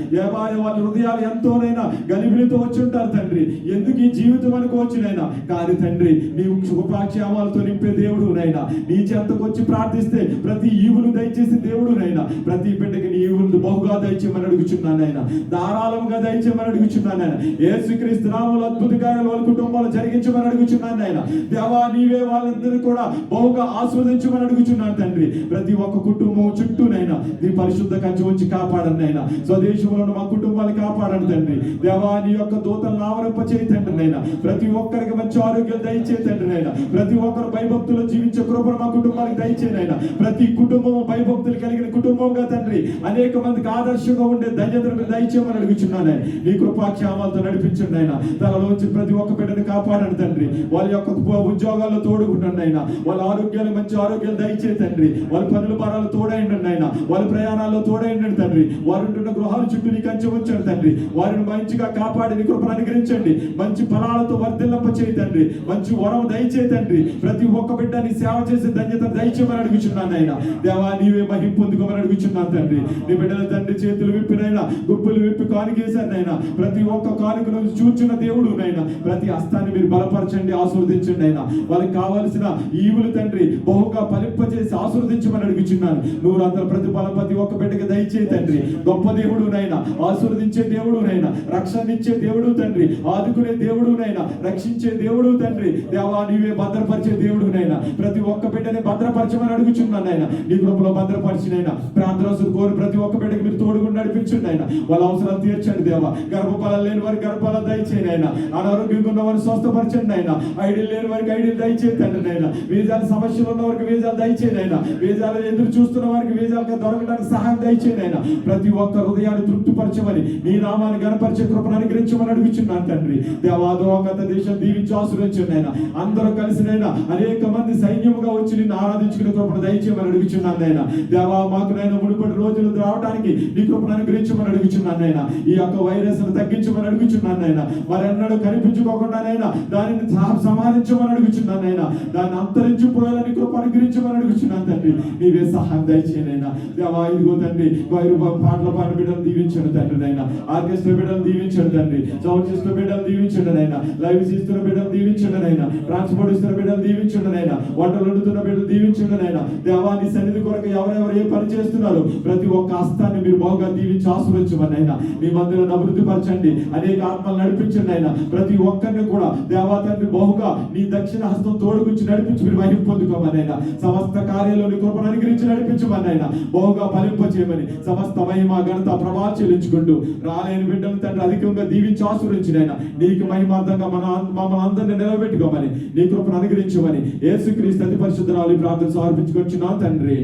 వాళ్ళ హృదయాలు ఎంతోనైనా గలిబిలితో వచ్చుంటారు తండ్రి. ఎందుకు ఈ జీవితం అనుకోవచ్చునైనా, కానీ తండ్రి నీవు శుభాక్షేమాలతో నింపే దేవుడు నైనా. నీ చెంతకు వచ్చి ప్రార్థిస్తే ప్రతి ఈవులు దయచేసి దేవుడు నైనా. ప్రతి బిడ్డకి నీ ఈవులు బహుగా దయచేయమని అడుగుచున్నాను నైనా. ధారాళంగా దయచేయమని అడుగుచున్నాను నైనా. యేసుక్రీస్తు నామములో అద్భుత కార్యాలు వాళ్ళ కుటుంబాలు జరిగించమని అడుగుచున్నాను నైనా. దేవా, నీవే వాళ్ళందరినీ కూడా బహుగా ఆస్వాదించమని అడుగుచున్నాను తండ్రి. ప్రతి ఒక్క కుటుంబం చుట్టూనైనా నీ పరిశుద్ధ కంచె ఉంచి కాపాడండి నైనా. స్వదేశంలో మా కుటుంబాలు కాపాడండి తండ్రి. దేవా, నీ యొక్క దూతలను ఆవరింప చేయి తండ్రి నైనా. ప్రతి ఒక్కరికి మంచి ఆరోగ్యం దయచేయి తండ్రి నైనా. ప్రతి ఒక్కరు భయభక్తులు జీవించే కృపను మా కుటుంబానికి దయచేయనైనా. ప్రతి కుటుంబం భయభక్తులు కలిగిన కుటుంబంగా తండ్రి అనేక మందికి ఆదర్శంగా ఉండే ధన్యతను మీరు దయచేయమని అడుగుచున్నాను. నీ కృపాక్షేమాలతో నడిపించండి అయినా. తనలోంచి ప్రతి ఒక్క బిడ్డను కాపాడండి తండ్రి. వాళ్ళ యొక్క ఉద్యోగాల్లో తోడుకుంటండి అయినా. వాళ్ళ ఆరోగ్యాలు మంచి ఆరోగ్యాలు దయచే తండ్రి. వాళ్ళ పనుల భారాలు తోడైండండి అయినా. వాళ్ళ ప్రయాణాల్లో తోడైండండి తండ్రి. వారు ఉంటున్న గృహాల చుట్టూ నీ కంచె ఉంచండి తండ్రి. వారిని మంచిగా కాపాడి నీ కృపను అనుగ్రహించండి. మంచి ఫలాలతో వర్ధిల్లంప చేయి తండ్రి. మంచి వరం దయచే తండ్రి. ప్రతి ఒక్క బిడ్డని సేవ చేసే ధన్యత దయచేయమని అడుగుచున్నాను ఆయన. దేవా, నీవే మహిమ పొందుకోమని అడుగుచున్నాను తండ్రి. నీ బిడ్డల తండ్రి చేతులు విప్పినైనా, గుప్పులు విప్పి కానుకేశానైనా. ప్రతి ఒక్క కానుకను చూచిన దేవుడు నైనా. ప్రతి హస్తాన్ని మీరు బలపరచండి, ఆశీర్వదించండి అయినా. వాళ్ళకి కావలసిన ఈవులు తండ్రి బహుగా ఫలింపజేసి ఆశీర్వదించమని అడుగుచున్నాను. నువ్వు అందరూ ప్రతిఫలం ప్రతి ఒక్క బిడ్డకి దయచేయి తండ్రి. గొప్ప దేవుడు నైనా, ఆశీర్వదించే దేవుడు నైనా, రక్షణిచ్చే దేవుడు తండ్రి, ఆదుకునే దేవుడు నైనా, రక్షించే దేవుడు తండ్రి. దేవా, నీవే భద్రపరిచే దేవుడు నైనా. ప్రతి ఒక్క బిడ్డని భద్రపరచమని అడుగుచున్నాను ఆయన. నీ కృపలో భద్రపరిచినైనా. ప్రార్థనలు కోరి ప్రతి ఒక్క బిడ్డకి మీరు తోడుగుండి నడిపించండి ఆయన. వాళ్ళ అవసరాలు తీర్చండి దేవా. గర్భఫలం లేని వారికి గర్భఫలం దయచేయండి ఆయన. అనారోగ్యంగా ఉన్న వారిని స్వస్థపరచండి ఆయన. ఐడియల్ లేని వారికి ఐడియల్ దయచేయండి తండ్రి ఆయన. వీజాల సమస్యలు ఉన్న వారికి వీజాలు దయచేయండి ఆయన. వీజాలు ఎదురు చూస్తున్న వారికి వీజాలుగా దొరకడానికి సహాయం దయచేయండి ఆయన. ప్రతి ఒక్క హృదయాన్ని తృప్తిపరచమని నీ నామాన్ని గణపరిచే కృప కృపను అనుగ్రహించమని అడుగుచున్నాను తండ్రి. దేవాదో గత దేశం దీవించి ఆశీర్వదించండి నాయన. అందరూ కలిసినైనా అనేక మంది సైన్యముగా వచ్చి నిన్ను ఆరాధించుకునే కృపను దయచేయమని అడుగుచున్నాను నాయన. దేవా మాకు నాయన మునుపటి రోజులు రావడానికి నీ కృపను అనుగ్రహించమని అడుగుచున్నాను నాయన. ఈ యొక్క వైరస్ ను తగ్గించమని అడుగుచున్నాను నాయన. మరెన్నడూ కనిపించుకోకుండా నాయన దానిని సంహరించమని అడుగుచున్నాను నాయన. దాన్ని అంతరించిపోయాలని కృప అనుగ్రహించమని అడుగుచున్నాను తండ్రి. నీవే సహాయం దయచేయనైనా. దేవా ఇదిగో తండ్రి పాటల పాట బిడ్డలు దీవించండి తండ్రి నాయన. ఆర్కెస్ట్రా బిడ్డలు దీవించండి తండ్రి. సౌండ్ సిస్టమ్ బిడ్డలు దీవించండి నాయన. లైవ్ ఇస్తున్న బిడ్డలు దీవించండి నాయన. ట్రాన్స్పోర్ట్ ఇస్తున్న బిడ్డలు దీవించండి నాయన. వంటలు వండుతున్న బిడ్డలు దీవించండి నాయన. దేవా నీ సన్నిధి కొరకు ఎవరెవరు ఏ పని చేస్తున్నారు ప్రతి ఒక్క హస్తాన్ని మీరు బాగా దీవించి ఆశీర్వదించమని నాయన. మీ మందిరాన్ని అభివృద్ధి పరచండి. అనేక ఆత్మలు నడిపించండి నాయన. ప్రతి ఒక్కరిని కూడా దేవా తండ్రి బహుగా నీ దక్షిణ హస్తం తోడుగుచ్చి నడిపించి మీరు మహిమ పొందుకోమని నాయన. సమస్త కార్యాలను కృపను అనుగ్రహించి నడిపించమని నాయన. బహుగా ఫలింప చేయమని సమస్త మహిమ ఘనత ప్రభావం చెల్లించుకుంటూ రాలేని బిడ్డలు తండ్రి అధికంగా దీవించి ఆశీర్వదించినైనా నీకు మహిమార్థంగా మమ్మల్ని అందరినీ నిలబెట్టుకోమని నీ కృపను అనుగ్రహించమని యేసుక్రీస్తు అతి పరిశుద్ధ నామములో ప్రార్థన సమర్పించుకొచ్చున్నాం తండ్రి.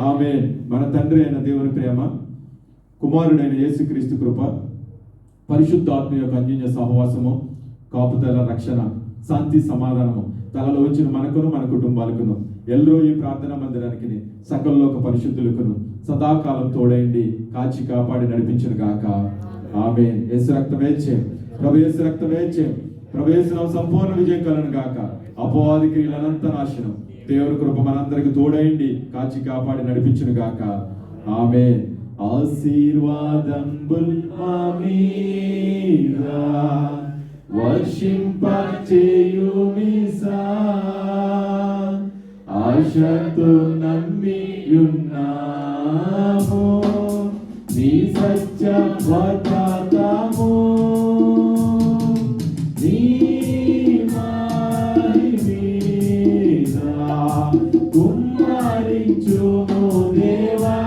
ఆమేన్. మన తండ్రి అయిన దేవుని ప్రేమ, కుమారుడైన యేసుక్రీస్తు కృప, పరిశుద్ధాత్మ యొక్క అన్యోన్య సహవాసము, కాపుదల, రక్షణ, శాంతి, సమాధానము తలలో వచ్చిన మనకును మన కుటుంబాలకును ఎల్లరూ ఈ ప్రార్థనా మందిరానికి సకల్లోక పరిశుద్ధులకును సదాకాలం తోడైండి కాచి కాపాడి నడిపించును గాక. ఆమేన్. యేసు రక్తమే చేయం, ప్రభు యేసు రక్తమే చేయం, ప్రభు యేసు నామమున సంపూర్ణ విజయం కలుగును గాక. అపవాది క్రియలనంత నాశనం. దేవుని కృప మనందరికి తోడైండి కాచి కాపాడి నడిపించును గాక. ఆమేన్. ఆశీర్వాదంబుల్ మా మీద వర్షింపచేయుమిసా, ఆశతో నమ్మియున్నాము నీ సత్య వాగ్దానము. నీ మీద కుమ్మరించుము దేవా,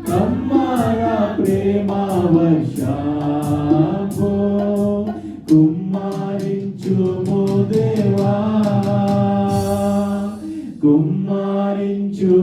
కమ్మర ప్రేమ వర్షము కుమ్మరించుము దేవా, కుమ్మరించు